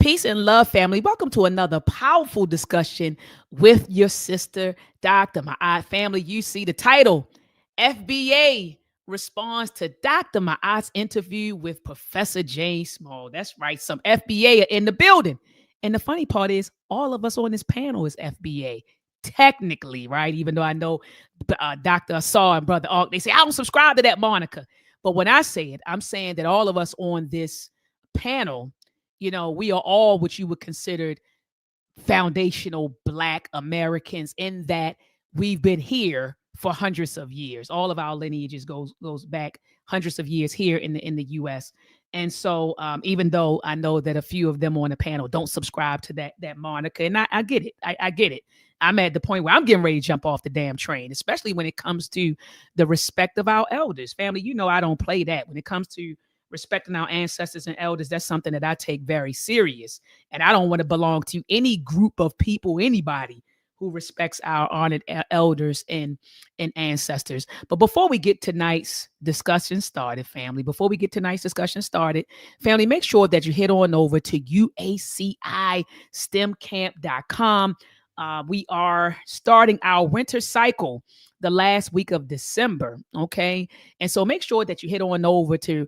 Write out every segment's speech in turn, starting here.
Peace and love, family. Welcome to another powerful discussion with your sister, Dr. Ma'at. Family, you see the title, FBA responds to Dr. Ma'at's interview with Professor James Small. That's right, some FBA are in the building. And the funny part is, all of us on this panel is FBA. Technically, right? Even though I know Dr. Asar and Brother Ark, they say, I don't subscribe to that moniker. But when I say it, I'm saying that all of us on this panel, we are all what you would consider foundational Black Americans in that we've been here for hundreds of years. All of our lineages goes back hundreds of years here in the U.S. And so even though I know that a few of them on the panel don't subscribe to that moniker, and I get it. I get it. I'm at the point where I'm getting ready to jump off the damn train, especially when it comes to the respect of our elders. Family, I don't play that. When it comes to respecting our ancestors and elders, that's something that I take very serious. And I don't want to belong to any group of people, anybody who respects our honored elders and ancestors. But before we get tonight's discussion started, family, make sure that you head on over to UACIStemCamp.com. We are starting our winter cycle the last week of December, okay? And so make sure that you head on over to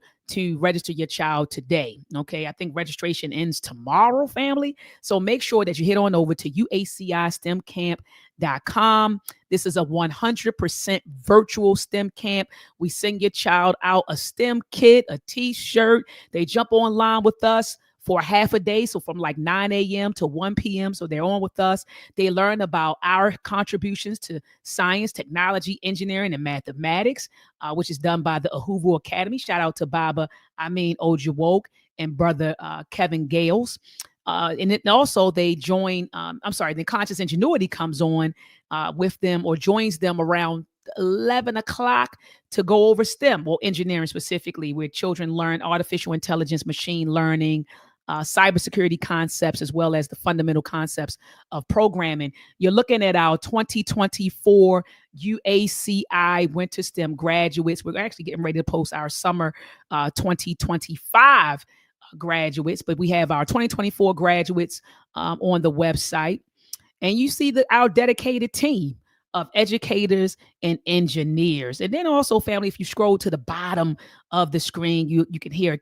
register your child today, okay? I think registration ends tomorrow, family. So make sure that you head on over to UACIStemCamp.com. This is a 100% virtual STEM camp. We send your child out a STEM kit, a t-shirt. They jump online with us for half a day, so from like 9 a.m. to 1 p.m. So they're on with us. They learn about our contributions to science, technology, engineering, and mathematics, which is done by the Ahuvu Academy. Shout out to Baba Ojuwoke and Brother Kevin Gales. And it also they join, the Conscious Ingenuity comes on with them or joins them around 11 o'clock to go over STEM, well, engineering specifically, where children learn artificial intelligence, machine learning, cybersecurity concepts, as well as the fundamental concepts of programming. You're looking at our 2024 UACI Winter STEM graduates. We're actually getting ready to post our summer 2025 graduates, but we have our 2024 graduates on the website. And you see our dedicated team of educators and engineers. And then also, family, if you scroll to the bottom of the screen, you can hear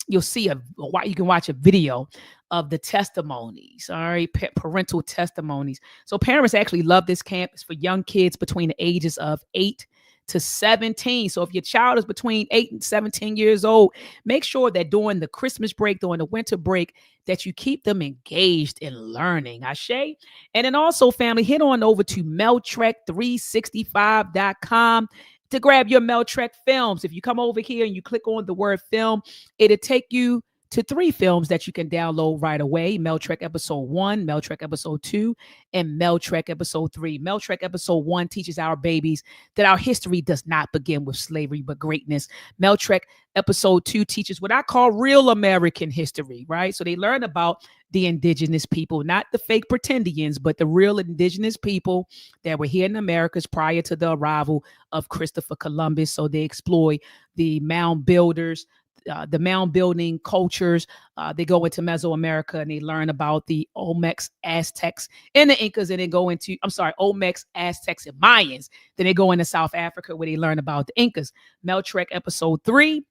you'll see you can watch a video of the testimonies, all right, parental testimonies. So parents actually love this camp. It's for young kids between the ages of 8 to 17. So if your child is between 8 and 17 years old, make sure that during the Christmas break, during the winter break, that you keep them engaged in learning. Ashe. And then also, family, head on over to meltrek365.com to grab your Meltrek films. If you come over here and you click on the word film, it'll take you to 3 films that you can download right away. Meltrek Episode 1, Meltrek Episode 2, and Meltrek Episode 3. Meltrek Episode 1 teaches our babies that our history does not begin with slavery, but greatness. Meltrek Episode 2 teaches what I call real American history, right? So they learn about the indigenous people, not the fake pretendians, but the real indigenous people that were here in Americas prior to the arrival of Christopher Columbus. So they explore the mound builders, the mound building cultures. They go into Mesoamerica and they learn about the Olmecs, Aztecs, and the Incas. And they go into, Olmecs, Aztecs, and Mayans. Then they go into South Africa where they learn about the Incas. Meltrek Episode 3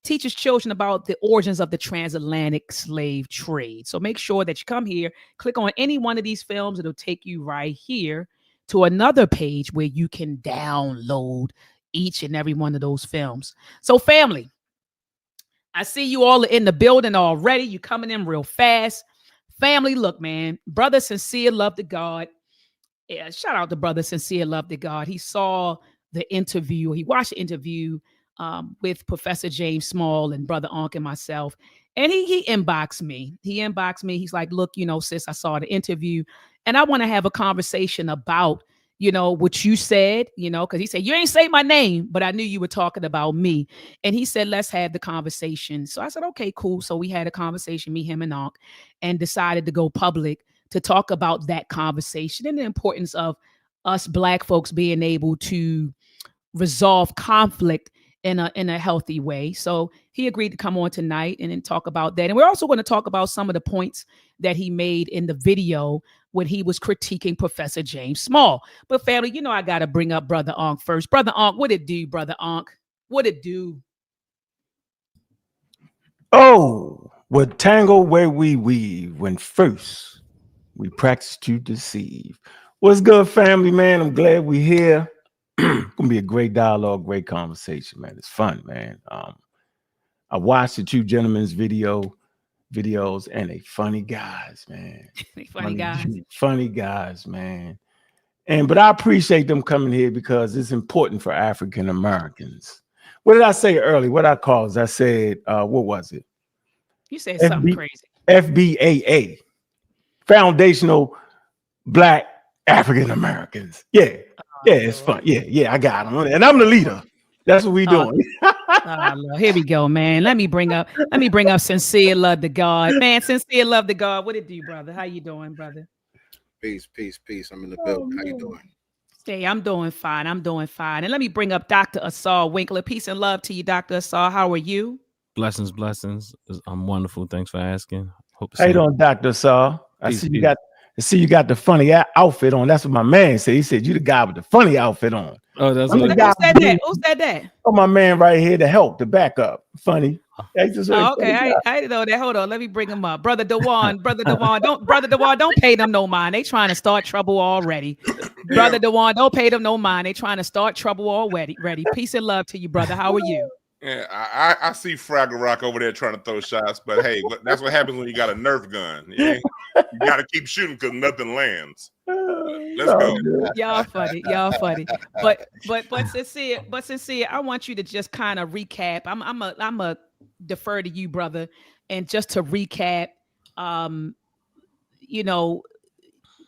teaches children about the origins of the transatlantic slave trade. So make sure that you come here, click on any one of these films. It'll take you right here to another page where you can download each and every one of those films. So family, I see you all in the building already. You coming in real fast. Family, look, man, Brother Sincere Love to God. Yeah, shout out to Brother Sincere Love to God. He saw the interview. He watched the interview with Professor James Small and Brother Ankh and myself. And he inboxed me. He's like, look, sis, I saw the interview and I want to have a conversation about, what you said, because he said, you ain't say my name, but I knew you were talking about me. And he said, let's have the conversation. So I said, okay, cool. So we had a conversation, me, him, and Ankh, and decided to go public to talk about that conversation and the importance of us Black folks being able to resolve conflict in a healthy way. So he agreed to come on tonight and then talk about that. And we're also going to talk about some of the points that he made in the video when he was critiquing Professor James Small. But family, you know I got to bring up Brother Ankh first. Brother Ankh, what it do, Brother Ankh? What it do? Oh, what tangle where we weave when first we practice to deceive. What's good, family, man? I'm glad we're here. Gonna be a great dialogue, great conversation, man. It's fun, man. I watched the two gentlemen's videos, and they funny guys, man. Funny guys. Funny guys, man. But I appreciate them coming here because it's important for African Americans. What did I say earlier? What I called? I said, what was it? You said something crazy. FBAA, Foundational Black African Americans. Yeah, it's fun. Yeah, I got them, and I'm the leader. That's what we doing. Here we go, man. Let me bring up Sincere Love to God, man. Sincere Love to God. What it do, brother? How you doing, brother? Peace. I'm in the building. How you doing? Hey, I'm doing fine. And let me bring up Dr. Asar Winkler. Peace and love to you, Dr. Asar. How are you? Blessings. I'm wonderful. Thanks for asking. How you doing, Dr. Asar? I see you got the funny outfit on. That's what my man said. He said you the guy with the funny outfit on. Oh, that's who said that? Oh, my man right here to help, to back up. Funny. Okay. I know that. Hold on. Let me bring him up. Brother Dwann. Don't pay them no mind. They trying to start trouble already. Brother Dwann, don't pay them no mind. They trying to start trouble already. Peace and love to you, brother. How are you? Yeah, I see Fraggle Rock over there trying to throw shots, but hey, that's what happens when you got a Nerf gun. You got to keep shooting because nothing lands. Let's go. Y'all funny. But sincere, I want you to just kind of recap. I'm a defer to you, brother, and just to recap.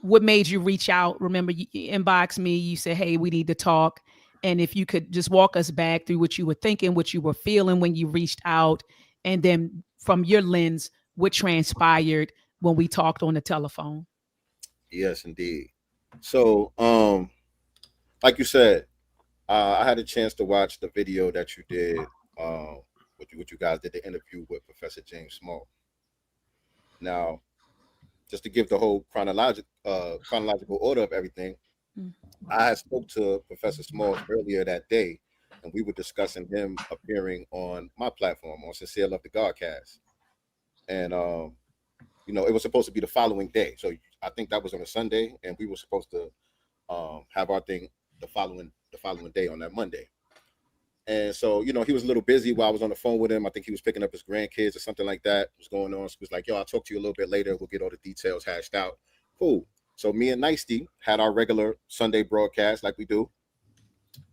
What made you reach out? Remember, you inboxed me. You said, "Hey, we need to talk." And if you could just walk us back through what you were thinking, what you were feeling when you reached out, and then from your lens, what transpired when we talked on the telephone. Yes, indeed. So, like you said, I had a chance to watch the video that you did, what you guys did, the interview with Professor James Small. Now, just to give the whole chronological order of everything, I had spoke to Professor Smalls earlier that day, and we were discussing him appearing on my platform on Sincere Love to Godcast. And it was supposed to be the following day. So I think that was on a Sunday, and we were supposed to have our thing the following day on that Monday. And so, he was a little busy while I was on the phone with him. I think he was picking up his grandkids or something like that was going on. So he was like, yo, I'll talk to you a little bit later. We'll get all the details hashed out. Cool. So me and Nicey had our regular Sunday broadcast like we do.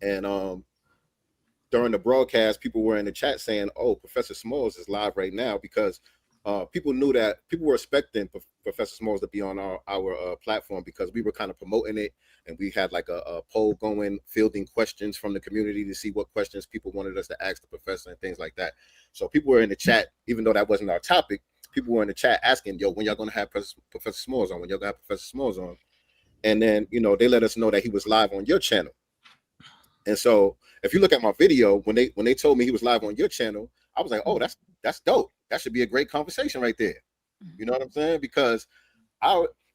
And during the broadcast, people were in the chat saying, oh, Professor Smalls is live right now, because people were expecting Professor Smalls to be on our platform, because we were kind of promoting it, and we had like a poll going, fielding questions from the community to see what questions people wanted us to ask the professor and things like that. So people were in the chat, even though that wasn't our topic, people were in the chat asking, yo, when y'all gonna have Professor Smalls on? When y'all gonna have Professor Smalls on? And then, they let us know that he was live on your channel. And so if you look at my video, when they told me he was live on your channel, I was like, oh, that's dope. That should be a great conversation right there. You know what I'm saying? Because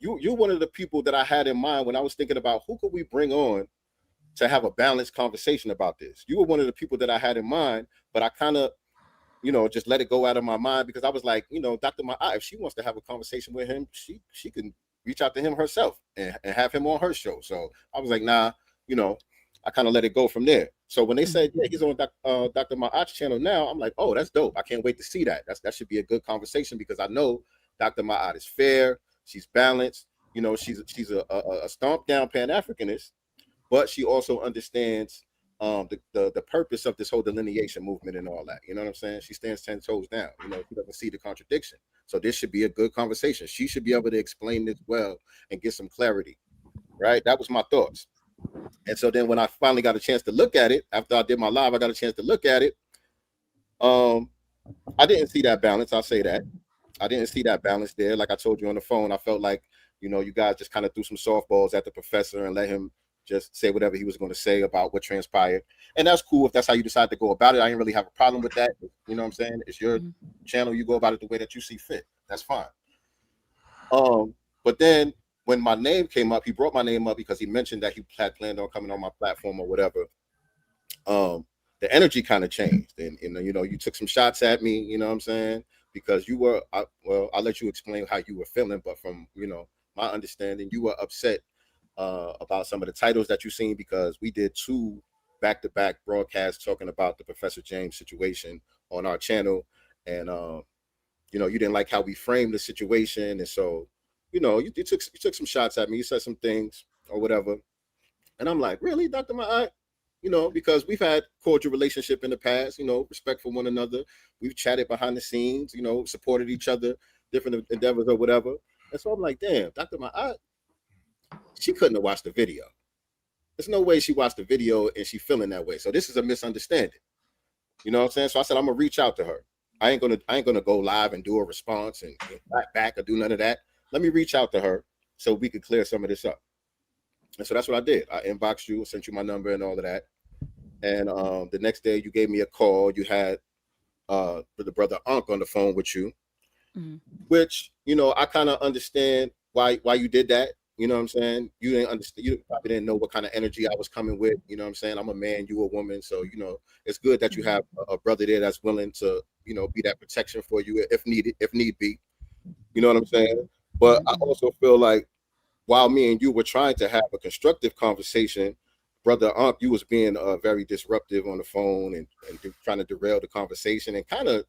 you're one of the people that I had in mind when I was thinking about who could we bring on to have a balanced conversation about this. You were one of the people that I had in mind, but I kind of, just let it go out of my mind, because I was like, Dr. Ma'a, if she wants to have a conversation with him, she can reach out to him herself and have him on her show. So I was like, nah, I kind of let it go from there. So when they said, yeah, he's on Dr. Ma'at's channel now, I'm like, oh, that's dope. I can't wait to see that. That should be a good conversation, because I know Dr. Ma'at is fair. She's balanced. She's a stomped down Pan-Africanist, but she also understands the purpose of this whole delineation movement and all that. You know what I'm saying? She stands 10 toes down. She doesn't see the contradiction. So this should be a good conversation. She should be able to explain this well and get some clarity, right? That was my thoughts. And so then when I finally got a chance to look at it, after I did my live, I got a chance to look at it. I didn't see that balance. I'll say that. I didn't see that balance there. Like I told you on the phone, I felt like, you guys just kind of threw some softballs at the professor and let him just say whatever he was going to say about what transpired. And that's cool if that's how you decide to go about it. I didn't really have a problem with that. You know what I'm saying? It's your channel. You go about it the way that you see fit. That's fine. But then when my name came up, he brought my name up because he mentioned that he had planned on coming on my platform or whatever. The energy kind of changed, and you know, you took some shots at me. You know what I'm saying? Because you were, well, I'll let you explain how you were feeling, but from, you know, my understanding, you were upset about some of the titles that you seen, because we did 2 back-to-back broadcasts talking about the Professor James situation on our channel, and you know, you didn't like how we framed the situation, and so, you know, you took some shots at me, you said some things or whatever, and I'm like, really, Dr. Ma'at? You know, because we've had cordial relationship in the past, you know, respect for one another. We've chatted behind the scenes, you know, supported each other, different endeavors or whatever. And so I'm like, damn, Dr. Ma'at, she couldn't have watched the video. There's no way she watched the video and she feeling that way. So this is a misunderstanding. You know what I'm saying? So I said, I'm gonna reach out to her. I ain't gonna go live and do a response and back or do none of that. Let me reach out to her so we could clear some of this up. And so that's what I did. I inboxed you, sent you my number and all of that. And the next day you gave me a call. You had the brother Unc on the phone with you, which, you know, I kind of understand why you did that. You know what I'm saying? You didn't understand. You probably didn't know what kind of energy I was coming with. You know what I'm saying? I'm a man, you a woman. So, you know, it's good that you have a brother there that's willing to, you know, be that protection for you if need be. You know what I'm saying? But I also feel like while me and you were trying to have a constructive conversation, brother Ump, you was being very disruptive on the phone and trying to derail the conversation and kind of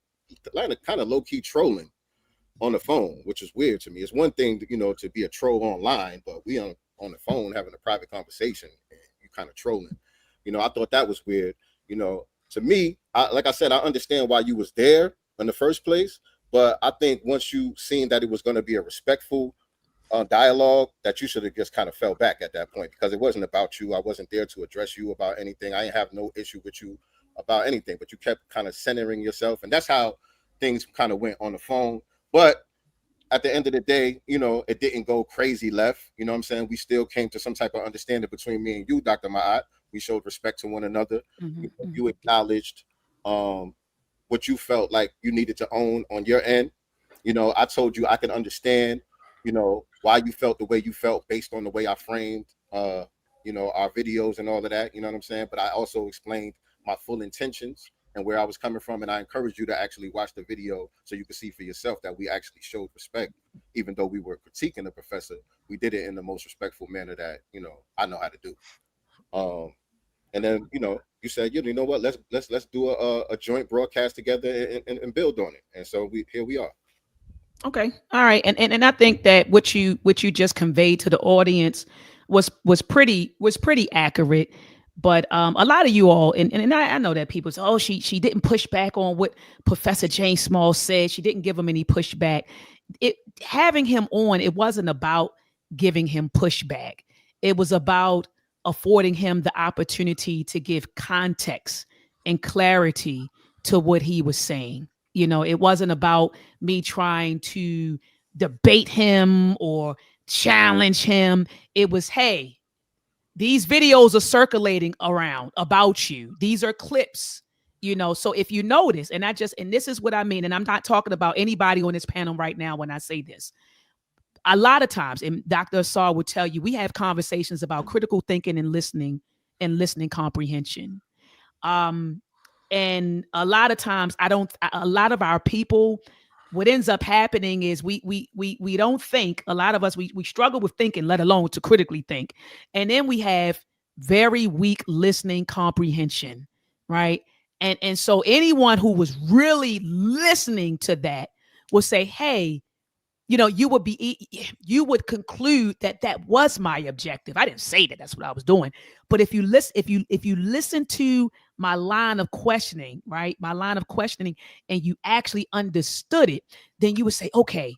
low-key trolling on the phone, which is weird to me. It's one thing, you know, to be a troll online, but we on the phone having a private conversation and you kind of trolling. You know, I thought that was weird. You know, to me, like I said, I understand why you was there in the first place, but I think once you seen that it was going to be a respectful dialogue, that you should have just kind of fell back at that point, because it wasn't about you. I wasn't there to address you about anything. I didn't have no issue with you about anything, but you kept kind of centering yourself, and that's how things kind of went on the phone. But at the end of the day, you know, it didn't go crazy left. You know what I'm saying? We still came to some type of understanding between me and you, Dr. Ma'at. We showed respect to one another. You acknowledged what you felt like you needed to own on your end. You know, I told you I could understand, you know, why you felt the way you felt based on the way I framed, you know, our videos and all of that. You know what I'm saying? But I also explained my full intentions and where I was coming from. And I encouraged you to actually watch the video so you could see for yourself that we actually showed respect. Even though we were critiquing the professor, we did it in the most respectful manner that, you know, I know how to do. And then, you know, you said, you know what, let's do a joint broadcast together and build on it. And so here we are. Okay. All right. And I think that what you just conveyed to the audience was pretty accurate. But a lot of you all, and I know that people say, oh, she didn't push back on what Professor James Small said. She didn't give him any pushback. Having him on, it wasn't about giving him pushback. It was about affording him the opportunity to give context and clarity to what he was saying. You know, it wasn't about me trying to debate him or challenge him. It was, hey, these videos are circulating around about you. These are clips, you know. So if you notice, and this is what I mean, and I'm not talking about anybody on this panel right now when I say this. A lot of times, and Dr. Asar would tell you, we have conversations about critical thinking and listening comprehension. And a lot of times a lot of our people, what ends up happening is we don't think. A lot of us, we struggle with thinking, let alone to critically think. And then we have very weak listening comprehension, right? And so anyone who was really listening to that will say, hey, you know, you would conclude that was my objective. I didn't say that that's what I was doing. But if you listen to my line of questioning, right? My line of questioning, and you actually understood it, then you would say, okay,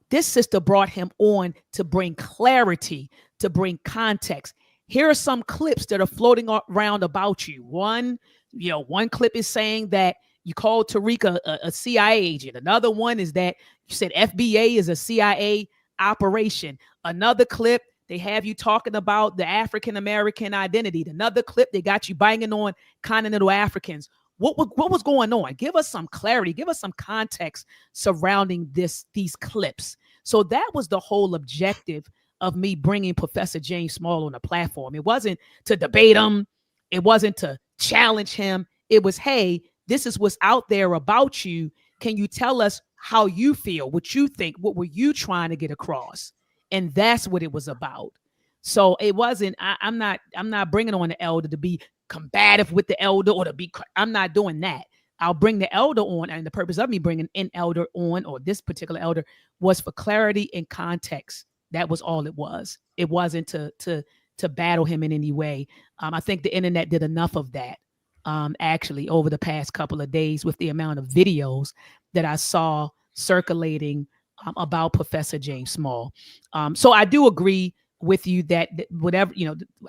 this sister brought him on to bring clarity, to bring context. Here are some clips that are floating around about you. One clip is saying that you called Tariq a CIA agent. Another one is that you said FBA is a CIA operation. Another clip They have you talking about the African American identity. Another clip, they got you banging on continental Africans. What was going on? Give us some clarity. Give us some context surrounding these clips. So that was the whole objective of me bringing Professor James Small on the platform. It wasn't to debate him. It wasn't to challenge him. It was, hey, this is what's out there about you. Can you tell us how you feel, what you think, what were you trying to get across? And that's what it was about. So it wasn't, I'm not bringing on the elder to be combative with the elder or I'm not doing that. I'll bring the elder on, and the purpose of me bringing an elder on, or this particular elder, was for clarity and context. That was all it was. It wasn't to battle him in any way. I think the internet did enough of that, actually, over the past couple of days with the amount of videos that I saw circulating about Professor James Small. So I do agree with you that whatever,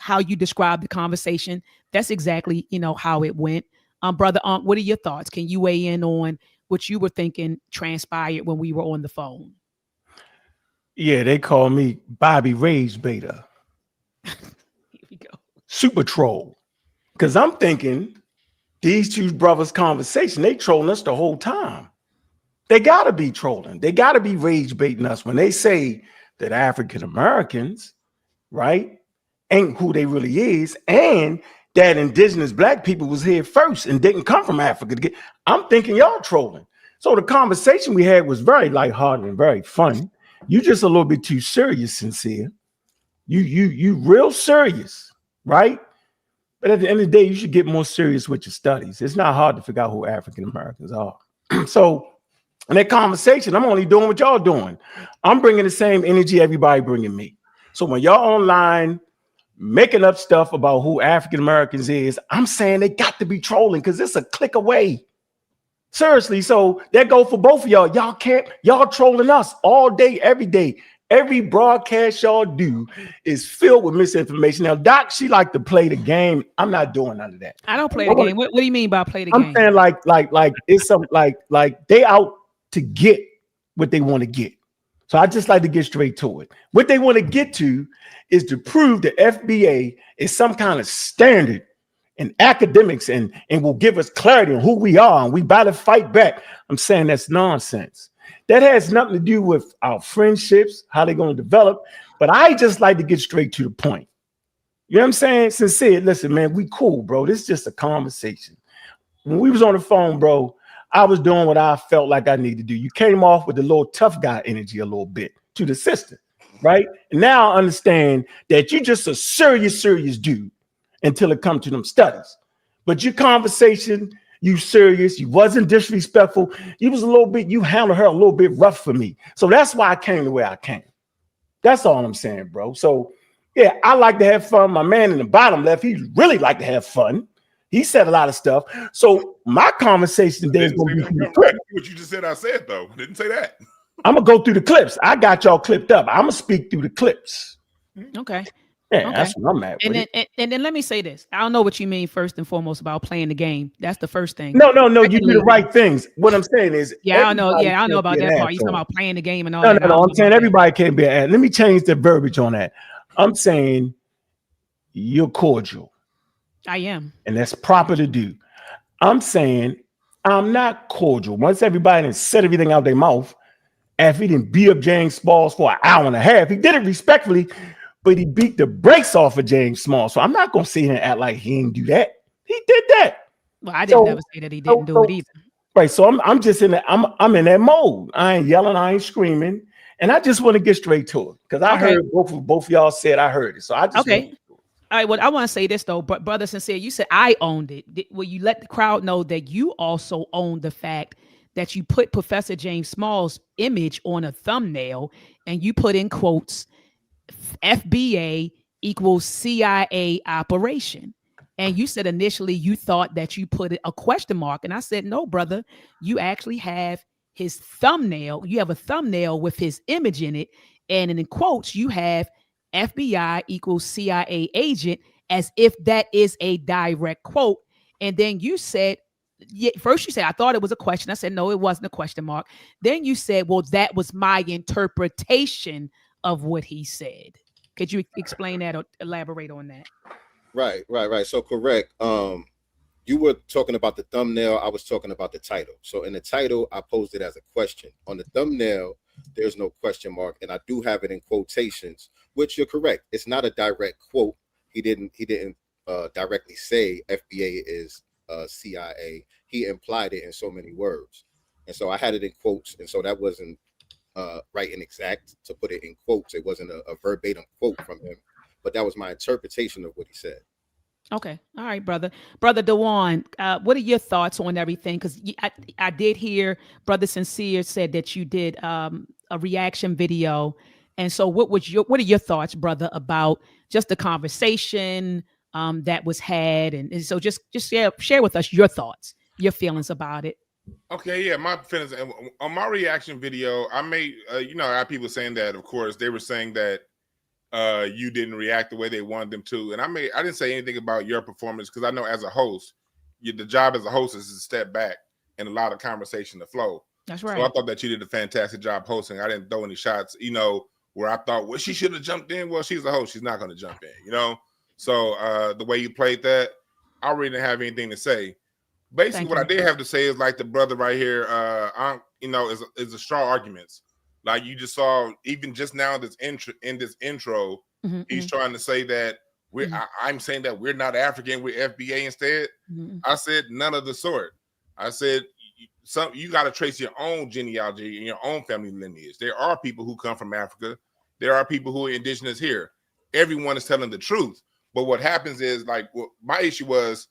how you describe the conversation, that's exactly, how it went. Brother Unc, what are your thoughts? Can you weigh in on what you were thinking transpired when we were on the phone? Yeah, they call me Bobby Rage Beta. Here we go. Super troll. Because I'm thinking these two brothers' conversation, they trolling us the whole time. They got to be trolling. They got to be rage baiting us when they say that African Americans, right, ain't who they really is, and that indigenous black people was here first and didn't come from Africa. I'm thinking y'all trolling. So the conversation we had was very lighthearted and very fun. You just a little bit too serious, Sincere. You real serious, right? But at the end of the day, you should get more serious with your studies. It's not hard to figure out who African Americans are. So in that conversation, I'm only doing what y'all doing. I'm bringing the same energy everybody bringing me. So when y'all online making up stuff about who African Americans is, I'm saying they got to be trolling because it's a click away. Seriously, so that go for both of y'all. Y'all trolling us all day, every day. Every broadcast y'all do is filled with misinformation. Now, Doc, she like to play the game. I'm not doing none of that. I don't play the game. What do you mean by play the game? I'm saying like it's some like they out to get what they want to get. So I just like to get straight to it. What they want to get to is to prove the FBA is some kind of standard in academics and will give us clarity on who we are, and we better fight back. I'm saying that's nonsense. That has nothing to do with our friendships, how they're going to develop. But I just like to get straight to the point. You know what I'm saying? Sincere, listen, man, we cool, bro. This is just a conversation. When we was on the phone, bro, I was doing what I felt like I needed to do. You came off with the little tough guy energy a little bit to the sister, right? And now I understand that you're just a serious dude until it comes to them studies. But your conversation, you serious, you wasn't disrespectful. You was a little bit, you handled her a little bit rough for me. So that's why I came the way I came. That's all I'm saying, bro. So yeah, I like to have fun. My man in the bottom left, he really like to have fun. He said a lot of stuff. So my conversation today is going to be what you just said. I said though, didn't say that. I'm gonna go through the clips. I got y'all clipped up. I'm gonna speak through the clips. Okay. Yeah, okay. That's what I'm at. And then let me say this. I don't know what you mean first and foremost about playing the game. That's the first thing. No. You do the right things. What I'm saying is, I don't know. Yeah, I don't know about that part. You talking about playing the game and all that. No. I'm saying everybody can't be an ad. Let me change the verbiage on that. I'm saying you're cordial. I am. And that's proper to do. I'm saying I'm not cordial. Once everybody done said everything out their mouth, after he didn't beat up James Smalls for an hour and a half, he did it respectfully, but he beat the brakes off of James Smalls. So I'm not going to sit here and act like he didn't do that. He did that. Well, I didn't never say that he didn't do it either. Right. So I'm just in that. I'm in that mode. I ain't yelling. I ain't screaming. And I just want to get straight to it because I heard both of y'all said I heard it. So I just all right, well, I want to say this though, but brother Sincere, you said I owned it. Will you let the crowd know that you also own the fact that you put Professor James Small's image on a thumbnail and you put in quotes, FBA equals CIA operation. And you said initially you thought that you put a question mark. And I said, no, brother, you actually have his thumbnail. You have a thumbnail with his image in it. And in quotes, you have FBI equals CIA agent, as if that is a direct quote. And then you said, first you said, I thought it was a question. I said, no, it wasn't a question mark. Then you said, well, that was my interpretation of what he said. Could you explain that or elaborate on that? Right. So correct. You were talking about the thumbnail. I was talking about the title. So in the title, I posed it as a question. On the thumbnail, there's no question mark, and I do have it in quotations, which you're correct. It's not a direct quote. He didn't directly say FBA is CIA. He implied it in so many words, and so I had it in quotes, and so that wasn't right and exact to put it in quotes. It wasn't a verbatim quote from him, but that was my interpretation of what he said. Okay. All right, brother. Brother Dwann, what are your thoughts on everything? Because I did hear Brother Sincere said that you did a reaction video. And so what are your thoughts, brother, about just the conversation that was had? And so just share with us your thoughts, your feelings about it. Okay, yeah, my feelings on my reaction video, I made I had people saying that, of course, they were saying that you didn't react the way they wanted them to. And I didn't say anything about your performance because I know as a host, the job as a host is to step back and allow the conversation to flow. That's right. So I thought that you did a fantastic job hosting. I didn't throw any shots, where I thought, well, she should have jumped in. Well, she's a host. She's not going to jump in, So the way you played that, I really didn't have anything to say. Basically, what I did have to say is like the brother right here, is a straw arguments. Like you just saw, even just now in this intro, he's trying to say that I'm saying that we're not African, we're FBA instead. I said none of the sort. I said you got to trace your own genealogy and your own family lineage. There are people who come from Africa. There are people who are indigenous here. Everyone is telling the truth. But what happens is my issue was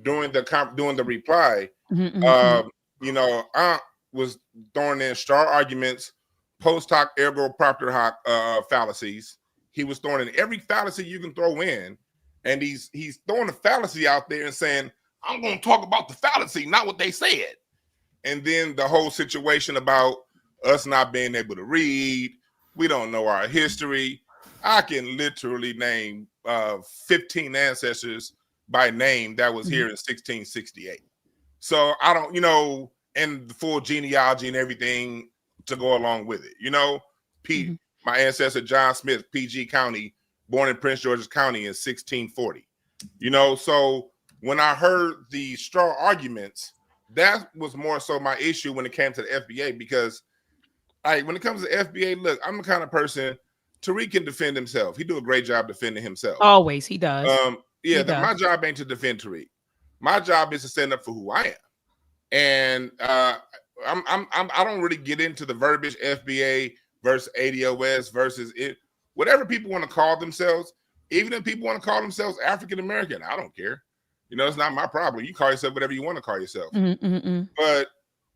during the reply, I was throwing in straw arguments, post hoc ergo propter hoc fallacies. He was throwing in every fallacy you can throw in, and he's throwing a fallacy out there and saying, I'm going to talk about the fallacy, not what they said. And then the whole situation about us not being able to read, we don't know our history. I can literally name 15 ancestors by name that was here in 1668. So I don't, and the full genealogy and everything to go along with it. My ancestor John Smith, PG County, born in Prince George's County in 1640. So when I heard the straw arguments, that was more so my issue when it came to the FBA, because when it comes to FBA, look, I'm the kind of person, Tariq can defend himself. He do a great job defending himself. Always, he does. My job ain't to defend Tariq. My job is to stand up for who I am. And I don't really get into the verbiage FBA versus ADOS versus it. Whatever people want to call themselves, even if people want to call themselves African American, I don't care. It's not my problem. You call yourself whatever you want to call yourself. But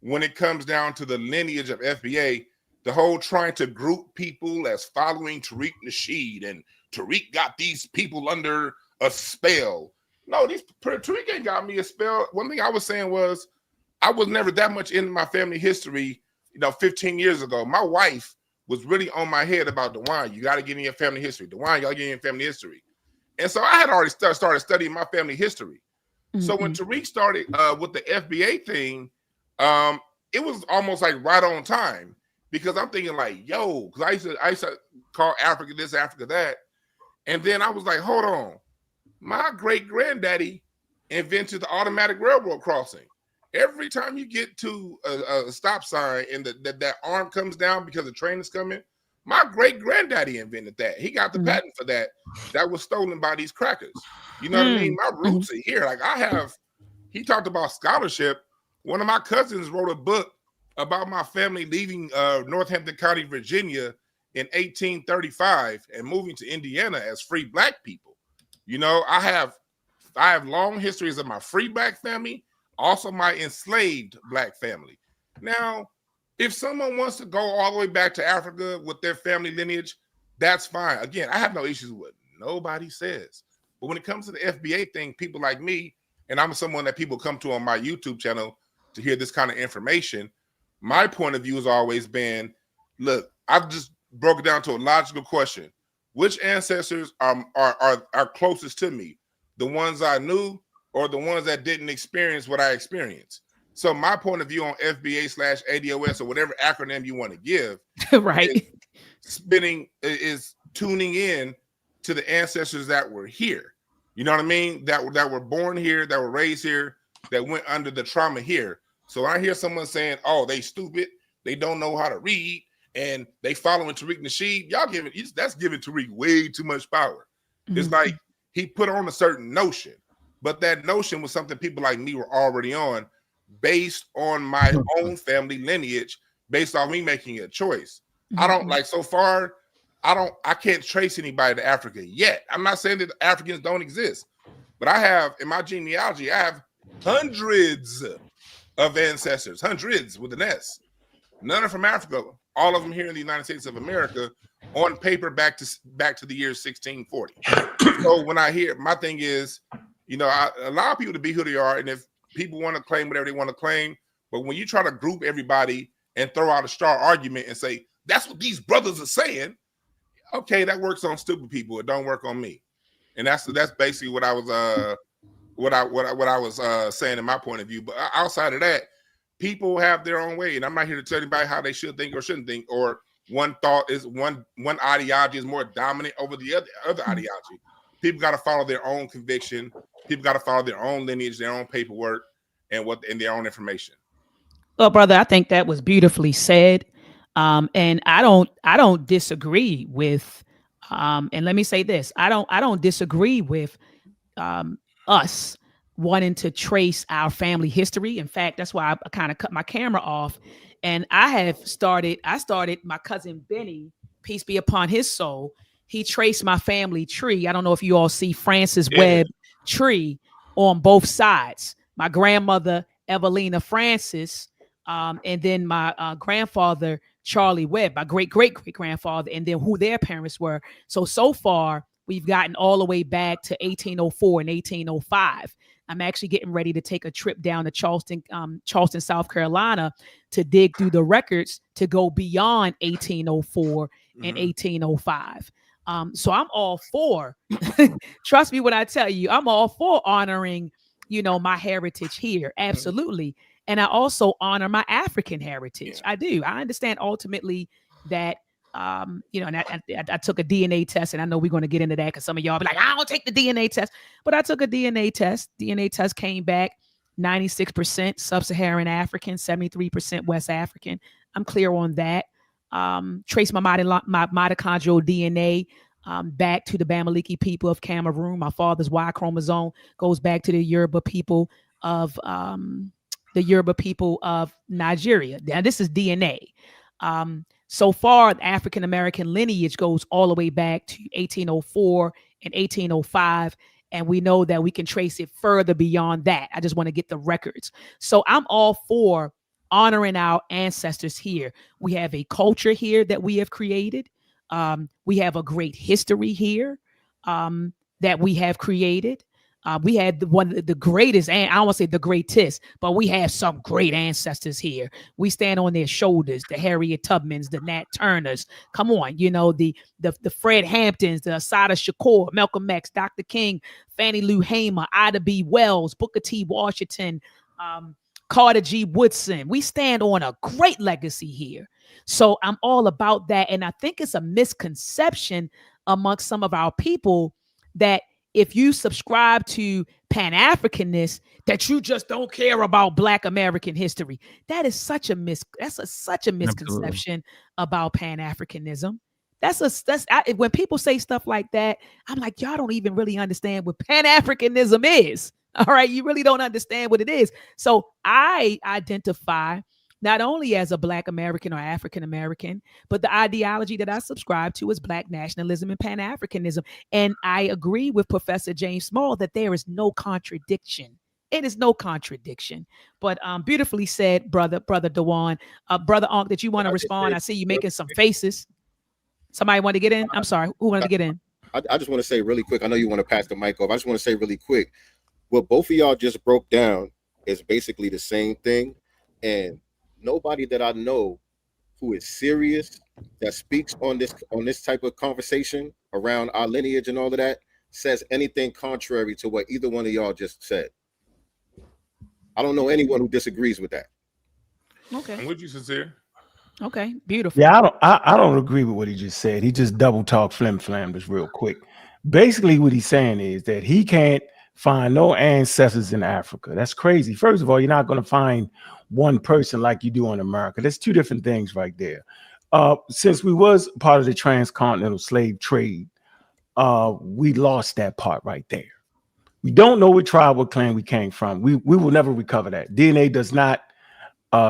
when it comes down to the lineage of FBA, the whole trying to group people as following Tariq Nasheed, and Tariq got these people under a spell. No, Tariq ain't got me a spell. One thing I was saying was I was never that much into my family history, 15 years ago. My wife was really on my head about Dwann. You got to get in your family history. Dwann, you got to get in your family history. And so I had already started studying my family history. So when Tariq started with the FBA thing, it was almost like right on time, because I'm thinking because I used to call Africa this, Africa that. And then I was like, hold on. My great granddaddy invented the automatic railroad crossing. Every time you get to a stop sign and that arm comes down because the train is coming, my great granddaddy invented that. He got the patent for that. That was stolen by these crackers. You know what I mean? My roots are here. He talked about scholarship. One of my cousins wrote a book about my family leaving Northampton County, Virginia in 1835 and moving to Indiana as free Black people. I have long histories of my free Black family, also my enslaved Black family. Now, if someone wants to go all the way back to Africa with their family lineage, that's fine. Again, I have no issues with what nobody says. But when it comes to the FBA thing, people like me, and I'm someone that people come to on my YouTube channel to hear this kind of information, my point of view has always been, look, I've just broke it down to a logical question. Which ancestors are closest to me? The ones I knew or the ones that didn't experience what I experienced? So my point of view on FBA/ADOS or whatever acronym you want to give, right, is tuning in to the ancestors that were here. You know what I mean? That were born here, that were raised here, that went under the trauma here. So I hear someone saying, "Oh, they stupid, they don't know how to read, and they following Tariq Nasheed." Y'all that's giving Tariq way too much power. It's like he put on a certain notion, but that notion was something people like me were already on, based on my own family lineage, based on me making a choice. I don't like so far. I can't trace anybody to Africa yet. I'm not saying that Africans don't exist, but I have in my genealogy, I have hundreds of ancestors, hundreds with an S. None are from Africa. All of them here in the United States of America, on paper back to the year 1640. So when I hear, my thing is, you know, I allow people to be who they are, and if people want to claim whatever they want to claim, but when you try to group everybody and throw out a star argument and say that's what these brothers are saying, okay, that works on stupid people. It don't work on me. And that's basically what I was saying in my point of view. But outside of that, people have their own way, and I'm not here to tell anybody how they should think or shouldn't think, or one thought is one ideology is more dominant over the other ideology. People got to follow their own conviction. People got to follow their own lineage, their own paperwork, and their own information. Well, brother, I think that was beautifully said. And I don't disagree with, and let me say this, I don't disagree with us wanting to trace our family history. In fact, that's why I kind of cut my camera off. And I started my cousin Benny, peace be upon his soul. He traced my family tree. I don't know if you all see Francis Webb tree on both sides. My grandmother, Evelina Francis, and then my grandfather, Charlie Webb, my great-great-great-grandfather, and then who their parents were. So far, we've gotten all the way back to 1804 and 1805. I'm actually getting ready to take a trip down to Charleston, South Carolina, to dig through the records to go beyond 1804 and 1805. So I'm all for, trust me when I tell you, I'm all for honoring, you know, my heritage here. Absolutely. And I also honor my African heritage. I do. I understand ultimately that, you know, and I took a DNA test, and I know we're going to get into that because some of y'all be like, I don't take the DNA test, but I took a DNA test. DNA test came back 96% sub-Saharan African, 73% West African. I'm clear on that. Trace my mitochondrial DNA back to the Bamileke people of Cameroon. My father's Y chromosome goes back to the Yoruba people of Nigeria. Now this is DNA. So far, the African American lineage goes all the way back to 1804 and 1805. And we know that we can trace it further beyond that. I just want to get the records. So I'm all for honoring our ancestors here. We have a culture here that we have created. We have a great history here that we have created. We had one of the greatest, and I don't want to say the greatest, but we have some great ancestors here. We stand on their shoulders, the Harriet Tubmans, the Nat Turners. Come on, you know, the Fred Hamptons, the Assata Shakur, Malcolm X, Dr. King, Fannie Lou Hamer, Ida B. Wells, Booker T. Washington, Carter G. Woodson. We stand on a great legacy here. So I'm all about that. And I think it's a misconception amongst some of our people that if you subscribe to Pan-Africanists, that you just don't care about Black American history. That is such a misconception about Pan-Africanism. When people say stuff like that, I'm like, y'all don't even really understand what Pan-Africanism is. All right, you really don't understand what it is. So I identify not only as a Black American or African American, but the ideology that I subscribe to is Black nationalism and Pan-Africanism. And I agree with Professor James Small that there is no contradiction. It is no contradiction. But beautifully said, brother Dwann. Brother Ankh, did you want to respond? I see you making some faces. Somebody want to get in? I'm sorry. Who wanted to get in? I just want to say really quick. I know you want to pass the mic off. I just want to say really quick. What both of y'all just broke down is basically the same thing. And nobody that I know who is serious that speaks on this type of conversation around our lineage and all of that says anything contrary to what either one of y'all just said. I don't know anyone who disagrees with that. Okay. I'm with you, Sincere. Okay, beautiful. Yeah, I don't agree with what he just said. He just double talk flim flam this real quick. Basically, what he's saying is that he can't find no ancestors in Africa. That's crazy. First of all, you're not going to find one person like you do in America. That's two different things right there. Since we was part of the transcontinental slave trade, we lost that part right there. We don't know what tribe or clan we came from. We will never recover that. DNA does not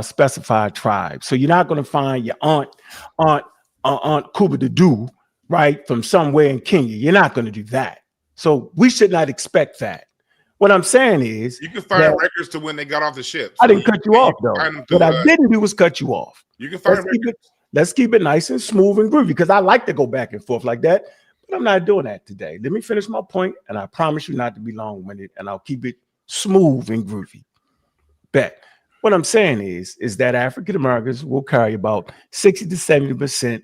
specify tribe. So you're not going to find your aunt Cuba the Do, right, from somewhere in Kenya. You're not going to do that. So we should not expect that. What I'm saying is, you can find records to when they got off the ship. I didn't cut you off though. What I didn't do was cut you off. You can find records. Let's keep it nice and smooth and groovy, because I like to go back and forth like that. But I'm not doing that today. Let me finish my point, and I promise you not to be long-winded, and I'll keep it smooth and groovy. Bet. What I'm saying is that African Americans will carry about 60 to 70%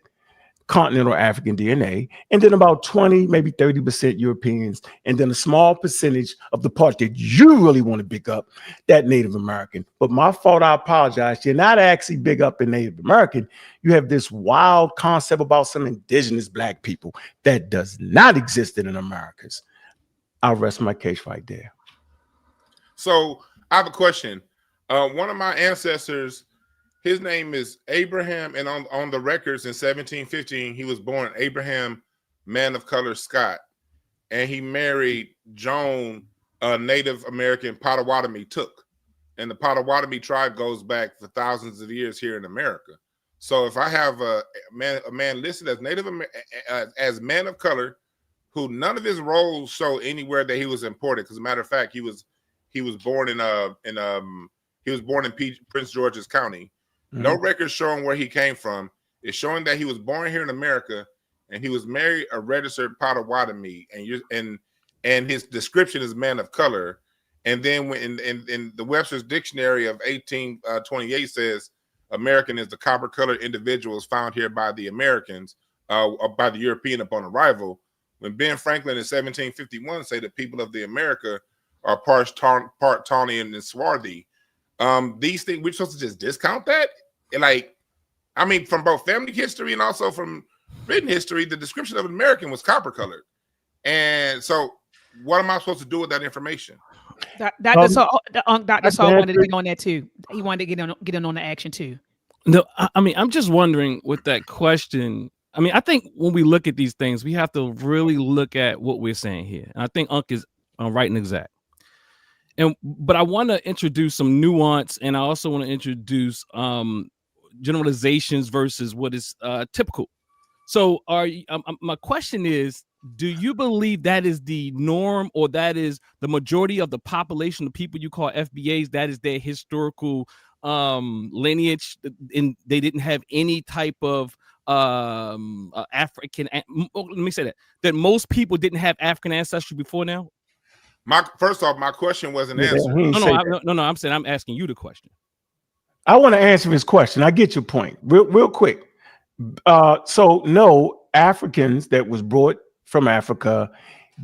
continental African DNA, and then about 20, maybe 30% Europeans, and then a small percentage of the part that you really want to pick up, that Native American. But my fault, I apologize. You're not actually big up in Native American. You have this wild concept about some indigenous Black people that does not exist in the Americas. I'll rest my case right there. So I have a question. One of my ancestors, his name is Abraham, and on the records in 1715, he was born Abraham, man of color Scott, and he married Joan, a Native American Potawatomi Took, and the Potawatomi tribe goes back for thousands of years here in America. So if I have a man listed as Native as man of color, who none of his roles show anywhere that he was imported, because as a matter of fact, he was born in Prince George's County. No records showing where he came from. It's showing that he was born here in America, and he was married a registered Potawatomi, and his description is man of color. And then when in the Webster's Dictionary of 1828 says American is the copper-colored individuals found here by the Americans, by the European upon arrival. When Ben Franklin in 1751 say the people of the America are part tawny and swarthy. These things, we're supposed to just discount that? And like, I mean, from both family history and also from written history, the description of an American was copper colored. And so what am I supposed to do with that information? Dr. Saul wanted to get on that too. He wanted to get in on the action too. No, I mean, I'm just wondering with that question. I mean, I think when we look at these things, we have to really look at what we're saying here. And I think Unc is right and exact. But I want to introduce some nuance, and I also want to introduce generalizations versus what is typical. So my question is, do you believe that is the norm, or that is the majority of the population, the people you call FBAs, that is their historical lineage, and they didn't have any type of African, let me say that most people didn't have African ancestry before now? First off, my question wasn't answered. No, I'm saying I'm asking you the question. I want to answer his question. I get your point. Real quick. So no, Africans that was brought from Africa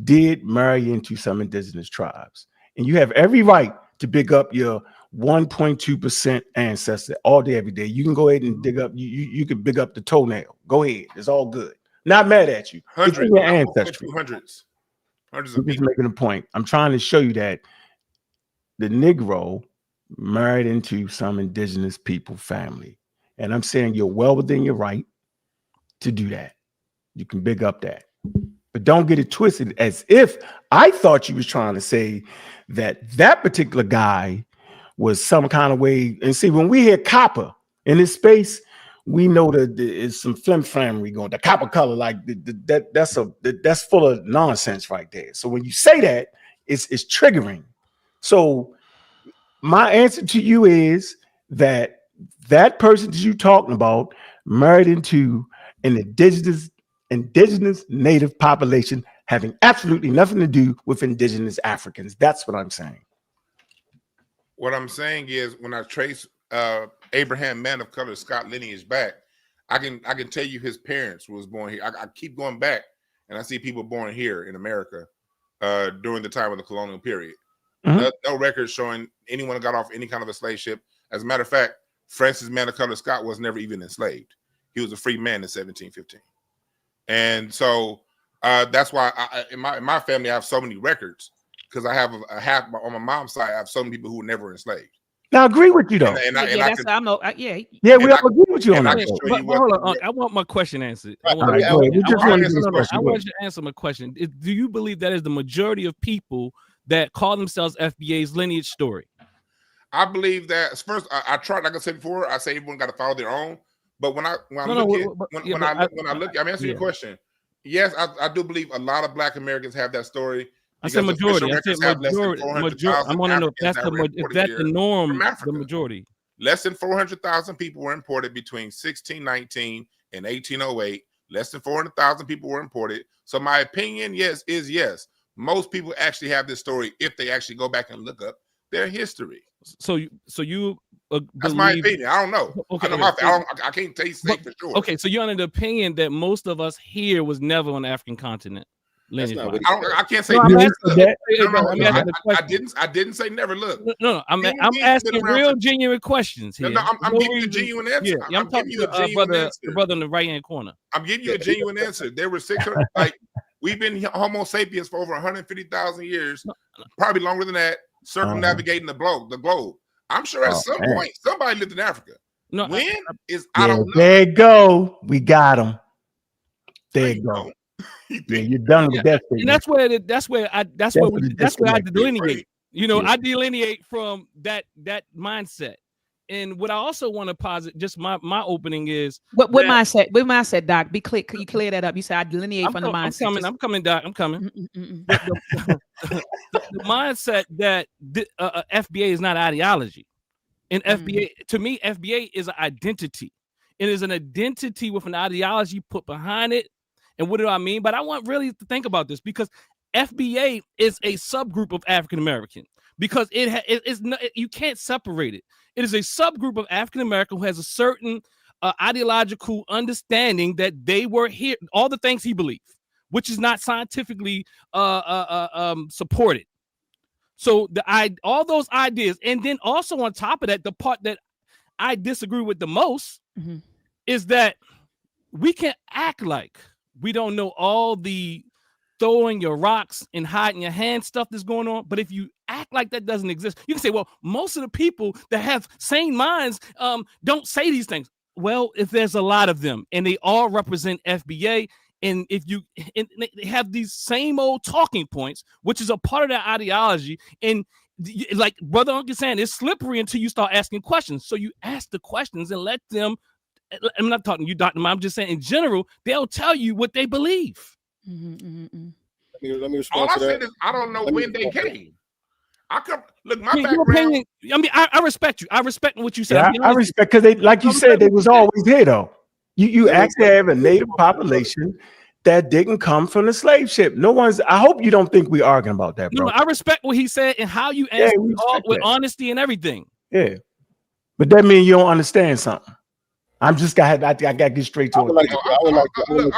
did marry into some indigenous tribes. And you have every right to pick up your 1.2% ancestor all day, every day. You can go ahead and dig up, you can pick up the toenail. Go ahead. It's all good. Not mad at you. Hundreds. Your ancestry. Hundreds I'm of just people. making a point. I'm trying to show you that the Negro married into some indigenous people family. And I'm saying you're well within your right to do that. You can big up that. But don't get it twisted as if I thought you was trying to say that particular guy was some kind of way. And see, when we hear copper in this space, we know that there is some flim-flammery going. The copper color, like that's full of nonsense right there. So when you say that, it's triggering. So my answer to you is that person that you talking about married into an indigenous native population having absolutely nothing to do with indigenous Africans. That's what I'm saying. What I'm saying is, when I trace Abraham, man of color, Scott lineage back, I can tell you his parents was born here. I keep going back, and I see people born here in America during the time of the colonial period. No records showing anyone got off any kind of a slave ship. As a matter of fact, Francis Manicola Scott was never even enslaved. He was a free man in 1715. And so that's why in my family, I have so many records, because I have a half on my mom's side. I have so many people who were never enslaved. Now, I agree with you though. Yeah, we all agree with you on that. But hold on, I want my question answered. I want you to answer my question. Do you believe that is the majority of people that call themselves FBA's lineage story? I believe that first. I tried, like I said before. I say everyone got to follow their own. But when I look, I'm answering your question. Yes, I do believe a lot of Black Americans have that story. I said majority. I said majority. I want to know if that's the norm. The majority. Less than 400,000 people were imported between 1619 and 1808. Less than 400,000 people were imported. So my opinion, is yes. Most people actually have this story if they actually go back and look up their history. So you that's my opinion. I don't know. Okay, I can't say for sure. Okay, so you're under the opinion that most of us here was never on the African continent. I can't say. I didn't say never. Look, no. I'm asking real genuine questions here. No, I'm giving you a genuine answer. Yeah, I'm talking to the brother in the right hand corner. I'm giving you a genuine answer. There were 600. Like, we've been Homo sapiens for over 150,000 years, probably longer than that, circumnavigating the globe. I'm sure at some point somebody lived in Africa. No, I don't know. There you go. We got them. There you go. Yeah, you're done with that. And that's where I delineate. You know, I delineate from that mindset. And what I also want to posit, just my opening is what mindset? What mindset, Doc? Be clear. Can you clear that up? You said I delineate from the mindset. I'm coming, Doc. I'm coming. The mindset that FBA is not ideology, and FBA to me, FBA is an identity. It is an identity with an ideology put behind it. And what do I mean? But I want really to think about this, because FBA is a subgroup of African American, because it is not, you can't separate it. It is a subgroup of African American who has a certain ideological understanding that they were here, all the things he believed, which is not scientifically supported. So all those ideas, and then also on top of that, the part that I disagree with the most is that we can act like we don't know all the throwing your rocks and hiding your hand stuff that's going on. But if you act like that doesn't exist, you can say, well, most of the people that have sane minds don't say these things. Well, if there's a lot of them and they all represent FBA, and if you and they have these same old talking points, which is a part of their ideology, and like Brother Uncle saying, it's slippery until you start asking questions. So you ask the questions and let them. I'm not talking to you, Dr. I'm just saying in general, they'll tell you what they believe. Let me respond All to I that. said is I don't know when they came. I come look my background. Opinion, I mean, I respect you. I respect what you said. Yeah, I respect, because they, like you said, they was always here though. You actually have a native population that didn't come from the slave ship. No one's. I hope you don't think we're arguing about that, bro. No, I respect what he said and how you answered with honesty and everything. Yeah, but that means you don't understand something. I got to get straight to it. I'm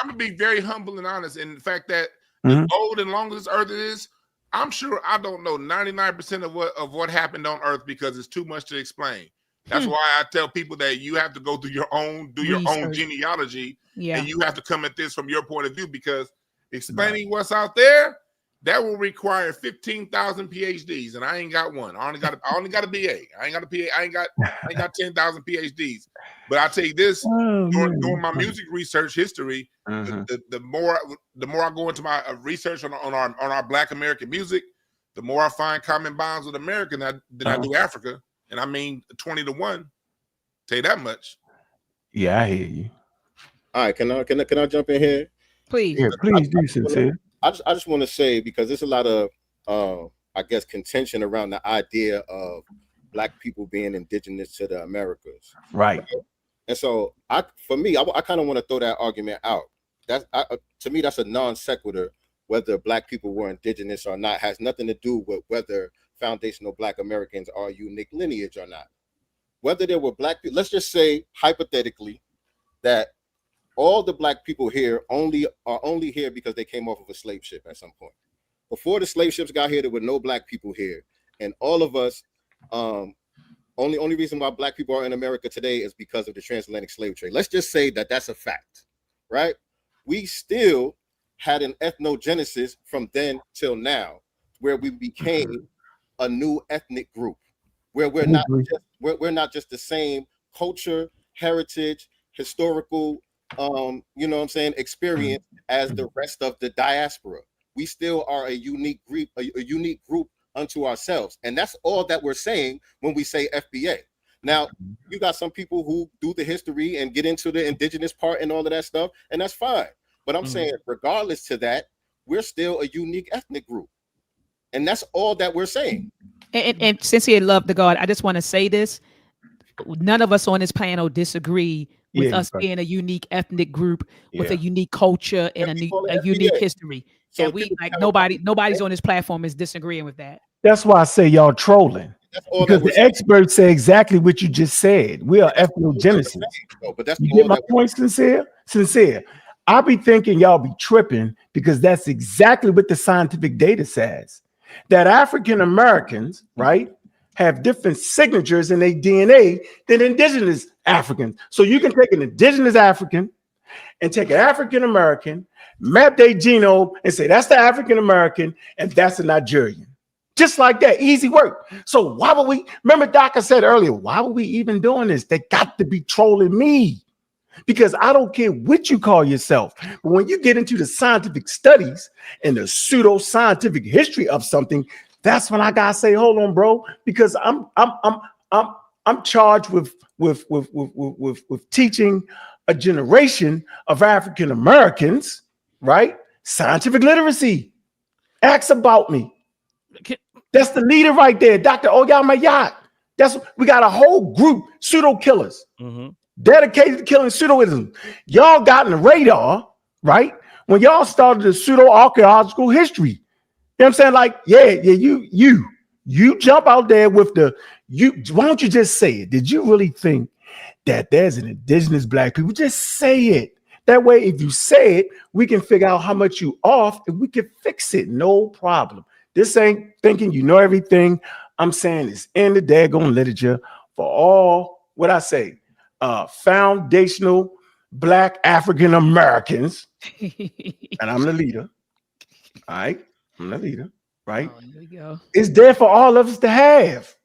gonna be very humble and honest in the fact that as old and long as this earth is, I'm sure I don't know 99% of what happened on earth, because it's too much to explain. That's why I tell people that you have to go through your own genealogy, and you have to come at this from your point of view, because explaining what's out there, that will require 15,000 PhDs, and I ain't got one. I only got a BA. I ain't got a PA. I ain't got 10,000 PhDs. But I tell you this: during my music research history, the more I go into my research on our Black American music, the more I find common bonds with America than I do Africa. And I mean 20 to 1. Tell you that much. Yeah, I hear you. All right, can I jump in here? Please. Yeah, please do, sincere. I just want to say, because there's a lot of I guess contention around the idea of Black people being indigenous to the Americas, right? And so I kind of want to throw that argument out. To me, that's a non sequitur. Whether Black people were indigenous or not has nothing to do with whether foundational Black Americans are unique lineage or not. Whether there were Black people, let's just say hypothetically that all the Black people here are only here because they came off of a slave ship at some point. Before the slave ships got here, there were no Black people here, and all of us on Only reason why black people are in America today is because of the transatlantic slave trade. Let's just say that that's a fact, right? We still had an ethnogenesis from then till now, where we became a new ethnic group, where we're not just the same culture, heritage, historical, you know what I'm saying, experience as the rest of the diaspora. We still are a unique group unto ourselves, and that's all that we're saying when we say FBA. Now, you got some people who do the history and get into the indigenous part and all of that stuff, and that's fine. But I'm saying, regardless to that, we're still a unique ethnic group, and that's all that we're saying. And sincere love to God, I just want to say this: none of us on this panel disagree with us being a unique ethnic group with a unique culture and a unique history. So we like nobody's on this platform is disagreeing with that. That's why I say y'all trolling. Because the experts say exactly what you just said. We are ethnogenesis. But that's you get my point, sincere? Sincere. I be thinking y'all be tripping because that's exactly what the scientific data says. That African Americans, right, have different signatures in their DNA than indigenous Africans. So you can take an indigenous African and take an African American, map their genome and say that's the African American and that's a Nigerian. Just like that, easy work. So why would we, remember Doc, I said earlier, why would we even doing this? They got to be trolling me because I don't care what you call yourself. But when you get into the scientific studies and the pseudo-scientific history of something, that's when I gotta say, hold on, bro, because I'm charged with teaching a generation of African Americans, right? Scientific literacy. Ask about me. That's the leader right there, Dr. Oyamayat. We got a whole group, pseudo killers, dedicated to killing pseudoism. Y'all got in the radar, right? When y'all started the pseudo archaeological history. You know what I'm saying? Like, you jump out there with why don't you just say it? Did you really think that there's an indigenous black people? Just say it. That way, if you say it, we can figure out how much you off and we can fix it. No problem. This ain't thinking you know everything. I'm saying it's in the daggone literature for all, what I say, foundational black African Americans. And I'm the leader. All right. I'm the leader. Right. Oh, there you go. It's there for all of us to have.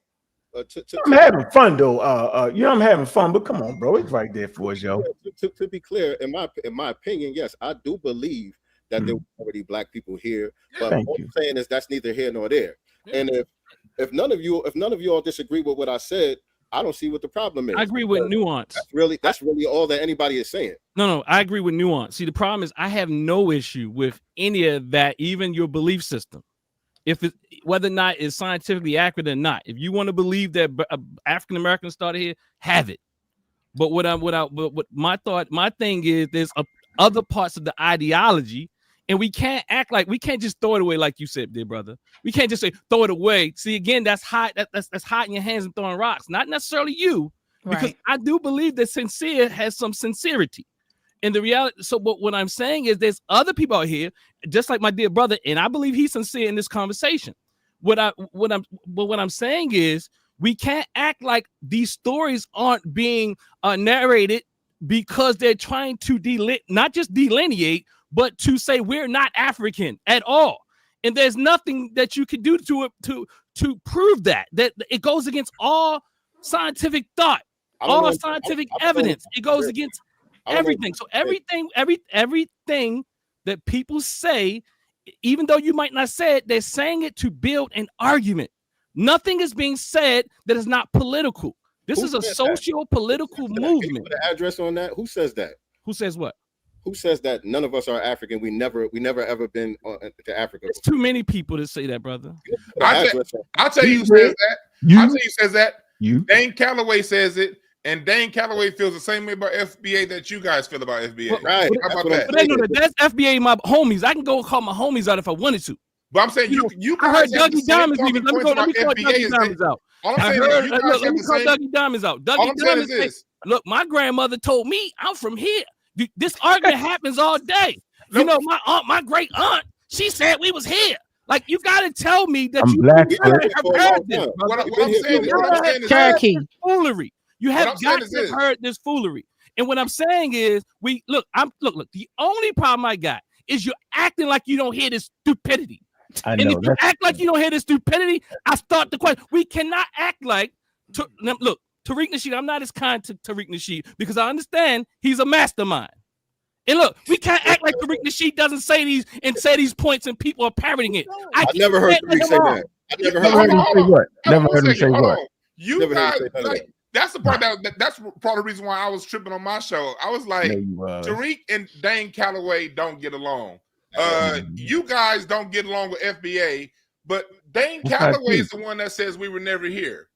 I'm having fun though. I'm having fun, but come on, bro. It's right there for us, yo. To be clear, in my opinion, yes, I do believe that there were already black people here, but what I'm saying is that's neither here nor there. And if none of you all disagree with what I said, I don't see what the problem is. I agree with nuance. That's really all that anybody is saying. No, I agree with nuance. See, the problem is I have no issue with any of that, even your belief system. If it, whether or not it's scientifically accurate or not, if you want to believe that African Americans started here, have it. But my thing is, there's other parts of the ideology. And we can't act like we can't just throw it away, like you said, dear brother. We can't just say throw it away. See, again, that's hot. That's hot in your hands and throwing rocks. Not necessarily you, because I do believe that sincere has some sincerity. And the reality. So, what I'm saying is, there's other people out here, just like my dear brother, and I believe he's sincere in this conversation. What I'm saying is, we can't act like these stories aren't being narrated because they're trying to not just delineate, but to say we're not African at all. And there's nothing that you can do to prove that it goes against all scientific thought, all scientific evidence. It goes against everything. So everything that people say, even though you might not say it, they're saying it to build an argument. Nothing is being said that is not political. This is a socio-political movement. The address on that? Who says that? Who says what? Who says that none of us are African? We never ever been to Africa. There's too many people to say that, brother. I'll tell you who says that. I'll tell you who says that. Dane Calloway says it, and Dane Calloway feels the same way about FBA that you guys feel about FBA. Right. How about that? But that's FBA, my homies. I can go call my homies out if I wanted to. But I'm saying you I heard Dougie Diamonds even. Let me call Dougie Diamonds out. Let me call Dougie Diamonds out. Dougie Diamonds says, look, my grandmother told me I'm from here. This argument happens all day. You know, my great aunt, she said we was here. Like, you gotta tell me that I'm you black. gotta have heard this. What brother. I'm saying is this. Cherokee. Foolery. You What have I'm saying got is to have this. heard this foolery. And what I'm saying is, look. The only problem I got is you're acting like you don't hear this stupidity. I And know. if you act like you don't hear this stupidity, I start the question. We cannot act like look, Tariq Nasheed. I'm not as kind to Tariq Nasheed because I understand he's a mastermind. And look, we can't act like Tariq Nasheed doesn't say these points and people are parroting it. I never heard Tariq say that. I never heard him say what? Never heard him say what? You Never heard guys, him say none of that. that's the part that's part of the reason why I was tripping on my show. I was like, No, you was. Tariq and Dane Calloway don't get along. You guys don't get along with FBA, but Dane That's Calloway not is the one that says we were never here.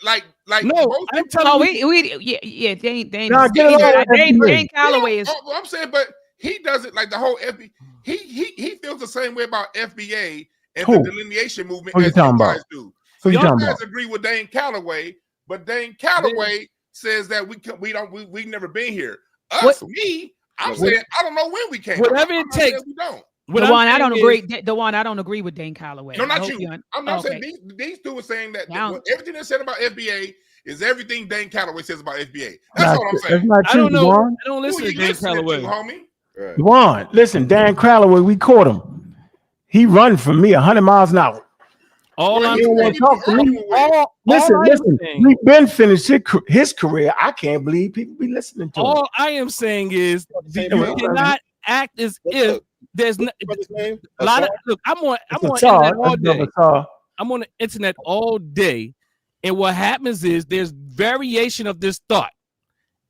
Like No, I'm telling Oh, you. Dane Nah, get along with FBA. Dane Calloway is. I'm saying, but he doesn't like the whole FBA. He feels the same way about FBA and Who? the delineation movement Who you as talking you guys about? do. Who you Y'all talking guys about? agree with Dane Calloway, but Dane Calloway says that we've never been here. I'm saying I don't know when we came. Whatever it takes. We don't. Dwann, I don't agree. Dwann, I don't agree with Dane Calloway. No, not you. I'm not okay. saying these two are saying that everything that's said about FBA is everything Dane Calloway says about FBA. That's all I'm saying. That's not I true, don't know. Dwann. I don't listen to Dane listening Calloway. to, homie? Right. Dwann, listen, Dan Calloway, we caught him. He run from me 100 miles an hour. All I'm He don't want to talk to me. Listen, saying, we've been finished his career. I can't believe people be listening to him. all I am saying is Say you what? cannot act as if there's no, Brother's name? a lot of look. I'm on It's the a internet all That's day. another Saw. I'm on the internet all day, and what happens is there's variation of this thought,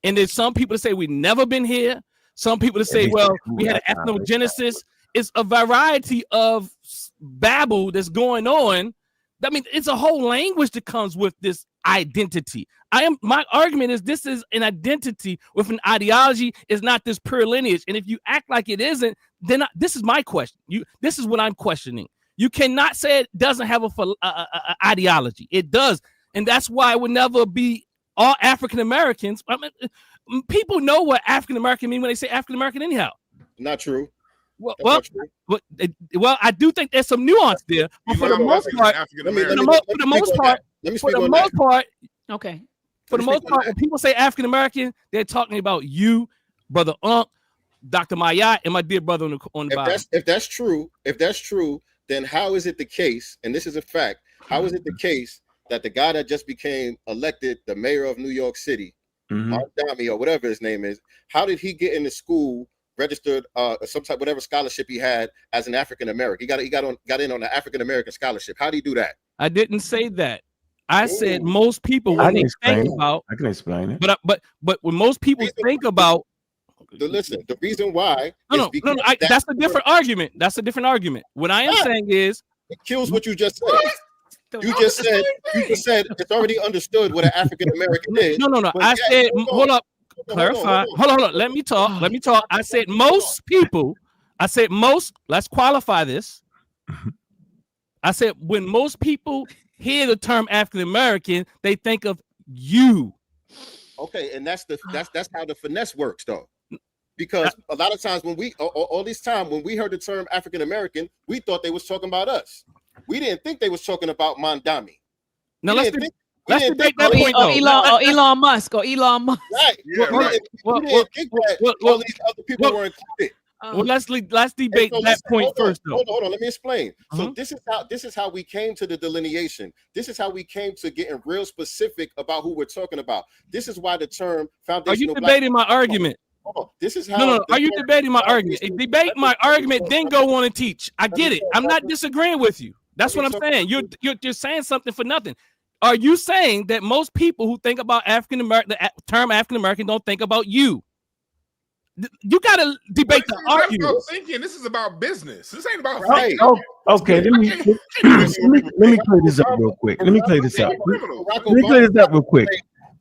and there's some people that say we've never been here. Some people that say, well, we had an ethnogenesis. It's a variety of babble that's going on. I mean, it's a whole language that comes with this identity. My argument is this is an identity with an ideology, is not this pure lineage. And if you act like it isn't, then this is my question. This is what I'm questioning. You cannot say it doesn't have a ideology. It does. And that's why it would never be all African Americans. I mean, people know what African American mean when they say African American anyhow. Not true. Well, I do think there's some nuance there. But for the most part, Okay. For the most part, when people say African American, they're talking about you, Brother Unc, Dr. Mayat, and my dear brother on the bottom. If that's true, then how is it the case, and this is a fact, how is it the case that the guy that just became elected the mayor of New York City, Dami or whatever his name is, how did he get into school registered some type whatever scholarship he had as an African American? He got in on the African American scholarship. How did he do that? I didn't say that. I said most people when they think about. I can explain it. But when most people think about. The reason why. No. That's a different argument. That's a different argument. What I am saying is. It kills what you just said. You just said it's already understood what an African American is. No. I said, hold up. Clarify. Hold on. Let me talk. I said most people. Let's qualify this. I said when most people hear the term African American, they think of you. Okay, and that's how the finesse works, though. Because a lot of times when all this time when we heard the term African American, we thought they was talking about us. We didn't think they was talking about Mandami. Now let's debate that point. Elon Musk. Right. Yeah, right. We didn't think that all these other people were included. Well, let's debate that point first, though. Hold on. Let me explain. So this is how we came to the delineation. This is how we came to getting real specific about who we're talking about. This is why the term foundational. Are you debating my argument? This is how. No. Are you debating my argument? If debate my argument, then go on and teach. I get it. I'm not disagreeing with you. That's what I'm saying. You're saying something for nothing. Are you saying that most people who think about African American, the term African American, don't think about you? You gotta debate the argument. Thinking this is about business. This ain't about right. Okay, let me clear this up real quick.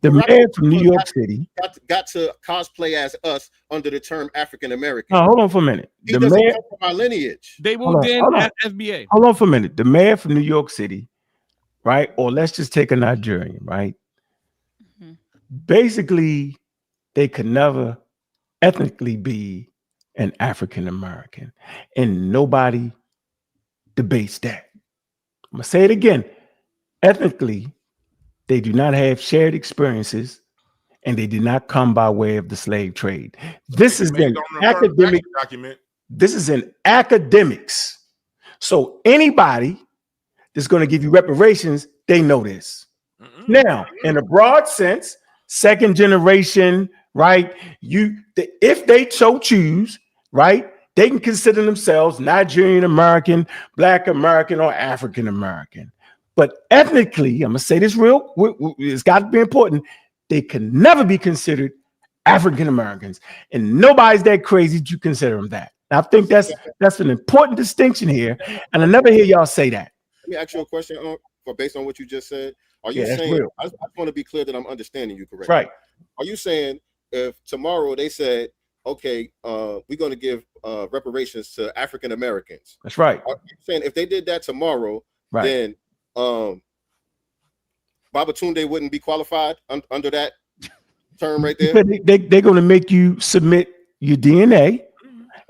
The man from New York City got to cosplay as us under the term African American. Hold on for a minute. He doesn't come from our lineage. They moved in at FBA. Hold on for a minute. The man from New York City, right? Or let's just take a Nigerian, right? Basically, they could never ethnically be an African American, and nobody debates that. I'm going to say it again. Ethnically, they do not have shared experiences, and they did not come by way of the slave trade. This is an academic document. This is in academics. So anybody that's going to give you reparations, they know this. Now, in a broad sense, second generation, right? If they so choose, right, they can consider themselves Nigerian American, Black American, or African American. But ethnically, I'm gonna say this it's got to be important. They can never be considered African Americans, and nobody's that crazy to consider them that. I think that's an important distinction here, and I never hear y'all say that. Let me ask you a question, based on what you just said. Are you saying? I want to be clear that I'm understanding you correctly. Right. Are you saying if tomorrow they said, okay, we're going to give reparations to African Americans? That's right. Are you saying if they did that tomorrow, right, then Babatunde wouldn't be qualified under that term right there? They're going to make you submit your DNA,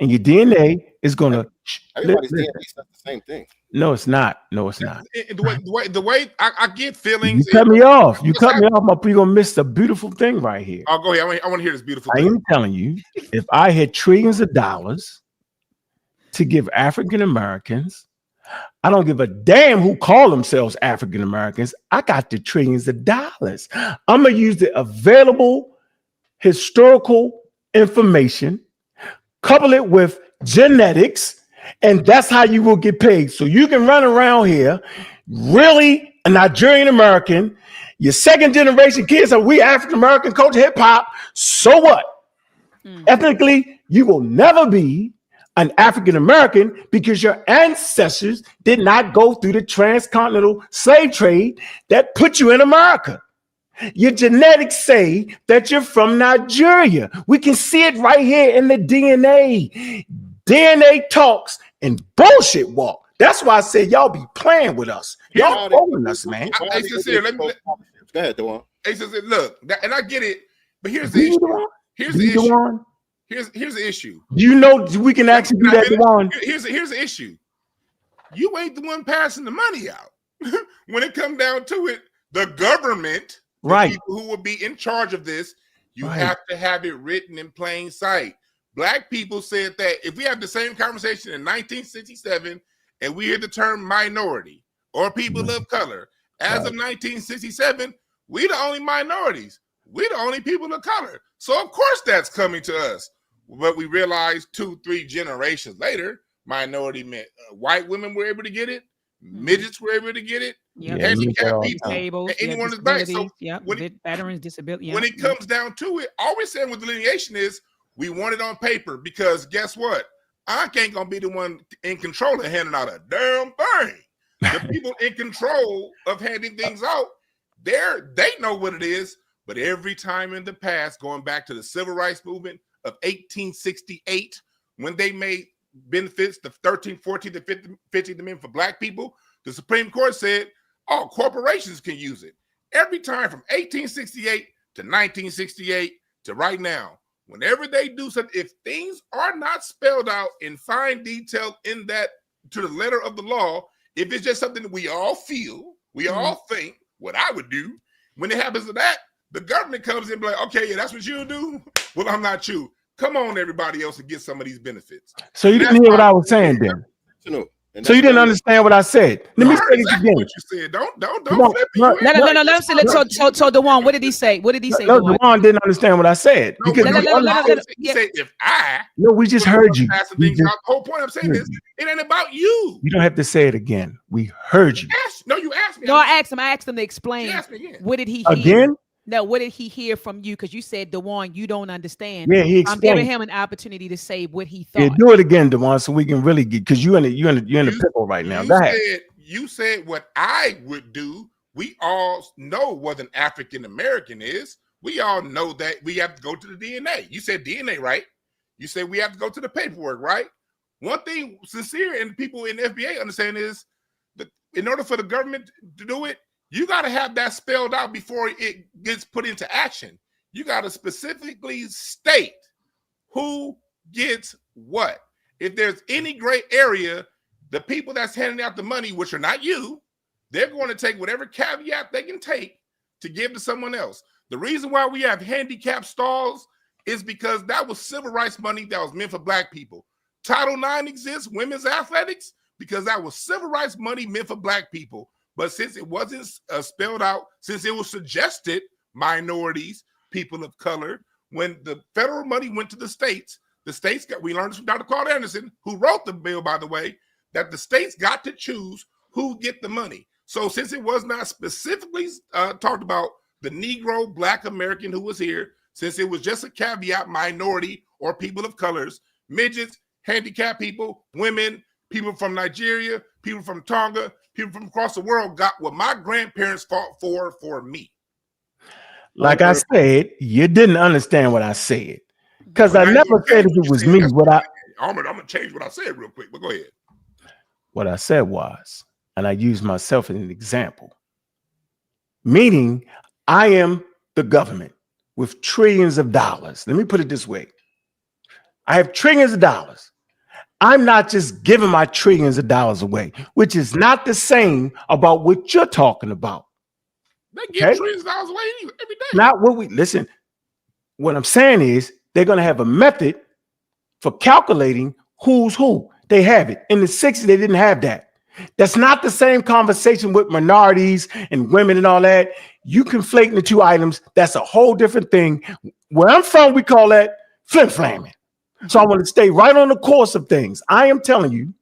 and your DNA is going to. Everybody's DNA is the same thing. No, it's not. No, it's not. The way I get feelings. You cut me off. You cut me off. You're going to miss a beautiful thing right here. I'll go ahead. I want to hear this beautiful thing. I am telling you, if I had trillions of dollars to give African Americans, I don't give a damn who call themselves African Americans. I got the trillions of dollars. I'm going to use the available historical information, couple it with genetics, and that's how you will get paid. So you can run around here, really a Nigerian American, your second generation kids are we African American, culture, hip hop. So what? Ethnically, you will never be an African American because your ancestors did not go through the transcontinental slave trade that put you in America. Your genetics say that you're from Nigeria. We can see it right here in the DNA. DNA talks and bullshit walk. That's why I said y'all be playing with us. Y'all fooling us, man. Hey, sincere, Go ahead, Dwann. Hey, sincere, look, and I get it, but here's the issue. Here's the issue. Here's the issue. You know we can actually do that, Dwann. Here's the issue. You ain't the one passing the money out. When it comes down to it, the government, right, people who will be in charge of this, you have to have it written in plain sight. Black people said that if we have the same conversation in 1967 and we hear the term minority or people of color, as of 1967, we the only minorities. We the only people of color. So of course that's coming to us. But we realized 2-3 generations later, minority men, white women were able to get it, midgets were able to get it, handicapped people, anyone is back. So veterans, disability. When it comes down to it, all we're saying with delineation is we want it on paper because guess what? I ain't gonna be the one in control of handing out a damn thing. The people in control of handing things out, they know what it is. But every time in the past, going back to the civil rights movement of 1868, when they made benefits, the 13, 14 to 50 men for black people, the Supreme Court said, oh, corporations can use it. Every time from 1868 to 1968 to right now, whenever they do something, if things are not spelled out in fine detail in that to the letter of the law, if it's just something that we all feel, we all think, what I would do, when it happens to that, the government comes in and be like, okay, yeah, that's what you'll do. Well, I'm not you. Come on, everybody else, and get some of these benefits. So you didn't hear what I was saying then? So you didn't understand what I said. Let me say it again. What you said. Don't. No. Let him say. So Dwann, what did he say? What did he say? No, Dwann didn't understand what I said because he said if I. No, we just heard you. The whole point I'm saying is it ain't about you. You don't have to say it again. We heard you. No, you asked me. No, I asked him to explain. You asked me again. What did he hear? Again? No, what did he hear from you? Because you said, Dwann, you don't understand. Yeah, he explained. I'm giving him an opportunity to say what he thought. Yeah, do it again, Dwann, so we can really get because you're in the pickle right now. Go ahead. You said what I would do. We all know what an African American is. We all know that we have to go to the DNA. You said DNA, right? You said we have to go to the paperwork, right? One thing sincere and people in the FBA understand is that in order for the government to do it, you got to have that spelled out before it gets put into action. You got to specifically state who gets what. If there's any gray area, the people that's handing out the money, which are not you, they're going to take whatever caveat they can take to give to someone else. The reason why we have handicap stalls is because that was civil rights money that was meant for black people. Title IX exists, women's athletics, because that was civil rights money meant for black people. But since it wasn't spelled out, since it was suggested minorities, people of color, when the federal money went to the states got, we learned from Dr. Carl Anderson, who wrote the bill, by the way, that the states got to choose who get the money. So since it was not specifically talked about the Negro, Black American who was here, since it was just a caveat, minority or people of colors, midgets, handicapped people, women, people from Nigeria, people from Tonga, people from across the world got what my grandparents fought for me. Like I said, you didn't understand what I said. Because I never said if it was me. I'm gonna change what I said real quick, but go ahead. What I said was, and I used myself as an example, meaning I am the government with trillions of dollars. Let me put it this way. I have trillions of dollars. I'm not just giving my trillions of dollars away, which is not the same about what you're talking about. They give trillions of dollars away every day. Not what we listen. What I'm saying is they're going to have a method for calculating who's who. They have it. In the 60s, they didn't have that. That's not the same conversation with minorities and women and all that. You conflating the two items. That's a whole different thing. Where I'm from, we call that flim-flamming. So I want to stay right on the course of things. I am telling you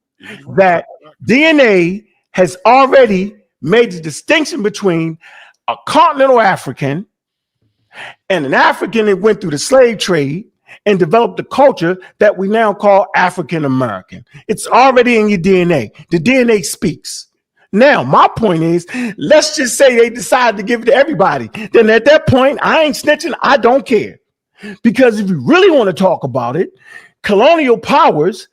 that DNA has already made the distinction between a continental African and an African that went through the slave trade and developed the culture that we now call African American. It's already in your DNA. The DNA speaks. Now, my point is, let's just say they decide to give it to everybody. Then at that point, I ain't snitching. I don't care. Because if you really want to talk about it, colonial powers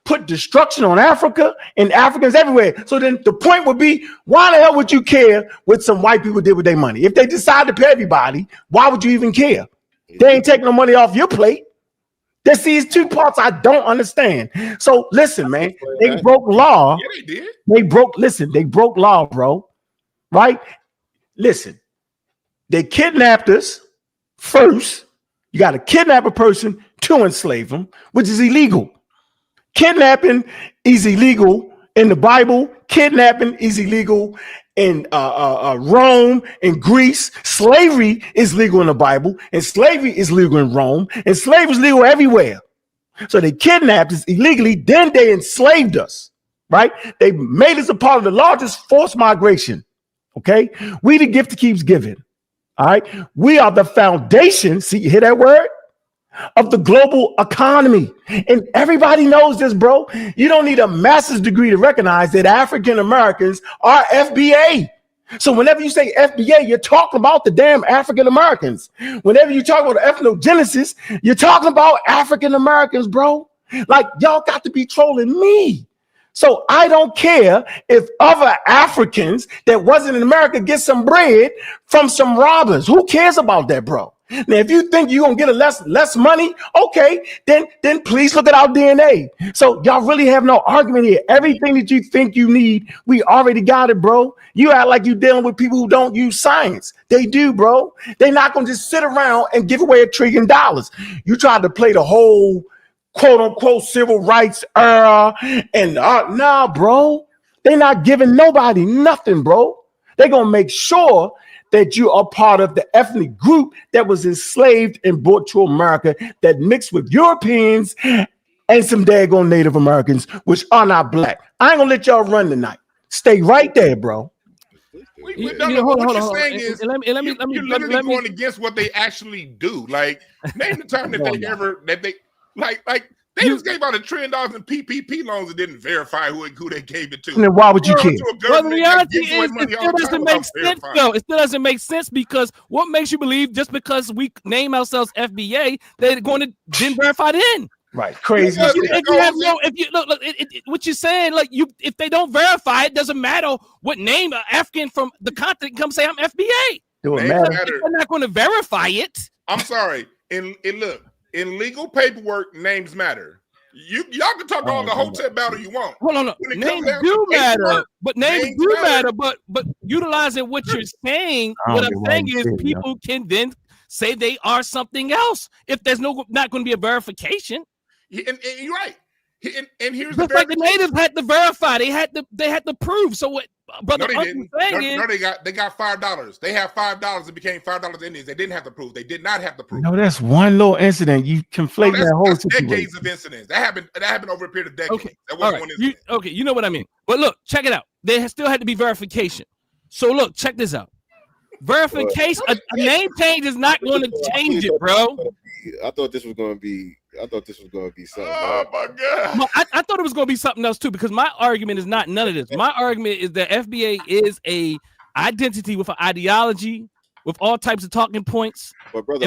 put destruction on Africa and Africans everywhere. So then the point would be, why the hell would you care what some white people did with their money? If they decide to pay everybody, why would you even care? They ain't taking no money off your plate. There's these two parts I don't understand. So listen, man, they broke law. Yeah, they did. They broke law, bro. Right? Listen, they kidnapped us first. You got to kidnap a person to enslave them, which is illegal. Kidnapping is illegal in the Bible. Kidnapping is illegal in Rome and Greece. Slavery is legal in the Bible, and slavery is legal in Rome, and slavery is legal everywhere. So they kidnapped us illegally, then they enslaved us, right? They made us a part of the largest forced migration, okay? We the gift that keeps giving, all right? We are the foundation, see, you hear that word? Of the global economy. And everybody knows this, bro. You don't need a master's degree to recognize that African Americans are FBA. So whenever you say FBA, you're talking about the damn African Americans. Whenever you talk about ethnogenesis, you're talking about African Americans, bro. Like, y'all got to be trolling me. So I don't care if other Africans that wasn't in America get some bread from some robbers. Who cares about that, bro? Now, if you think you're gonna get a less money, okay, then please look at our DNA. So y'all really have no argument here. Everything that you think you need, we already got it, bro. You act like you're dealing with people who don't use science. They do, bro. They're not gonna just sit around and give away $1 trillion. You tried to play the whole quote unquote civil rights era, and nah, bro. They're not giving nobody nothing, bro. They're gonna make sure that you are part of the ethnic group that was enslaved and brought to America, that mixed with Europeans and some daggone Native Americans, which are not black. I ain't gonna let y'all run tonight. Stay right there, bro. What you're saying is you're literally going against what they actually do. Like, name the time that they just gave out $1 trillion in PPP loans and didn't verify who they gave it to. And then why would you care? Well, the reality is it still doesn't make sense, though. It still doesn't make sense, because what makes you believe just because we name ourselves FBA, they're going to then verify it in? Right, crazy. What you're saying, like, if they don't verify it, doesn't matter what name an African from the continent come say I'm FBA. They're not going to verify it. I'm sorry. And look, in legal paperwork, names matter. Y'all can talk all the Hotep battle you want. Hold on, names do matter, but names do matter. But utilizing what you're saying, what I'm saying is people can then say they are something else if there's not going to be a verification. And you're right. And here's just like the natives had to verify, they had to prove. So what brother they got $5. They have $5. It became $5 Indians. They didn't have to prove. They did not have to prove. No, that's one little incident. You conflate that whole situation. Decades of incidents. That happened over a period of decades. Okay. That wasn't one incident. You know what I mean. But look, check it out. There still had to be verification. So look, check this out. Verification, a name change is not going to change it, bro. I thought this was going to be something. Oh my God! I thought it was going to be something else too, because my argument is not none of this. My argument is that FBA is a identity with an ideology, with all types of talking points. But brother,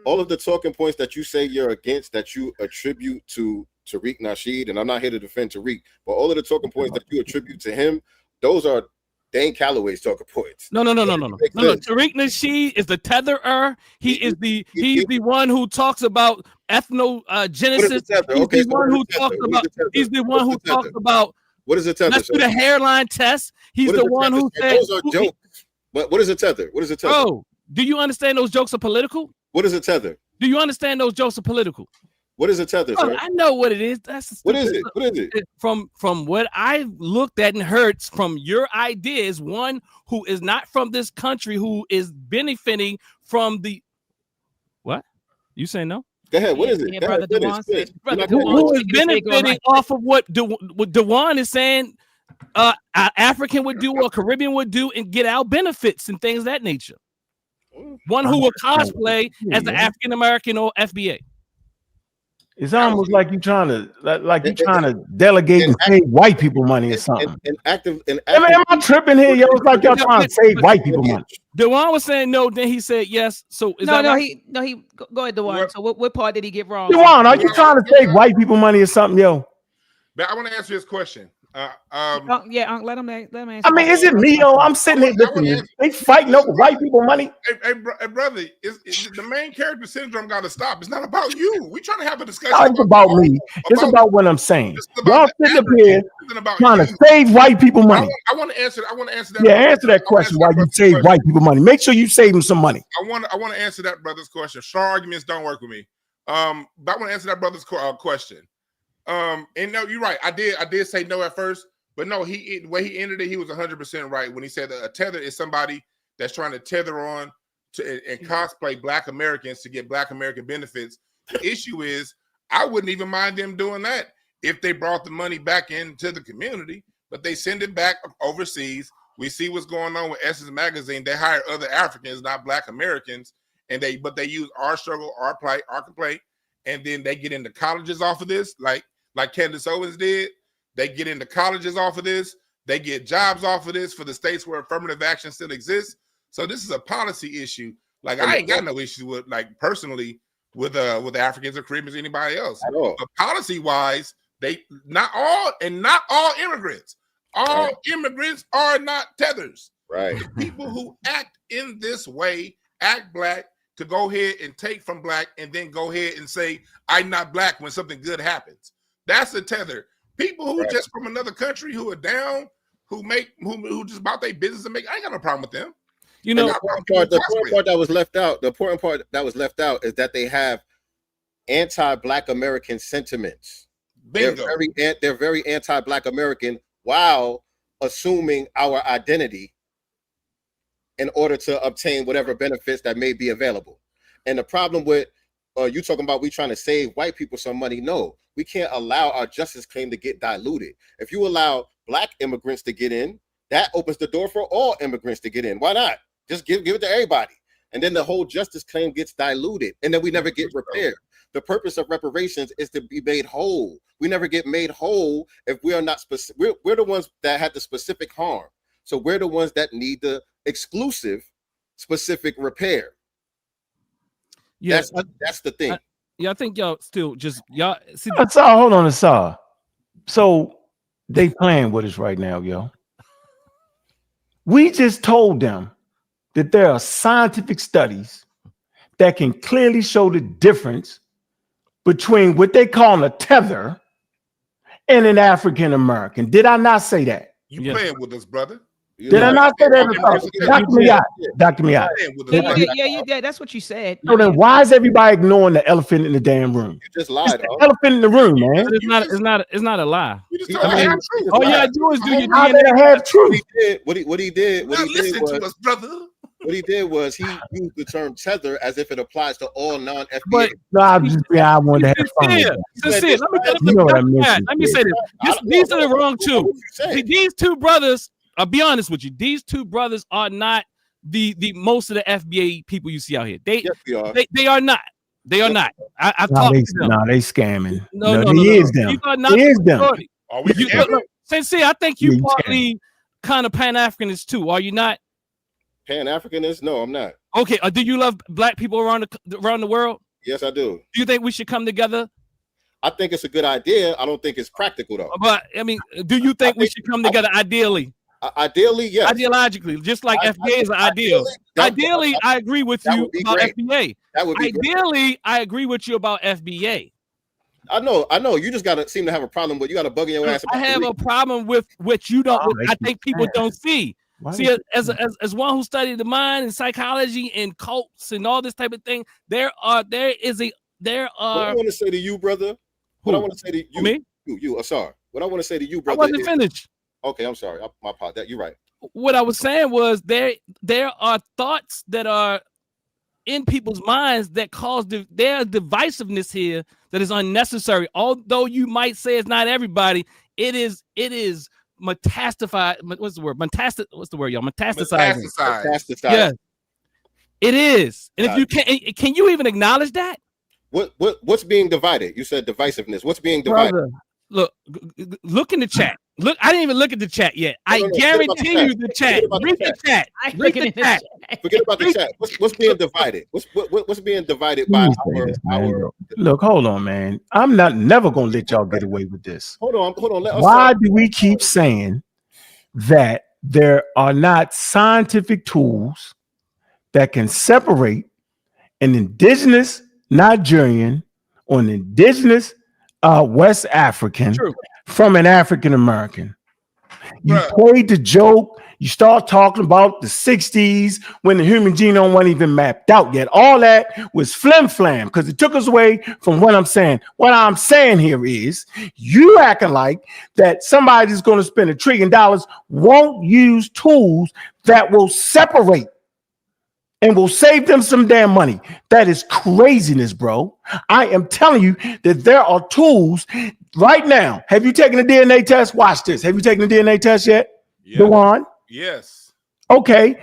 all of the talking points that you say you're against, that you attribute to Tariq Nasheed, and I'm not here to defend Tariq, but all of the talking points that you attribute to him, those are Dane Calloway's talking points. No. Tariq Nasheed is the tetherer. He's the one who talks about ethnogenesis. He's the one who talks about what is a tether? Let's do the hairline test. He's the one who said those are jokes. But what is a tether? What is a tether? Oh, do you understand those jokes are political? What is a tether? Do you understand those jokes are political? What is a tether, sir? I know what it is. What is it? What is it? From what I looked at and heard from your ideas, one who is not from this country, who is benefiting from the what? You say no? Go ahead. What is it? Yeah, brother Dwann said, who is benefiting off of what Dwann is saying African would do or Caribbean would do and get our benefits and things of that nature. One who will cosplay as the African American or FBA. It's almost like you're trying to delegate and save white people money or something. Am I tripping here, yo? It's like y'all trying to save white people money. Dwann was saying no, then he said yes. So he go ahead, Dwann. So what part did he get wrong? Dwann, are you trying to save white people money or something, yo? But I want to answer his question. Let him answer. I mean, is it me, yo? I'm sitting here listening. They fighting over white people money. Hey, brother, the main character syndrome got to stop. It's not about you. We trying to have a discussion. No, it's about me. It's about what I'm saying. Y'all sitting up here trying to save white people money. I want to answer that. Yeah, answer that question. Why you save white people money? Make sure you save them some money. I want to answer that brother's question. Strong arguments don't work with me. But I want to answer that brother's question. And no, you're right. I did say no at first, but no, the way he ended it, he was 100% right when he said that a tether is somebody that's trying to tether on to and cosplay Black Americans to get Black American benefits. The issue is, I wouldn't even mind them doing that if they brought the money back into the community, but they send it back overseas. We see what's going on with Essence Magazine. They hire other Africans, not Black Americans, but they use our struggle, our plight, our complaint, and then they get into colleges off of this, like Candace Owens did. They get into colleges off of this. They get jobs off of this for the states where affirmative action still exists. So this is a policy issue. Like, I ain't got no issue with, like, personally with Africans or Caribbeans or anybody else. But policy wise, not all immigrants. All immigrants are not tethers. Right. The people who act in this way, act Black, to go ahead and take from Black and then go ahead and say, I'm not Black when something good happens. That's a tether. People who just from another country who are down, who just about their business and I ain't got no problem with them. You know, the important part that was left out. The important part that was left out is that they have anti-Black American sentiments. Bingo. They're very anti-Black American while assuming our identity in order to obtain whatever benefits that may be available. And the problem with you talking about we trying to save white people some money, no, we can't allow our justice claim to get diluted. If you allow Black immigrants to get in, that opens the door for all immigrants to get in. Why not? Just give it to everybody. And then the whole justice claim gets diluted, and then we never get repaired. The purpose of reparations is to be made whole. We never get made whole if we are not specific. We're the ones that had the specific harm. So we're the ones that need the exclusive specific repair. Yes, that's the thing. I think y'all still just see. Hold on, Asar. So they playing with us right now, yo. We just told them that there are scientific studies that can clearly show the difference between what they call a tether and an African American. Did I not say that? You playing with us, brother. Did I not say that? Dr. me out. Dr. me out. Yeah, you did. That's what you said. So then why is everybody ignoring the elephant in the damn room? You just lied. It's the elephant in the room, man. It's not a lie. You just told me half truth. All you gotta do is do your How DNA. they have truth? What he did Listen to us, brother. What he did was he used the term tether as if it applies to all non-FBA. But No, I wanted to have fun. with that. Sincere. Let me say this. These are the wrong two. These two brothers, I'll be honest with you. These two brothers are not the most of the FBA people you see out here. They are not. They are not. I've talked to them. No, they scamming. No. He is them. He is them. Are we scamming? Sincere, I think you partly kind of Pan-Africanist too. Are you not? Pan-Africanist? No, I'm not. Okay. Do you love black people around the world? Yes, I do. Do you think we should come together? I think it's a good idea. I don't think it's practical though. But I mean, do you think we should come together ideally? Ideally, yes. Ideologically, just like FBA is an ideal. Ideally, I agree with you about FBA. That would be ideally, I agree with you about FBA. I know. You just gotta seem to have a problem with. You got to bug in your ass. I have a problem with what you don't. I think people don't see. See, as one who studied the mind and psychology and cults and all this type of thing, there are. What I want to say to you, brother. What I want to say to you, me, you. Sorry. What I want to say to you, brother. I wasn't finished. Okay, I'm sorry. My part. That you're right. What I was saying was there are thoughts that are in people's minds that cause their divisiveness here that is unnecessary. Although you might say it's not everybody, it is metastasified. What's the word? What's the word, y'all? Metastasizing. Yeah, it is. And if you can you even acknowledge that? What's being divided? You said divisiveness. What's being divided? Brother, look in the chat. Look, I didn't even look at the chat yet. I guarantee you the chat. Read the chat. Read the chat. Forget about the chat. What's being divided? What's being divided by our Look, hold on, man. I'm never gonna let y'all get away with this. Hold on. Why do we keep saying that there are not scientific tools that can separate an indigenous Nigerian or an indigenous West African from an African American? You played the joke. You start talking about the 60s when the human genome wasn't even mapped out yet. All that was flim flam because it took us away from what I'm saying. What I'm saying here is you acting like that somebody that's going to spend $1 trillion won't use tools that will separate and will save them some damn money. That is craziness, bro. I am telling you that there are tools right now. Have you taken a DNA test? Watch this. Have you taken a DNA test yet? Yeah. Dwann? Yes. Okay.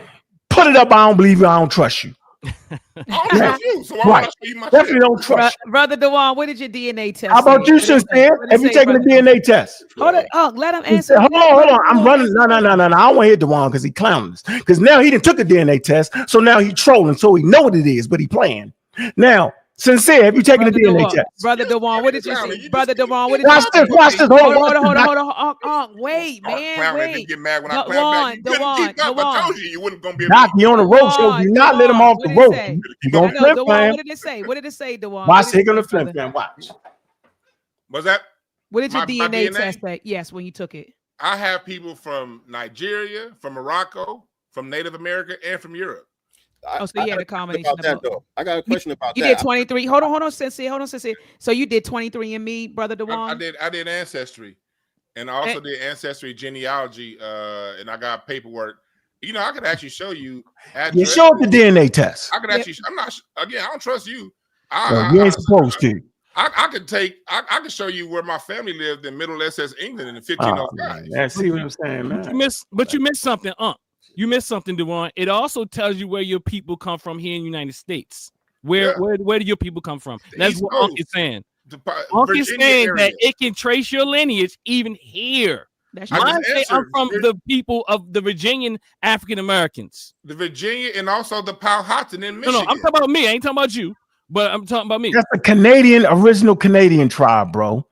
Put it up. I don't believe you. I don't trust you. I don't trust you, so why would I show you my Definitely shit? don't trust you. Brother Dwann, what did your DNA test? How about you, Sincere? Have you taken a DNA test? Hold on. Let him answer. Hold on. I'm running. No. I don't want to hear Dwann because he clowning us. Because now he didn't took a DNA test, so now he trolling, so he know what it is, but he playing. Now, Sincere, have you taken a DNA test? Brother Dwann, what did you say? Brother Dwann, what did Watch you this. Watch this. Hold on. Wait, man. You get mad when I clap back. Dwann. I told you wouldn't gonna be able Doc, you on the road show. Do not let him off the road. You gonna flip flam. What did it say? What did it say, Dwann? Watch, he gonna flip flam. Watch. Was that? What did your My DNA DNA test say? Yes, when you took it. I have people from Nigeria, from Morocco, from Native America, and from Europe. So you had a combination of that, though. I got a question about that. You did 23. Hold on, Sincere. So you did 23 and me, Brother Dwann? I did Ancestry, and I also did Ancestry genealogy, and I got paperwork. You know, I could actually show you. You showed the DNA test. I could actually. I'm not. Again, I don't trust you. You ain't supposed to. I could show you where my family lived in Middle Essex, England, in 1505. See what I'm saying, man? But you missed something, You missed something, Dwann. It also tells you where your people come from here in the United States. Where do your people come from? That's what Unc is saying. Unc is saying that it can trace your lineage even here. Mine say I'm from the people of the Virginian African Americans. The Virginia and also the Powhatan in Michigan. No, I'm talking about me. I ain't talking about you, but I'm talking about me. That's the original Canadian tribe, bro.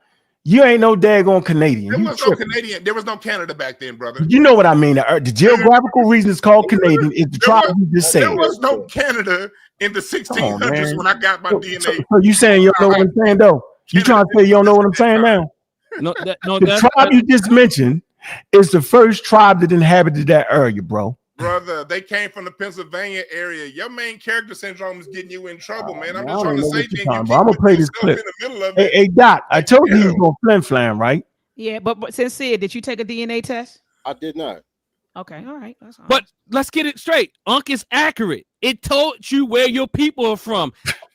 You ain't no daggone Canadian. There You was no tripping. Canadian. There was no Canada back then, brother. You know what I mean? The geographical reason it's called Canadian is the tribe you just said. There was no Canada in the 1600s when I got my DNA. So you saying you don't know what I'm saying though? You trying to say you don't know what I'm saying now? The tribe you just mentioned is the first tribe that inhabited that area, bro. Brother, they came from the Pennsylvania area. Your main character syndrome is getting you in trouble, man. I'm just I trying to don't know say what you're things. talking about. I'm gonna play this clip. In the middle of it. Hey, Doc, I told you he was gonna flim-flam, right? Yeah, but Sincere, did you take a DNA test? I did not. Okay, all right. That's all But let's get it straight. Unc is accurate. It told you where your people are from.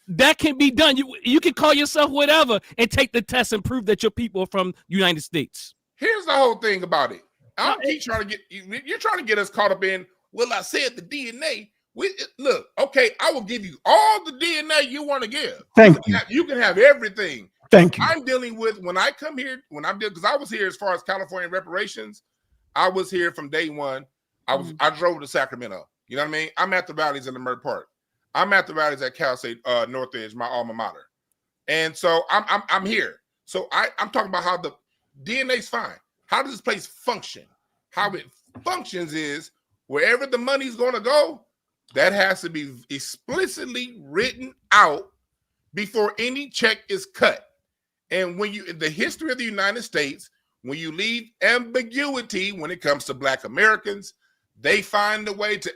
That can be done. You can call yourself whatever and take the test and prove that your people are from the United States. Here's the whole thing about it. I don't keep trying to get you're trying to get us caught up in. Well, I said the DNA. Look, okay, I will give you all the DNA you want to give. Thank you. You can have everything. Thank you. I'm dealing with when I come here, because I was here as far as California reparations. I was here from day one. I drove to Sacramento. You know what I mean? I'm at the Valleys in the Mer Park. I'm at the Valleys at Cal State North Edge, my alma mater. And so I'm here. So I'm talking about how the DNA's fine. How does this place function? How it functions is wherever the money's going to go, that has to be explicitly written out before any check is cut. And when in the history of the United States, when you leave ambiguity when it comes to Black Americans, they find a way to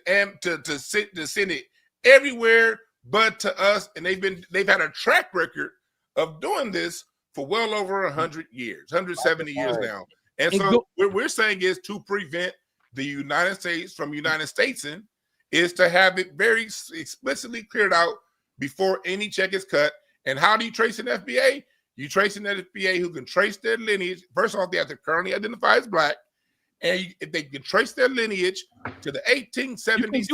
send it everywhere but to us. And they've had a track record of doing this for well over 100 years, 170 years now. And so what we're saying is to prevent the United States from United Statesing is to have it very explicitly cleared out before any check is cut. And how do you trace an FBA? You trace an FBA who can trace their lineage. First off, they have to currently identify as Black. And if they can trace their lineage to the 1870s,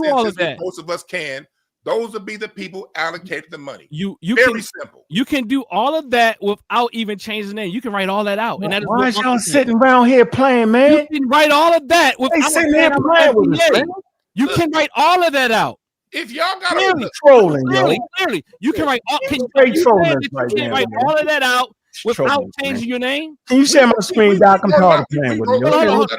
most of us can, those would be the people allocated the money. Very simple. You can do all of that without even changing the name. You can write all that out. And that is why is y'all sitting around here playing, man? You can write all of that without sitting there playing with us, man. You can write all of that out. If y'all got trolling, clearly, you can write all. You can write all of that out without changing your name. Can you share my screen, Doc? I'm tired of playing with you. Hold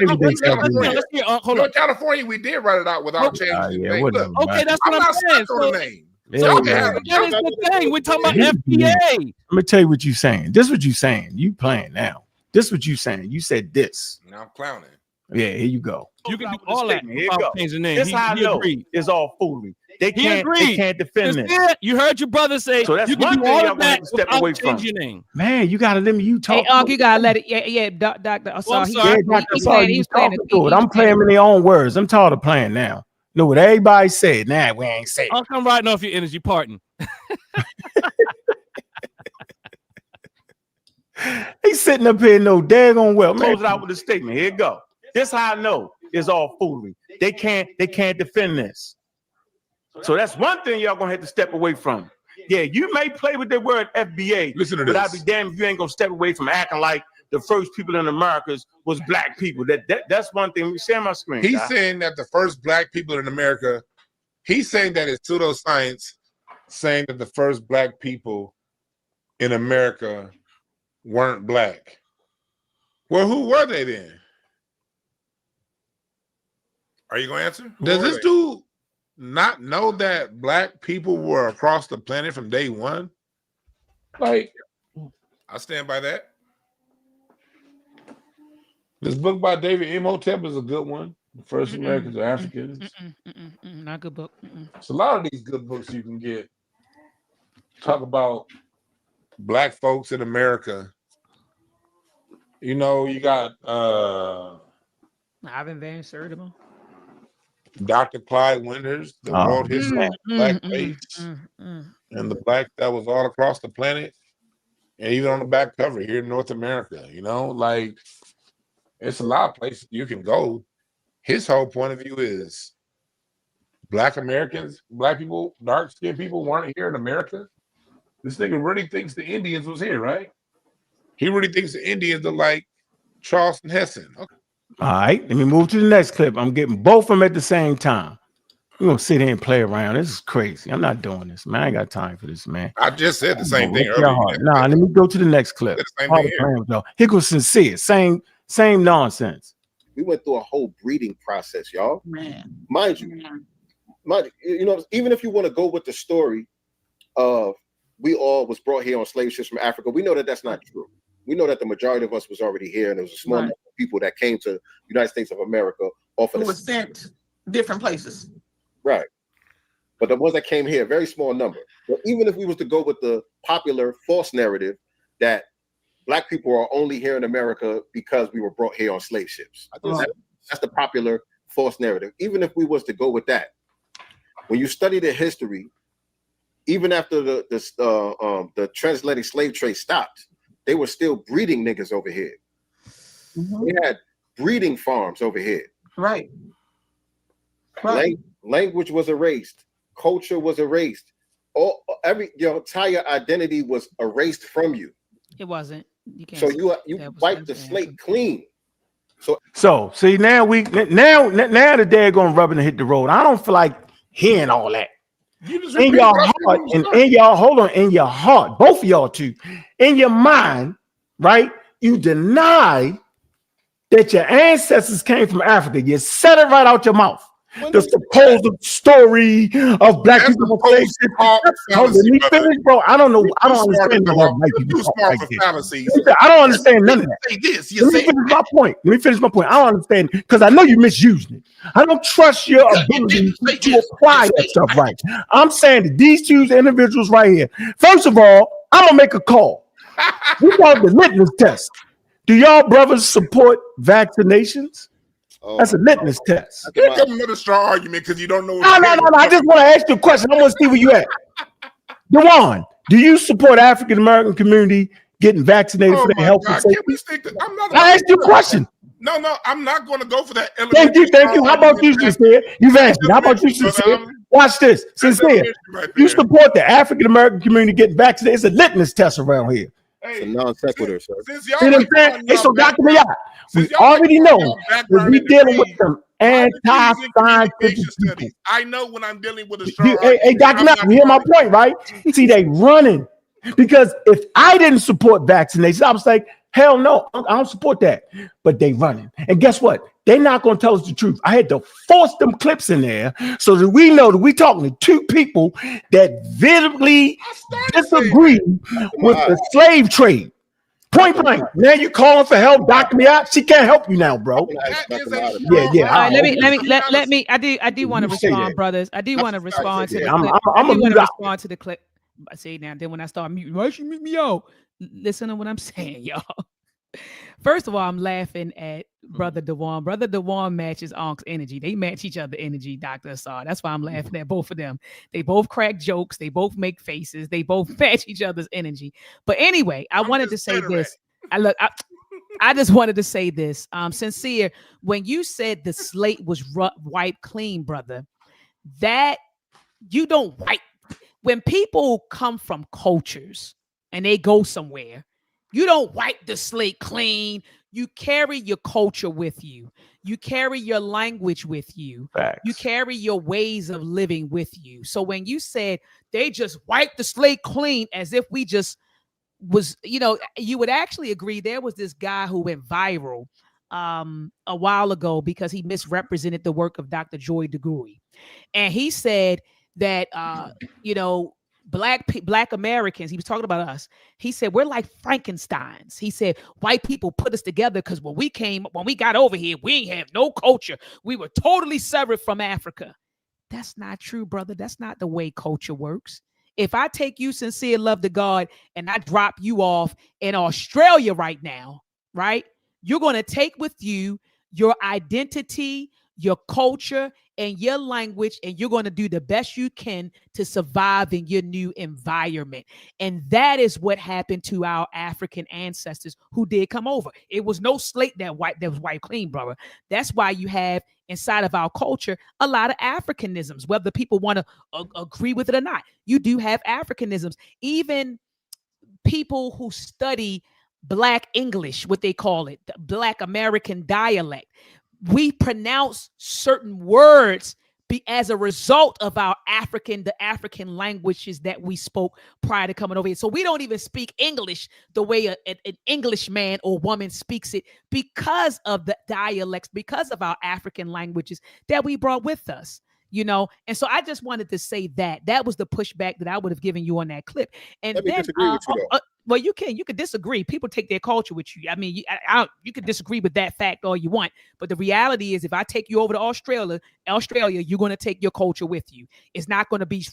on. In California, we did write it out without changing the name. Okay, that's what I'm saying. So, name. That is the thing. We're talking about FBA. Let me tell you what you're saying. This is what you're saying. You playing now. This is what you're saying. You said this. Now I'm clowning. Yeah, here you go. You can do all that without changing the name. This how I know it's all foolery. They can't defend this. You heard your brother say so that's you can one do all thing of that step away from. Your name. Man, you gotta let me talk. Hey, you gotta let it. Yeah, Doctor. He's playing. I'm playing in their own words. I'm tired of playing now. Know what everybody said? Nah, we ain't saying. I'll come riding off your energy, pardon. He's sitting up here, no daggone well. Close it out with a statement. Here you go. This how I know it's all foolery. They can't defend this. So that's one thing y'all gonna have to step away from. Yeah, you may play with the word FBA. Listen to but this. I'd be damned if you ain't gonna step away from acting like the first people in America was Black people. That's one thing. Let me share my screen. He's saying that the first Black people in America. He's saying that it's pseudoscience, saying that the first Black people in America weren't Black. Well, who were they then? Are you gonna answer? Does this dude not know that Black people were across the planet from day one? Like, I stand by that. This book by David Imhotep is a good one. The First Americans are Africans. Not a good book. It's a lot of these good books you can get. Talk about Black folks in America. You know, you got Ivan Van Sertima. Dr. Clyde Winters, the world history of Black race, and the Black that was all across the planet, and even on the back cover here in North America. You know, like it's a lot of places you can go. His whole point of view is Black Americans, Black people, dark-skinned people weren't here in America. This nigga really thinks the Indians was here, right? He really thinks the Indians are like Charleston Heston. Okay. All right, let me move to the next clip. I'm getting both of them at the same time. We're gonna sit here and play around. This is crazy. I'm not doing this, man. I ain't got time for this, man. I just said the same thing Lift earlier. your heart. Nah, let me go to the next clip. Said the same All thing the here. plans, though. Here goes Sincere. Same nonsense. We went through a whole breeding process, y'all. Man. Mind you, you know, even if you want to go with the story of we all was brought here on slave ships from Africa, we know that that's not true. We know that the majority of us was already here, and there was a small number of people that came to the United States of America off of Who was sent different places. Right. But the ones that came here, a very small number. But even if we was to go with the popular false narrative that Black people are only here in America because we were brought here on slave ships. That's the popular false narrative. Even if we was to go with that, when you study the history, even after the transatlantic slave trade stopped, they were still breeding niggas over here. They had breeding farms over here. Right. Language was erased. Culture was erased. Your entire identity was erased from you. It wasn't. You can't. So you wiped the slate clean. So see now the day gonna rub and hit the road. I don't feel like hearing all that. In your heart, and in your heart, both of y'all too, in your mind, right? You deny that your ancestors came from Africa. You said it right out your mouth. The supposed story of Black people. Let me finish, bro. I don't know. I don't understand that. I don't understand none of that. Let me finish my point. I don't understand because I know you're misusing it. I don't trust your ability to apply that stuff right. I'm saying that these two individuals right here. First of all, I'm gonna make a call. We got the litmus test. Do y'all brothers support vaccinations? That's a litmus test. Here comes another strong argument because you don't know. No. I just want to ask you a question. I want to see where you at. Dwann, do you support African American community getting vaccinated for their health and safety? I asked you a question. No, I'm not going to go for that. Thank you. How about you, Sincere? You've answered. How about you, Sincere? Watch this, Sincere. You support the African American community getting vaccinated? It's a litmus test around here. It's a non sequitur, sir. See what I'm saying? Hey, so Dr. Miyat, we already know that we're dealing with some anti-scientific people. I know when I'm dealing with a strong. Hey, Dr. Miyat, you hear my point, right? See, they running because if I didn't support vaccinations, I was like, hell no, I don't support that. But they running, and guess what? They're not going to tell us the truth. I had to force them clips in there so that we know that we're talking to two people that visibly disagree with the slave trade. Point blank. Now you calling for help, Dr. Miyat? She can't help you now, bro. Yeah. All right, let me. I do want to respond, brothers. I do want to respond to the clip. I want to respond to the clip. See now, then when I start muting, why should you mute me out? Listen to what I'm saying, y'all. First of all, I'm laughing at Brother Dwann. Brother Dwann matches Onk's energy. They match each other energy, Dr. Assad. That's why I'm laughing at both of them. They both crack jokes. They both make faces. They both match each other's energy. But anyway, I wanted to say this. I just wanted to say this. Sincere, when you said the slate was wiped clean, brother, that you don't wipe. When people come from cultures and they go somewhere, you don't wipe the slate clean. You carry your culture with you. You carry your language with you. Facts. You carry your ways of living with you. So when you said they just wiped the slate clean as if we just was, you would actually agree there was this guy who went viral a while ago because he misrepresented the work of Dr. Joy DeGruy. And he said that, Black Americans, he was talking about us. He said, we're like Frankensteins. He said, white people put us together because when we got over here, we ain't have no culture. We were totally severed from Africa. That's not true, brother. That's not the way culture works. If I take you, Sincere Love to God, and I drop you off in Australia right now, right? You're going to take with you your identity, your culture, and your language, and you're going to do the best you can to survive in your new environment. And that is what happened to our African ancestors who did come over. It was no slate that was wiped clean, brother. That's why you have inside of our culture a lot of Africanisms, whether people want to agree with it or not. You do have Africanisms. Even people who study Black English, what they call it, the Black American dialect, we pronounce certain words as a result of the African languages that we spoke prior to coming over here. So we don't even speak English the way an English man or woman speaks it because of the dialects, because of our African languages that we brought with us. And so I just wanted to say that was the pushback that I would have given you on that clip. And Let me then, disagree with you, though. well, you could disagree. People take their culture with you. I mean, you can disagree with that fact all you want, but the reality is, if I take you over to Australia, you're going to take your culture with you. It's not going to be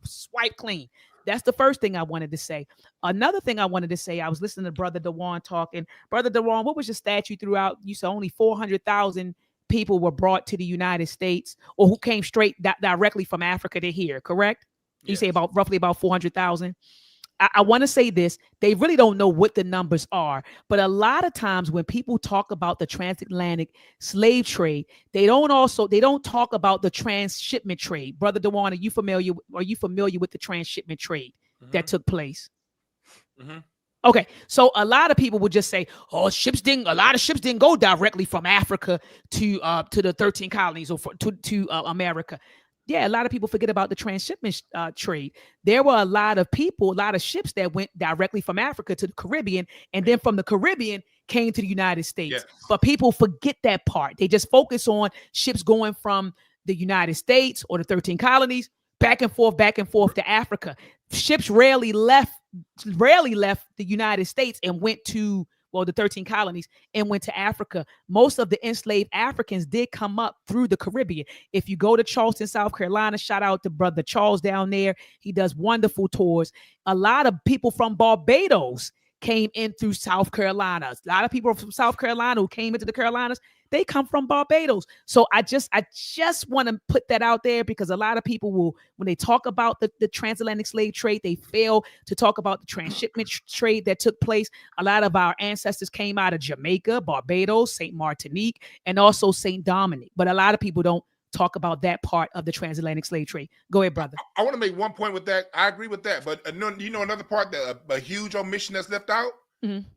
swipe clean. That's the first thing I wanted to say. Another thing I wanted to say, I was listening to Brother Dwann talking. Brother Dwann, what was your stat you threw out? You said only 400,000 people were brought to the United States, or who came straight directly from Africa to here, correct? Yes. You say roughly about 400,000. I want to say this. They really don't know what the numbers are, but a lot of times when people talk about the transatlantic slave trade, they don't talk about the transshipment trade. Brother Dwann, are you familiar with the transshipment trade that took place? Mm-hmm. Okay, so a lot of people would just say, "Oh, a lot of ships didn't go directly from Africa to the 13 colonies or to America." Yeah, a lot of people forget about the transshipment trade. There were a lot of ships that went directly from Africa to the Caribbean, and then from the Caribbean came to the United States. Yes. But people forget that part. They just focus on ships going from the United States or the 13 colonies back and forth to Africa. Ships rarely left the United States and went to the 13 colonies and went to Africa. Most of the enslaved Africans did come up through the Caribbean. If you go to Charleston, South Carolina, shout out to Brother Charles down there. He does wonderful tours. A lot of people from Barbados came in through South Carolina. A lot of people from South Carolina who came into the Carolinas, they come from Barbados. So I just want to put that out there, because a lot of people will, when they talk about the transatlantic slave trade, they fail to talk about the transshipment trade that took place. A lot of our ancestors came out of Jamaica, Barbados, St. Martinique, and also St. Dominic. But a lot of people don't talk about that part of the transatlantic slave trade. Go ahead, brother. I want to make one point with that. I agree with that. But another part, that a huge omission that's left out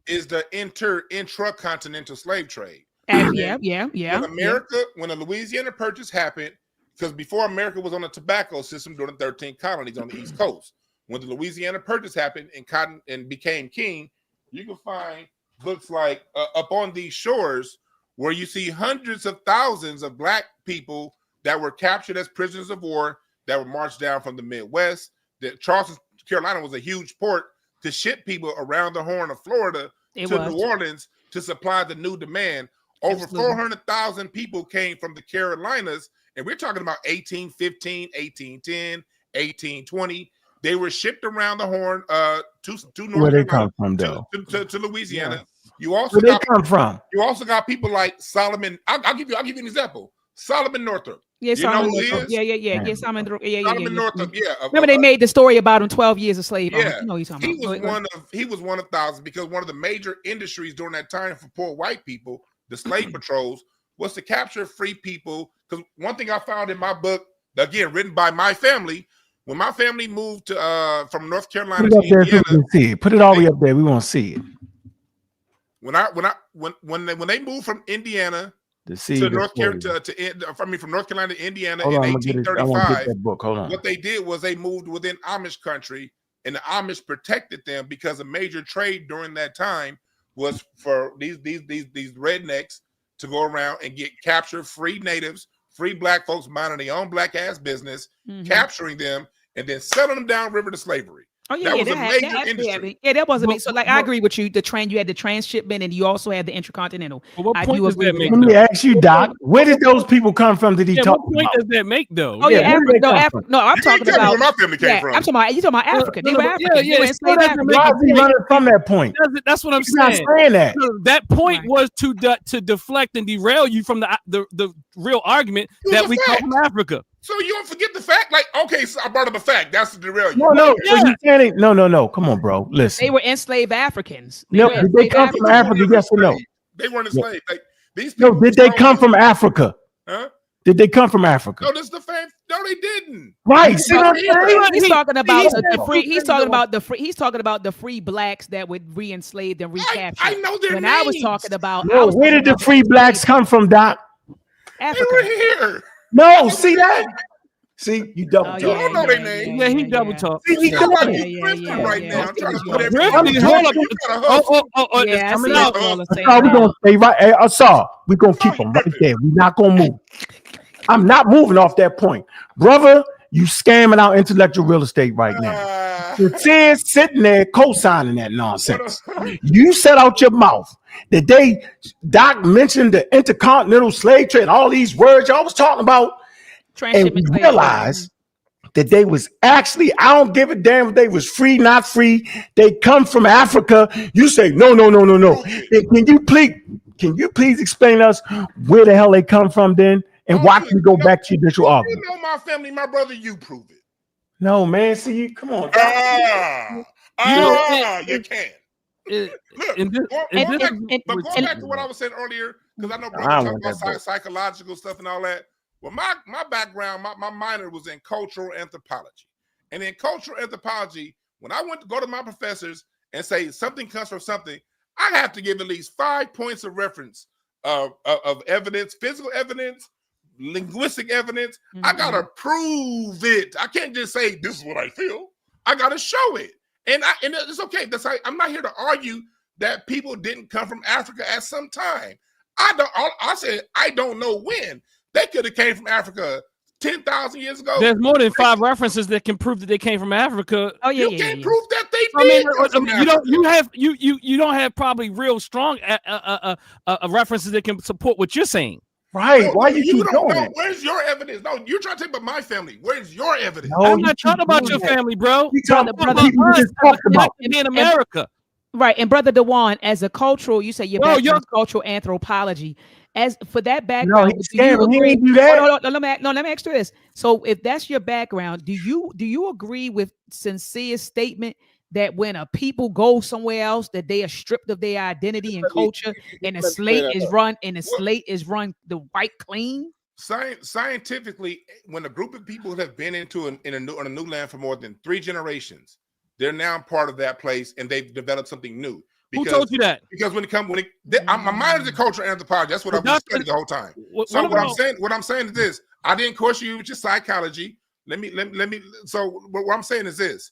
is the intracontinental slave trade. Yeah. When the Louisiana Purchase happened, because before America was on a tobacco system during the 13 colonies on the East Coast. When the Louisiana Purchase happened and cotton and became king, you can find books like Up on These Shores, where you see hundreds of thousands of Black people that were captured as prisoners of war that were marched down from the Midwest. That Charleston, Carolina was a huge port to ship people around the Horn of Florida to New Orleans to supply the new demand. Over 400,000 people came from the Carolinas, and we're talking about 1815, 1810, 1820. They were shipped around the Horn to North Where they come from, though? To Louisiana. Yeah. You also Where they come from? You also got people like Solomon. I'll give you an example. Solomon Northup. Yeah, Solomon Northup. Yeah. Solomon Northup. Yeah. Remember they made the story about him 12 years a slave. Yeah. You know what you're talking about. He was one of thousands, because one of the major industries during that time for poor white people, the slave patrols, was to capture free people. Because one thing I found in my book, again written by my family, when my family moved to from North Carolina to Indiana, put it all the way up there. We want to see it. When they moved from Indiana to North Carolina from North Carolina to Indiana in 1835, what they did was they moved within Amish country, and the Amish protected them, because a major trade during that time was for these rednecks to go around and capture free natives, free Black folks minding their own Black ass business, capturing them and then selling them downriver to slavery. Oh yeah, that was a major industry. Yeah, that was a big. So I agree with you. You had the transshipment, and you also had the intercontinental. What point does that make? Let me ask you, Doc. Where did those people come from? Did he talk? What point does that make, though? Oh yeah, Africa. No, I'm talking about where my family came from. I'm talking about. You talking about Africa? They were African. Yeah. Why is he running from that point? That's what I'm He's not saying that. That point was to deflect and derail you from the real argument that we come from Africa. So you don't forget the fact, like, okay, so I brought up a fact. That's to derail you. No. Come on, bro. Listen. They were enslaved Africans. Did they come from Africa? Yes or no? They weren't enslaved. Like these. Did they come from Africa? Huh? Did they come from Africa? No, that's the fact. No, they didn't. Right. He's talking about the free. He's talking about the free. He's talking about the free Blacks that would re-enslaved and recaptured. I know their names. I was talking about. Where did the free Blacks come from, Doc? Africa. They were here. No, see that? See, you double Oh, talk. You don't know their name. Yeah, he double talk. See, he You sound like double. you drifting right yeah. now, I see trying to what put you're everything Drifting, on. hold up. You gotta hustle. It's Yeah, I coming see out. what you all are saying. We're now. gonna stay right. Hey, Asar, we're gonna No, keep you him right tripping. there. We're not gonna move. I'm not moving off that point, brother. You scamming out intellectual real estate right now. Sincere's sitting there co-signing that nonsense. You set out your mouth that Doc mentioned the intercontinental slave trade, all these words y'all was talking about, and Transshipment we slave trade. realized that they was actually, I don't give a damn if they was free, not free. They come from Africa. You say no. Can you please explain to us where the hell they come from then? And why can we go back to your initial argument? You know my family, my brother, you prove it. No, man. See, come on. You can. Look, going back to what I was saying earlier, because I know brother talking about psychological stuff and all that. Well, my background, my minor was in cultural anthropology. And in cultural anthropology, when I went to go to my professors and say something comes from something, I have to give at least 5 points of reference of evidence, physical evidence, linguistic evidence. I gotta prove it. I can't just say this is what I feel. I gotta show it. And it's okay. I'm not here to argue that people didn't come from Africa at some time. I said I don't know when. They could have came from Africa 10,000 years ago. There's more than 5 references that can prove that they came from Africa. Oh yeah, you can't prove that they did. You don't have probably real strong references that can support what you're saying. Right? No, why you keep doing that? Where's your evidence? No, you're trying to take about my family. Where's your evidence? No, I'm not talking about your family, bro. You talking about brother, people you just talked about. In America. Right, and brother Dwann, as a cultural, you say your Bro, background is cultural anthropology. As for that No, background, he's do you scamming. He agree? ain't do that. Let me ask you this. So, if that's your background, do you agree with Sincere's statement that when a people go somewhere else, that they are stripped of their identity and culture, and the slate is run the white clean? Scientifically, when a group of people have been on a new land for more than 3 generations, they're now part of that place, and they've developed something new. Who told you that? Because my mind is in cultural anthropology. That's what I've been studying the whole time. What I'm saying is this: I didn't course you with your psychology. Let me. So what I'm saying is this: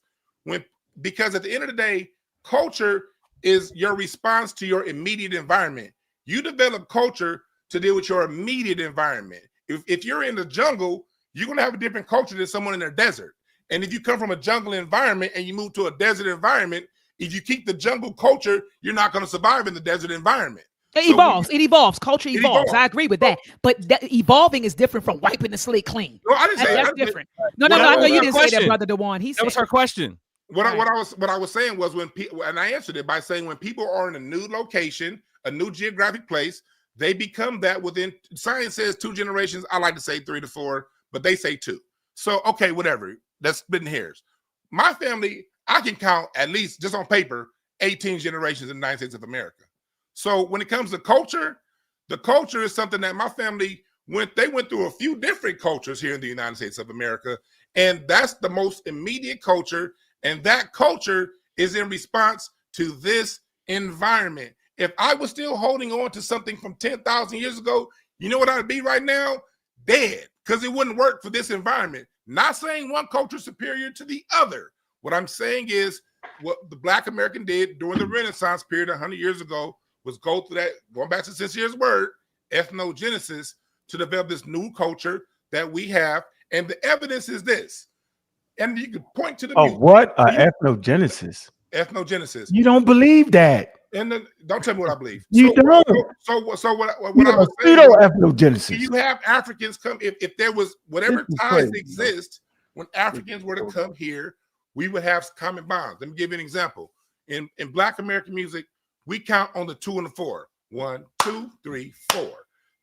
because at the end of the day, culture is your response to your immediate environment. You develop culture to deal with your immediate environment. If you're in the jungle, you're gonna have a different culture than someone in the desert. And if you come from a jungle environment and you move to a desert environment, if you keep the jungle culture, you're not going to survive in the desert environment. It evolves. Culture evolves. I agree with that. But evolving is different from wiping the slate clean. No, I didn't say that's different. No, I know you didn't say that, brother Dwann. That was her question. What I was saying was when people, and I answered it by saying when people are in a new location, a new geographic place, they become that within. Science says 2 generations. I like to say 3 to 4, but they say 2. So okay, whatever. That's splitting hairs. My family, I can count at least just on paper 18 generations in the United States of America. So when it comes to culture, the culture is something that my family went through a few different cultures here in the United States of America, and that's the most immediate culture, and that culture is in response to this environment. If I was still holding on to something from 10,000 years ago, you know what I'd be right now? Dead, because it wouldn't work for this environment. Not saying one culture is superior to the other. What I'm saying is what the Black American did during the Renaissance period 100 years ago was go through that, going back to Sincere's word, ethnogenesis, to develop this new culture that we have. And the evidence is this. And you can point to the music. What? Ethnogenesis. Ethnogenesis. You don't believe that. And then, don't tell me what I believe. You don't. So what I was saying, ethnogenesis. You have Africans come, if there was whatever ties exist, when Africans were to come here, we would have common bonds. Let me give you an example. In Black American music, we count on the 2 and the 4. 1, 2, 3, 4.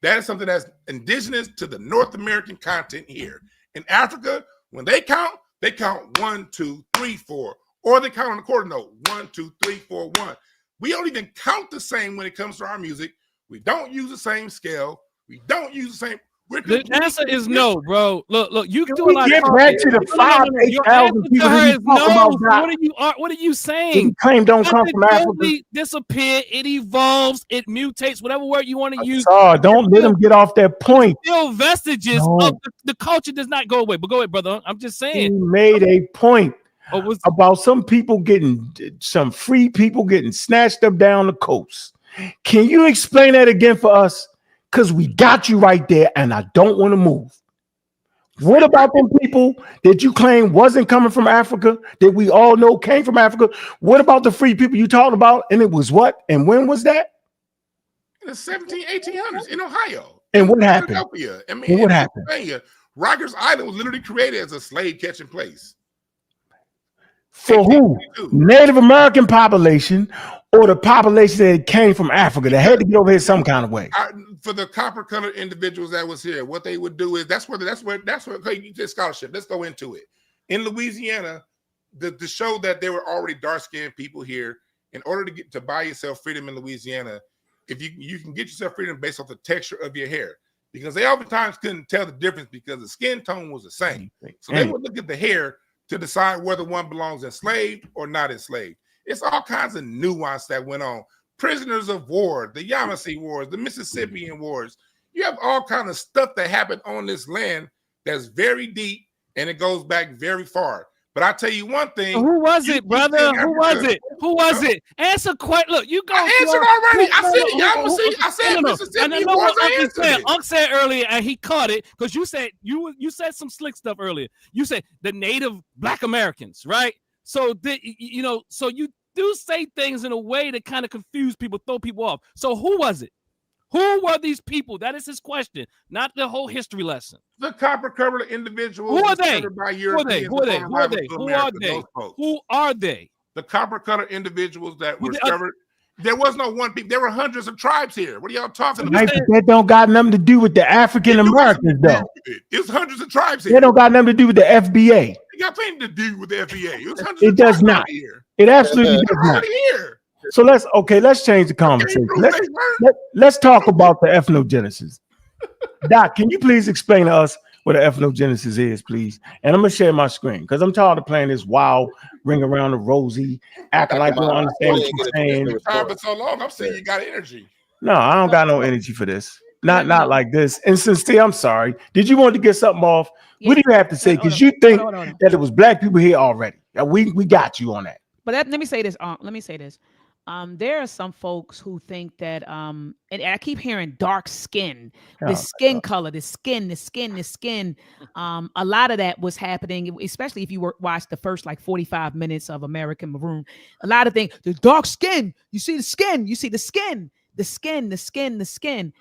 That is something that's indigenous to the North American continent here. In Africa, when they count 1, 2, 3, 4. Or they count on the quarter note. 1, 2, 3, 4, 1. We don't even count the same when it comes to our music. We don't use the same scale. We don't use the same. The answer is no, bro. Look, you Can do we a lot get of back to the No, no, 5,000, no, no. Your 8,000 answer to people her that is you talk no. about? What are you That saying? you claim don't come from Africa. Totally disappear. It evolves. It mutates. Whatever word you want to use. Sorry, don't let them get off that point. Still vestiges No. of the culture does not go away. But go ahead, brother. I'm just He saying. made a point Oh, about some people some free people getting snatched up down the coast. Can you explain that again for us? Because we got you right there, and I don't want to move. What about them people that you claim wasn't coming from Africa, that we all know came from Africa? What about the free people you talked about? And it was what? And when was that? In the 1800s in Ohio. And what happened? Philadelphia. I mean, And what in happened? Pennsylvania, Rikers Island was literally created as a slave catching place. For who? 1822. Native American population or the population that came from Africa that had to get over here some kind of way? For the copper colored individuals that was here, what they would do is that's where okay, you did scholarship. Let's go into it. In Louisiana, to show that there were already dark skinned people here, in order to buy yourself freedom in Louisiana, if you can get yourself freedom based off the texture of your hair, because they oftentimes couldn't tell the difference because the skin tone was the same. So they would look at the hair to decide whether one belongs enslaved or not enslaved. It's all kinds of nuance that went on. Prisoners of war, the Yamasee Wars, the Mississippian Wars. You have all kinds of stuff that happened on this land that's very deep and it goes back very far. But I tell you one thing. Who was it, brother? Who was it? Who was it? Answer question. Look, you go. I answered already. I said Yamasee. I said Mississippi Wars. I answered. Unc said earlier, and he caught it because you said you said some slick stuff earlier. You said the Native Black Americans, right? So so you do say things in a way that kind of confuse people, throw people off. So who was it? Who were these people? That is his question, not the whole history lesson. The copper-covered individuals. Who are they? Who are they? Who are they? The copper-colored individuals that were discovered. There was no one people. There were hundreds of tribes here. What are y'all talking about? That don't got nothing to do with the African Americans, though. It's hundreds of tribes here. That don't got nothing to do with the FBA. It got nothing to do with the FBA. It does not. Here. It absolutely does not. Here. So let's change the conversation. Let's talk about the ethnogenesis. Doc, can you please explain to us what an ethnogenesis is, please? And I'm gonna share my screen because I'm tired of playing this wild ring around the rosy, acting like we don't understand what you're saying. For so long, I'm saying you got energy. No, I don't got no energy for this. Not like this. And sincere, I'm sorry. Did you want to get something off? Yeah. What do you have to say? Because you think that it was black people here already. We got you on that. But let me say this. Let me say this. There are some folks who think that, and I keep hearing dark skin, the skin color, the skin. A lot of that was happening, especially if you watched the first like 45 minutes of American Maroon. A lot of things, the dark skin, you see the skin, the skin.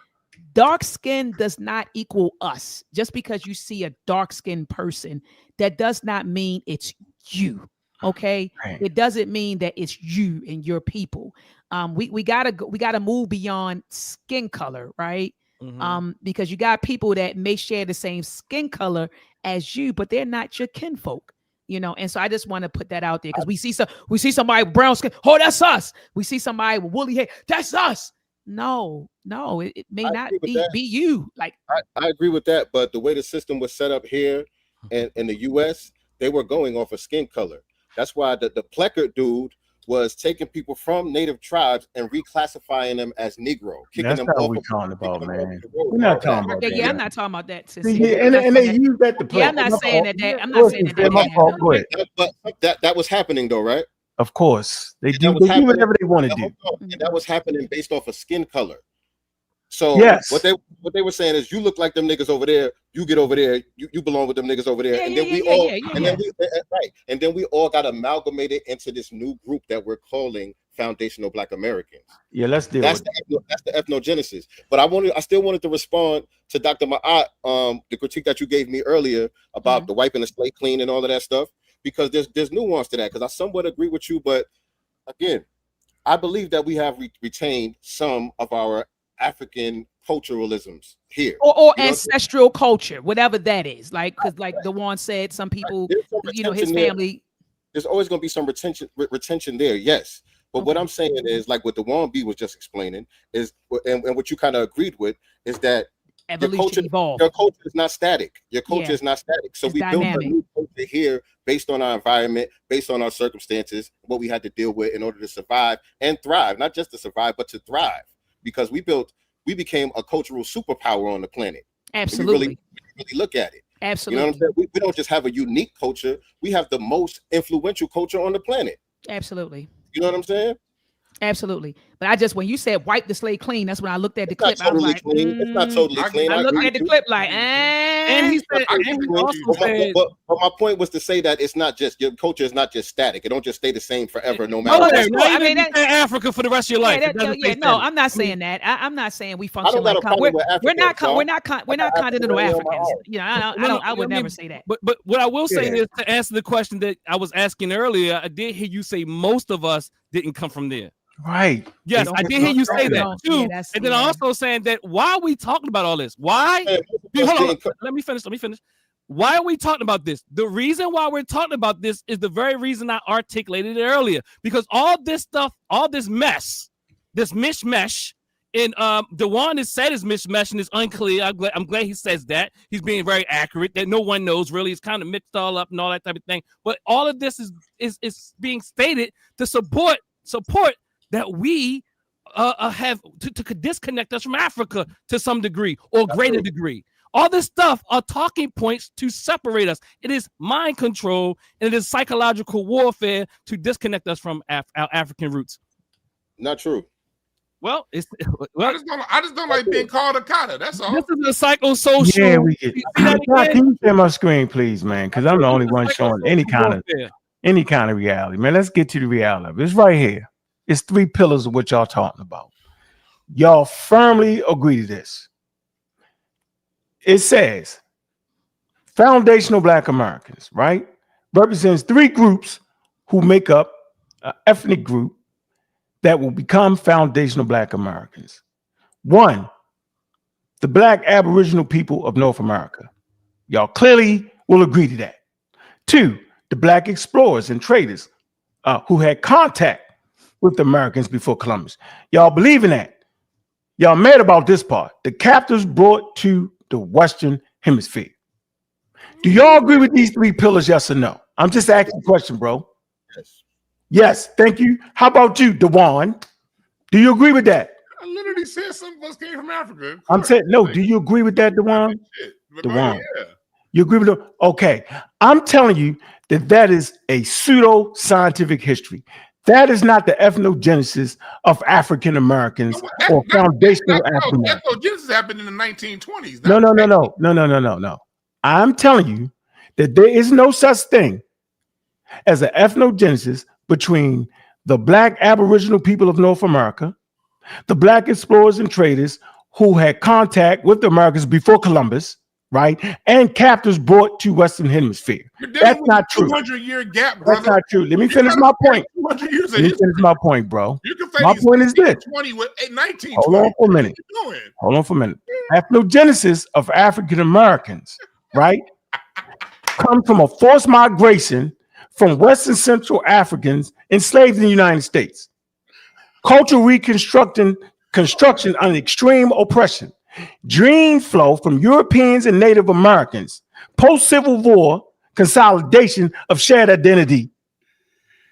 Dark skin does not equal us. Just because you see a dark skinned person, that does not mean it's you. Okay, right. It doesn't mean that it's you and your people. We gotta move beyond skin color, right? Mm-hmm. Because you got people that may share the same skin color as you, but they're not your kinfolk, And so I just want to put that out there because we see somebody with brown skin. Oh, that's us. We see somebody with woolly hair. That's us. No, it may not be you. Like I agree with that, but the way the system was set up here and in the U.S., they were going off of skin color. That's why the Pleckert dude was taking people from native tribes and reclassifying them as Negro. That's not what we're talking about, man. We're not talking about that. Yeah, I'm not talking about that. And they use that to play. Yeah, I'm not saying that. I'm not saying that. But that was happening though, right? Of course. They do whatever they want to do. And that was happening based off of skin color. So what they were saying is, you look like them niggas over there. You get over there. You belong with them niggas over there. And then we all got amalgamated into this new group that we're calling Foundational Black Americans. Yeah, let's do that's the ethnogenesis. But I still wanted to respond to Dr. Ma'at, the critique that you gave me earlier about the wiping the slate clean and all of that stuff, because there's nuance to that. Because I somewhat agree with you, but again, I believe that we have retained some of our African culturalisms here, or ancestral culture, whatever that is. Like, because like Dwann said, some people, his family. There's always going to be some retention there, yes. But what I'm saying is, like what Dwann B was just explaining is, and what you kind of agreed with is that Evolution, evolve. Your culture is not static. Your culture Yeah. is not static. So It's we built dynamic. a new culture here based on our environment, based on our circumstances, what we had to deal with in order to survive and thrive. Not just to survive, but to thrive. Because we became a cultural superpower on the planet. Absolutely. When you really look at it. Absolutely. You know what I'm saying? We don't just have a unique culture. We have the most influential culture on the planet. Absolutely. You know what I'm saying? Absolutely. But when you said wipe the slate clean, that's when I looked at the clip. Totally I was like, clean. It's not totally clean. I looked at the clip like, and he said, but my point was to say that it's not just your culture is not just static. It don't just stay the same forever, no matter. Okay, no, I mean, Africa for the rest of your life. No, I'm not saying that. I'm not saying we I function don't got a like problem with Africa, we're not continental Africans. own. I would never say that. But what I will say is to answer the question that I was asking earlier, I did hear you say most of us didn't come from there. Right. Yes, I did hear you say that too. Yeah, and then also saying that why are we talking about all this? Why? Hold on. Let me finish. Why are we talking about this? The reason why we're talking about this is the very reason I articulated it earlier. Because all this stuff, all this mess, this mishmash, and Dwann has said is mishmash and is unclear. I'm glad he says that. He's being very accurate, that no one knows really. It's kind of mixed all up and all that type of thing. But all of this is being stated to support that we have to disconnect us from Africa to some degree or greater degree. All this stuff are talking points to separate us. It is mind control and it is psychological warfare to disconnect us from our African roots. Not true. Well, I just don't like being called a cotter. That's all. This is a psychosocial. Yeah, we get. Can you share my screen, please, man? Because I'm the only one showing any kind of reality, man. Let's get to the reality of it. It's right here. It's 3 pillars of what y'all talking about. Y'all firmly agree to this. It says foundational Black Americans, right? Represents 3 groups who make up an ethnic group that will become foundational Black Americans. 1, the Black Aboriginal people of North America. Y'all clearly will agree to that. 2, the Black explorers and traders who had contact with the Americans before Columbus. Y'all believe in that? Y'all mad about this part. The captives brought to the Western Hemisphere. Do y'all agree with these 3 pillars, yes or no? I'm just asking a question, bro. Yes, thank you. How about you, Dwann? Do you agree with that? I literally said some of us came from Africa. I'm saying, no, do you agree with that, Dwann? Dwann. Yeah. You agree with it? Okay. I'm telling you that is a pseudo-scientific history. That is not the ethnogenesis of African Americans or foundational African Americans. Ethnogenesis happened in the 1920s. No. I'm telling you that there is no such thing as an ethnogenesis between the Black Aboriginal people of North America, the Black explorers and traders who had contact with the Americans before Columbus, right? And captives brought to Western Hemisphere. That's not true. 200-year gap, brother. That's not true. Let me finish my point. Let me finish my point, bro. My point is this. 20 with 19. Hold on for a minute. Hold on for a minute. Ethnogenesis of African Americans, right, comes from a forced migration from Western Central Africans enslaved in the United States. Cultural construction under extreme oppression. Dream flow from Europeans and Native Americans. Post-Civil War consolidation of shared identity.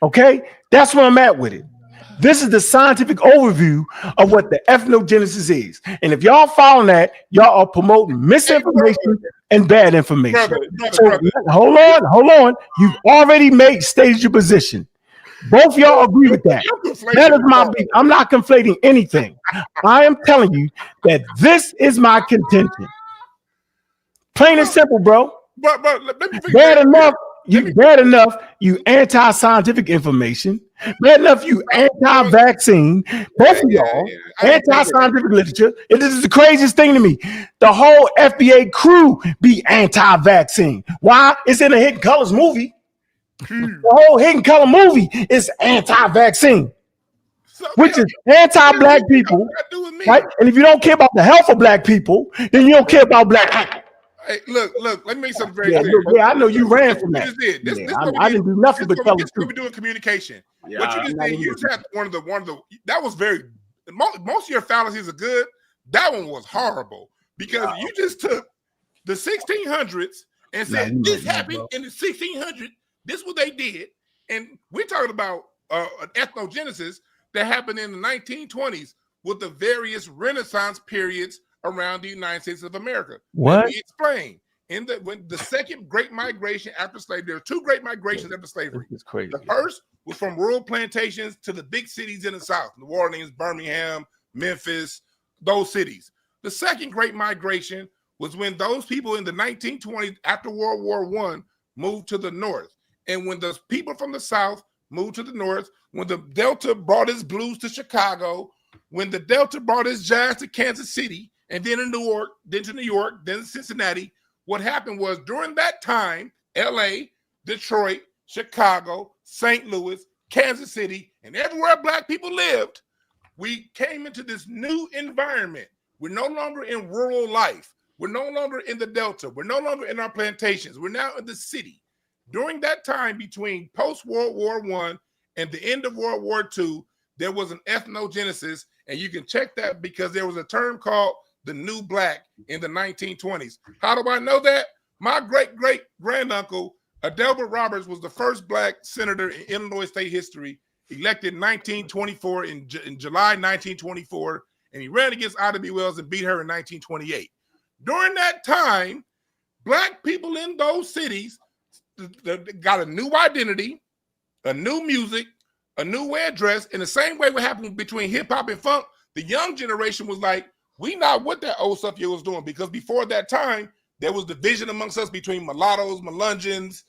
Okay? That's where I'm at with it. This is the scientific overview of what the ethnogenesis is. And if y'all following that, y'all are promoting misinformation and bad information. Brother. Hold on. You've already stated your position. Both y'all agree with that. That is my beat. I'm not conflating anything. I am telling you that this is my contention. Plain and simple, bro. But let me bad enough, you anti-scientific information. Bad enough, you anti-vaccine. Both of y'all, anti-scientific literature. And this is the craziest thing to me. The whole FBA crew be anti-vaccine. Why? It's in a Hidden Colors movie. The whole Hidden Color movie is anti-vaccine, which is anti-Black people, right? And if you don't care about the health of Black people, then you don't care about Black people. Hey, look, let me make something very clear. Yeah, I know you ran from that. I didn't do nothing but tell the truth. We're doing communication. Yeah, what you just did, you just had one of the that was very, most of your fallacies are good. That one was horrible. because you just took the 1600s and said this happened in the 1600s. This is what they did, and we're talking about an ethnogenesis that happened in the 1920s with the various Renaissance periods around the United States of America. What? Let me explain. When the second Great Migration after slavery, there are two great migrations after slavery. It's crazy. The first was from rural plantations to the big cities in the South, New Orleans, Birmingham, Memphis, those cities. The second Great Migration was when those people in the 1920s, after World War I, moved to the North. And when the people from the South moved to the North, when the Delta brought its blues to Chicago, when the Delta brought its jazz to Kansas City, and then in New York, then to New York, then Cincinnati, what happened was during that time, LA, Detroit, Chicago, St. Louis, Kansas City, and everywhere black people lived, we came into this new environment. We're no longer in rural life. We're no longer in the Delta. We're no longer in our plantations. We're now in the city. During that time between post-World War I and the end of World War II, there was an ethnogenesis, and you can check that because there was a term called the New Black in the 1920s. How do I know that? My great-great-granduncle, Adelbert Roberts, was the first black senator in Illinois state history, elected in 1924, in July 1924, and he ran against Ida B. Wells and beat her in 1928. During that time, black people in those cities got a new identity, a new music, a new way of dress. In the same way what happened between hip hop and funk, the young generation was like, we not what that old stuff you was doing, because before that time, there was division amongst us between mulattoes, Melungeons,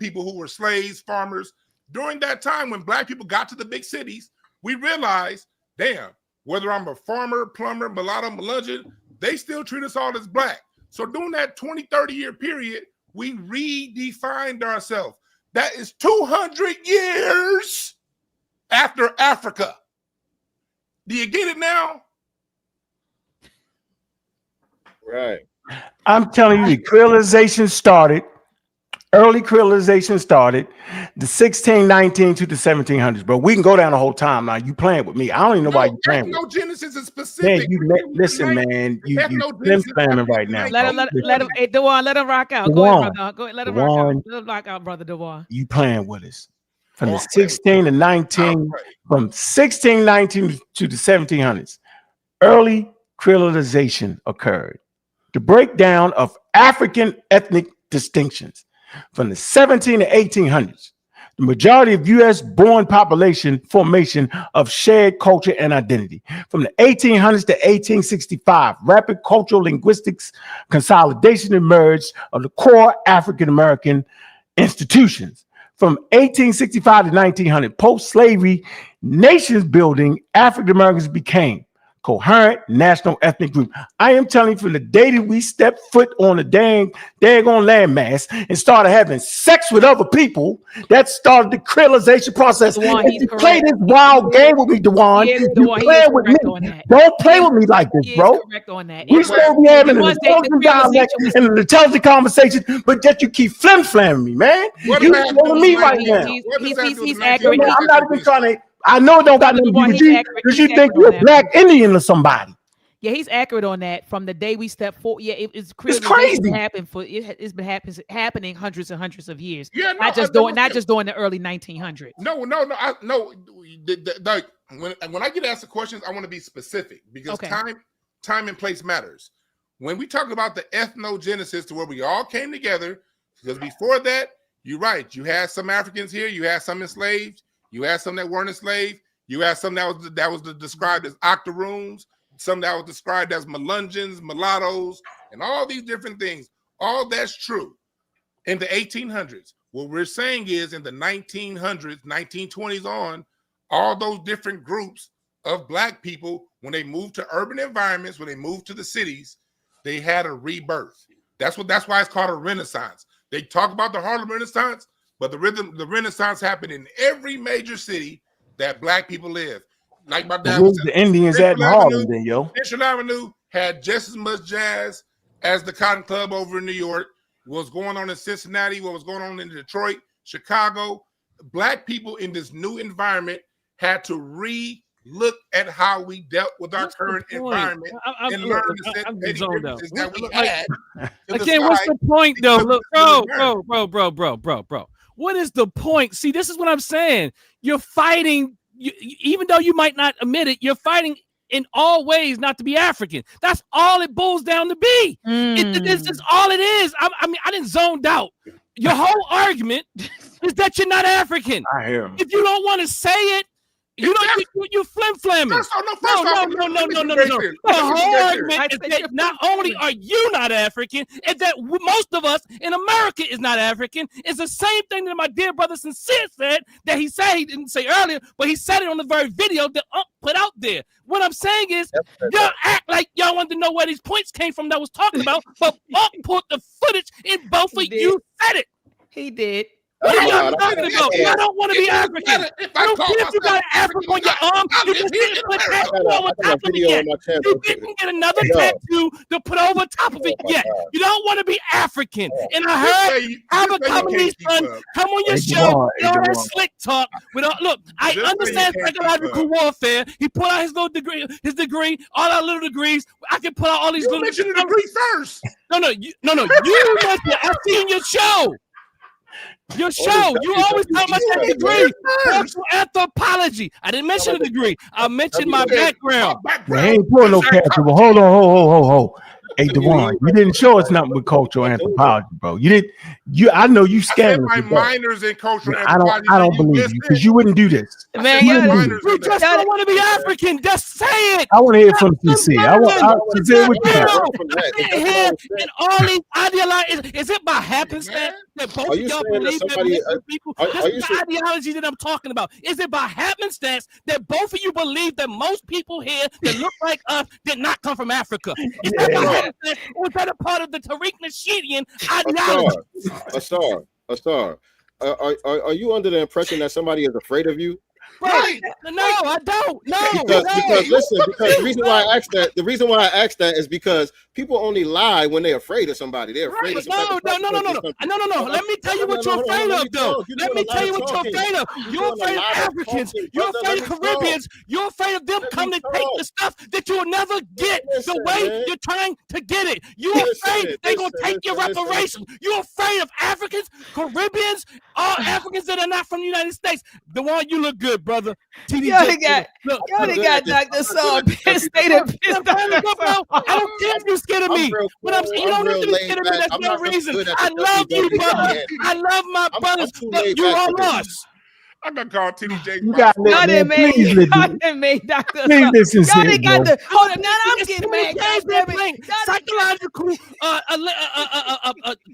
people who were slaves, farmers. During that time, when black people got to the big cities, we realized, damn, whether I'm a farmer, plumber, mulatto, Melungeon, they still treat us all as black. So during that 20, 30-year period, we redefined ourselves. That is 200 years after Africa. Do you get it now? Right. I'm telling you, the creolization started. Early creolization started the 1619 to the 1700s, bro. We can go down the whole time now. You playing with me? I don't even know why you playing with me. Ethnogenesis is specific. Man, listen, man. You slamming right now. Let him. Hey, Dwann, let him rock out. Go ahead, brother. Go ahead, let him rock out. Let him rock out, brother Dwann. You playing with us from the 16 to 19, from 1619 to the 1700s. Early creolization occurred. The breakdown of African ethnic distinctions. From the 17 to 1800s, the majority of U.S. born population formation of shared culture and identity. From the 1800s to 1865, rapid cultural linguistics consolidation emerged of the core African American institutions. From 1865 to 1900, post-slavery nations building, African Americans became coherent national ethnic group. I am telling you, from the day that we stepped foot on the daggone landmass and started having sex with other people, that started the creolization process. Dwann, if you play this wild game with me, Dwann, you play with me. Don't play with me like this, bro. Correct on that. We still be having an intelligent dialect and an intelligent conversation, but yet you keep flim-flamming me, man. You telling me right now. He's accurate. I'm not even trying to. I know it don't got nothing to do with you because you think you're a black Indian or somebody. Yeah, he's accurate on that. From the day we stepped forward, yeah, it's crazy. It's been happening hundreds and hundreds of years. Yeah, no, not just during the early 1900s. No. When I get asked the questions, I want to be specific because time and place matters. When we talk about the ethnogenesis to where we all came together, because before that, you're right. You had some Africans here. You had some enslaved. You had some that weren't enslaved. You had some that was described as octoroons, some that was described as Melungeons, mulattoes, and all these different things. All that's true. In the 1800s, what we're saying is in the 1900s, 1920s on, all those different groups of black people, when they moved to urban environments, when they moved to the cities, they had a rebirth. That's why it's called a renaissance. They talk about the Harlem Renaissance, but the Renaissance happened in every major city that black people live. Like my dad was the Indians at Harlem, then, yo. Central Avenue had just as much jazz as the Cotton Club over in New York. What was going on in Cincinnati, what was going on in Detroit, Chicago. Black people in this new environment had to look at how we dealt with our What's the current point? environment and Look, learn the I'm petty zoned out. differences that we Look, had. Again, what's the point though? because Look, we bro. What is the point? See, this is what I'm saying. You're fighting, even though you might not admit it, you're fighting in all ways not to be African. That's all it boils down to be. This is all it is. I mean, I didn't zoned out. Your whole argument is that you're not African. I hear him. If you don't want to say it, you flim-flamming. No. The whole argument is that not only are you not African, and that most of us in America is not African. It's the same thing that my dear brother Sincere said, that he said he didn't say earlier, but he said it on the very video that put out there. What I'm saying is, y'all act like y'all wanted to know where these points came from that I was talking about, but put the footage in both of you said it. He did. What are y'all talking about? I don't want to be African. I don't care if you got an African on your arm. You just didn't put tattoo over top of it yet. You didn't get another tattoo to put over top of it yet. You don't want to be African. And I heard Albert Comedy Son come on your show with all that slick talk. Look, I understand psychological warfare. He put out his little degree, all our little degrees. I can put out all these little mentioned the degree first. No. You mentioned it. I see in your show. Your show, you always talk about that degree. Cultural anthropology. I didn't mention a degree. I mentioned my background. Man, ain't pulling no capture. Hold on. Hey, Dwann, you didn't show us nothing with cultural anthropology, bro. You didn't. I know you scared. My minors in cultural I don't believe you because you wouldn't do this. Man, you just don't want to be African. Just say it. I want to hear from Sincere. I want Sincere with you. And all these ideologies. Is it by happenstance that both of y'all believe that people? This is the ideology that I'm talking about. Is it by happenstance that both of you believe that most people here that look like us did not come from Africa? Is that by happenstance, or is that a part of the Tariq Nasheedian ideology? Asar, are you under the impression that somebody is afraid of you? Right. No, I don't. No. Because listen, because the reason why I asked that is because people only lie when they're afraid of somebody. They're afraid of somebody. No. Let me tell you what you're afraid of, though. Let me tell you what you're afraid of. You're afraid of Africans. You're afraid of Caribbeans. You're afraid of them coming to take the stuff that you'll never get the way you're trying to get it. You're afraid they're going to take your reparations. You're afraid of Africans, Caribbeans, all Africans that are not from the United States. Dwann, you look good, brother. Y'all got Dr. Saul pissed. I don't care if you're scared of me. But you don't have to be scared of me. That's no reason. I love you, brother. I love my brothers. But you are lost. I'm gonna call TDJ. You got y'all didn't make Dr. Saul. Y'all didn't got the. Hold on, now I'm getting mad. Psychological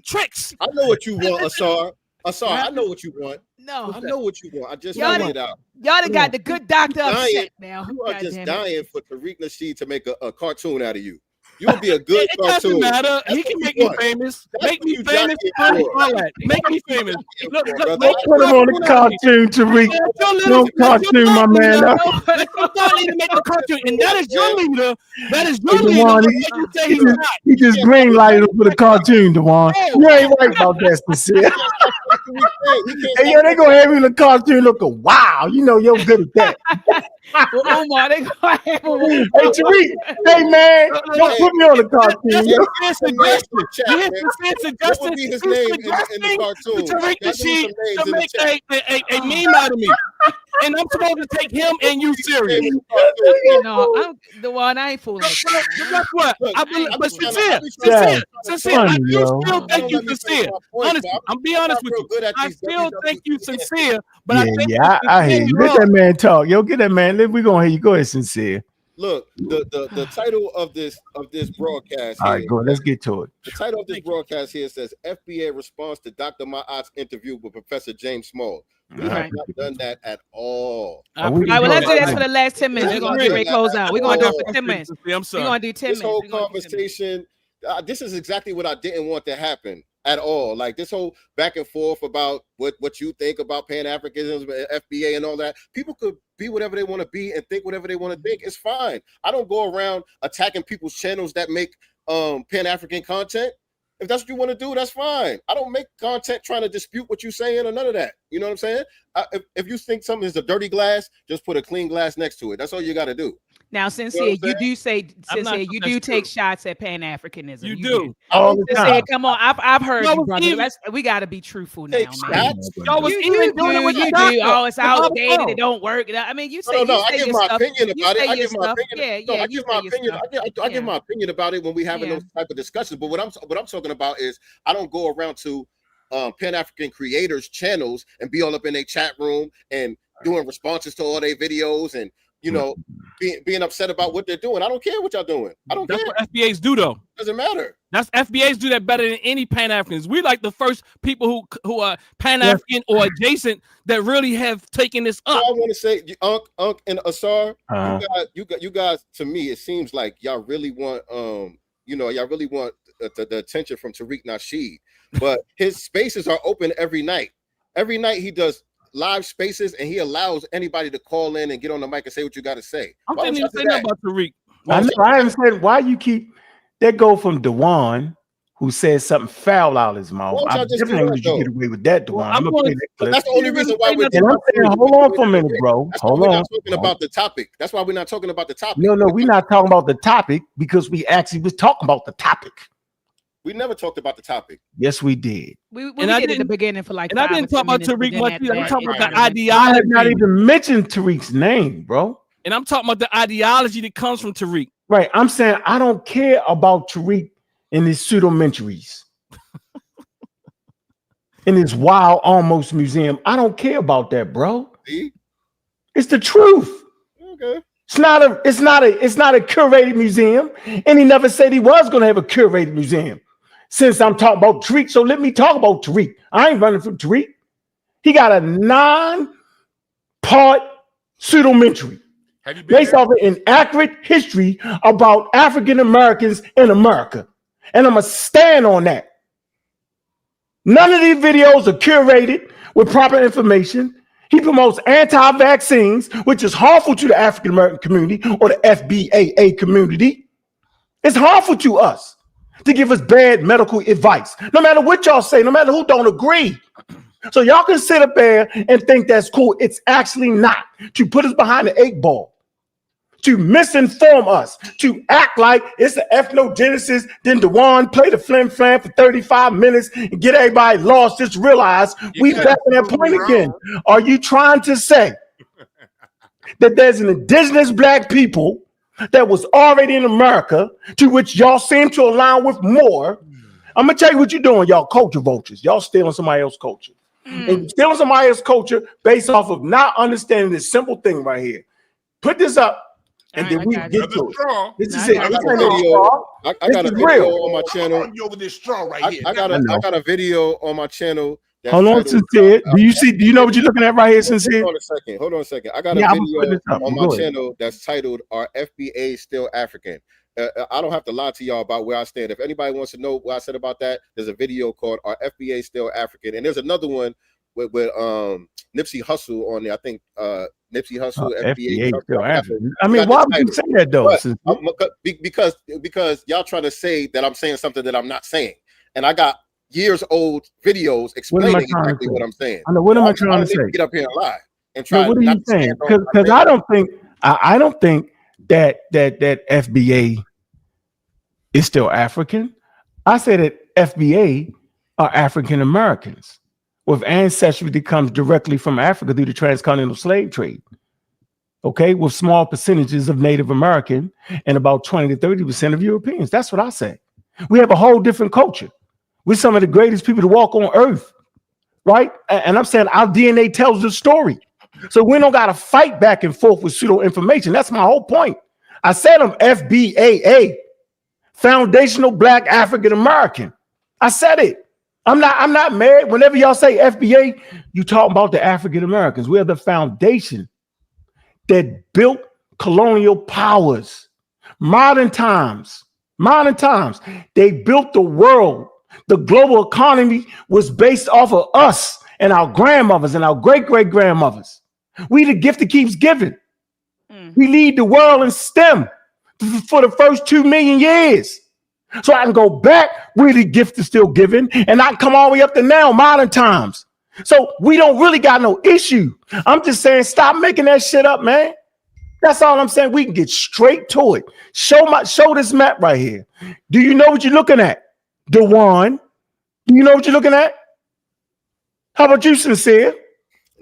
tricks. I know what you want, Asar. I know what you want. No, I know what you want. I just y'all it out. Y'all done got the good doctor upset now. You are just dying for Tariq Nasheed to make a cartoon out of you. You would be a good cartoon. It doesn't matter. He can make me famous. Make me famous. Make me famous. Look, put him on the cartoon, Tariq. No cartoon, my man. You need to make the cartoon, and that is your leader. That is your leader. He just green lighted for the cartoon, Dwann. You ain't right about that, Sincere. Hey, they gonna have you in the cartoon looking wow. You know you're good at that. Omar, they gonna have Hey, Tariq. Hey, man. Don't put me on the cartoon. What would be his name in the cartoon? Tariq Nasheed to make a meme out of me. And I'm supposed to take him and you serious. No, I'm the one. I ain't fooling. Guess what? But sincere. I do still think you sincere. Honestly, I'm be honest with you. I still think you sincere. But I think I hear you. Let that man talk. Yo, get that man. We gonna hear you. Go ahead, Sincere. Look, the title of this broadcast. All right, go. Let's get to it. The title of this broadcast here says FBA response to Dr. Ma'at's interview with Professor James Small. We have not done that at all. All right, well, let's do that for the last 10 minutes. We're going to get ready to close out. We're going to do it for 10 minutes. I'm sorry. We're going to do 10 minutes. This whole conversation, this is exactly what I didn't want to happen at all. Like this whole back and forth about what you think about Pan-Africanism, FBA and all that. People could be whatever they want to be and think whatever they want to think. It's fine. I don't go around attacking people's channels that make Pan-African content. If that's what you want to do, that's fine. I don't make content trying to dispute what you're saying or none of that. You know what I'm saying? If you think something is a dirty glass, just put a clean glass next to it. That's all you got to do. Now, Sincere, you do say, Sincere, you do take shots at Pan-Africanism. You do. All the Sincere, time. come on, I've heard Y'all you, was brother. even- We got to be truthful now, Take man. shots. Y'all was You even doing it with do. the doctor. Oh, it's outdated. Wrong. It don't work. I mean, you say, No, you I say give your my stuff. opinion You about it. say I your give my stuff. opinion. Yeah, I you give say my your opinion. stuff. I give my opinion about it when we having Yeah. those type of discussions. But what I'm talking about is I don't go around to Pan-African creators channels and be all up in their chat room and doing responses to all their videos and being upset about what they're doing. I don't care what y'all doing. I don't That's care. what FBAs do, though. Doesn't matter. That's FBAs do that better than any Pan-Africans. We like the first people who are Pan-African or adjacent that really have taken this up. So I want to say, Unc and Asar, Uh-huh. you guys. To me, it seems like y'all really want, y'all really want the attention from Tariq Nasheed. But his spaces are open every night. Every night he does live spaces and he allows anybody to call in and get on the mic and say what you got to say. I didn't even say nothing about Tariq. I haven't said why you keep that go from Dwann, who says something foul out of his mouth. Why I don't y'all just do definitely that, would you though? get away with that, Dwann. Well, I'm gonna play that But clip. that's the only reason why we're And I'm saying, hold on for a minute, bro. That's why Hold we're on. not talking about the topic. That's why we're not talking about the topic. No, we're not talking about the topic because we actually was talking about the topic. We never talked about the topic. Yes, we did. We And I did in the didn't- beginning for like. And I 5 or didn't 10 talk about minutes, but Tariq then much at either. I'm that, talking it about the kinda went- I have not ideology. even mentioned Tariq's name, bro. And I'm talking about the ideology that comes from Tariq. Right. I'm saying I don't care about Tariq and his pseudomentaries. In his wild almost museum. I don't care about that, bro. See? It's the truth. Okay. It's not a curated museum. And he never said he was gonna have a curated museum. Since I'm talking about Tariq, so let me talk about Tariq. I ain't running from Tariq. He got a 9-part pseudomentary Have you been based there? off of an accurate history about African Americans in America. And I'm gonna stand on that. None of these videos are curated with proper information. He promotes anti-vaccines, which is harmful to the African American community or the FBA community. It's harmful to us to give us bad medical advice. No matter what y'all say, no matter who don't agree. So y'all can sit up there and think that's cool. It's actually not. To put us behind the 8 ball, to misinform us, to act like it's the ethnogenesis, then Dwann play the flim-flam for 35 minutes and get everybody lost. Just realize we can't back in that prove point me again. wrong. Are you trying to say that there's an indigenous black people that was already in America, to which y'all seem to align with more? I'm gonna tell you what you're doing, y'all culture vultures. Y'all stealing somebody else's culture. And you're stealing somebody else's culture based off of not understanding this simple thing right here. Put this up, and All then right, we I got get you. to it. Straw. This is I it. got This you. ain't no straw. I This got a is video real. on my channel. You over this straw right here. I got a video on my channel. That's Hold on, titled, Sincere. Do you know what you're looking at right here, Sincere? Hold on a second. I got Yeah, a I'm putting video this up. on Go my ahead. channel that's titled "Are FBA Still African?" I don't have to lie to y'all about where I stand. If anybody wants to know what I said about that, there's a video called "Are FBA Still African?" And there's another one with Nipsey Hussle on there. I think Nipsey Hussle, FBA Chuck still Rock. African. I mean, why would you say that though? But, Sincere? because y'all trying to say that I'm saying something that I'm not saying, and I got years old videos explaining exactly what I'm saying. I know. What am I trying to don't need say? Get up here and lie and try. No, what are not you to stand saying? on Because my I don't think that FBA is still African. I say that FBA are African Americans with ancestry that comes directly from Africa through the transcontinental slave trade. Okay, with small percentages of Native American and about 20 to 30% of Europeans. That's what I say. We have a whole different culture. We're some of the greatest people to walk on earth, right? And I'm saying our DNA tells the story. So we don't got to fight back and forth with pseudo information. That's my whole point. I said I'm FBAA, Foundational Black African American. I said it. I'm not mad. Whenever y'all say FBA, you talking about the African Americans. We are the foundation that built colonial powers. Modern times, they built the world. The global economy was based off of us and our grandmothers and our great-great-grandmothers. We the gift that keeps giving. We lead the world in STEM for the first 2 million years. So I can go back where the gift is still given, and I can come all the way up to now, modern times. So we don't really got no issue. I'm just saying, stop making that shit up, man. That's all I'm saying. We can get straight to it. Show this map right here. Do you know what you're looking at? Dwann? Do you know what you're looking at? How about you, Sincere?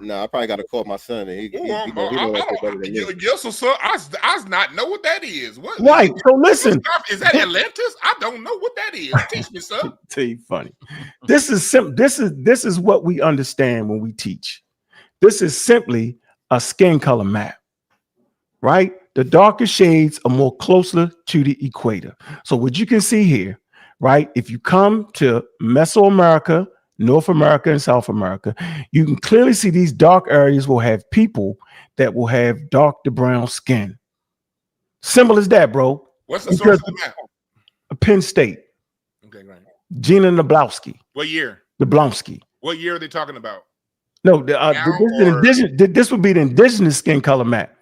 No, I probably got to call my son, and he know that shit better than me. Yes, sir. I not know what that is. What? Right. So listen, is that Atlantis? I don't know what that is. Teach me, sir. Tell you funny. This is simple. This is what we understand when we teach. This is simply a skin color map, right? The darker shades are more closer to the equator. So what you can see here, right? If you come to Mesoamerica, North America, and South America, you can clearly see these dark areas will have people that will have dark to brown skin. Simple as that, bro. What's the source of the map? Penn State. Okay, great. Gina Nablowski. What year? Nablowski. What year are they talking about? No, this would be the indigenous skin color map.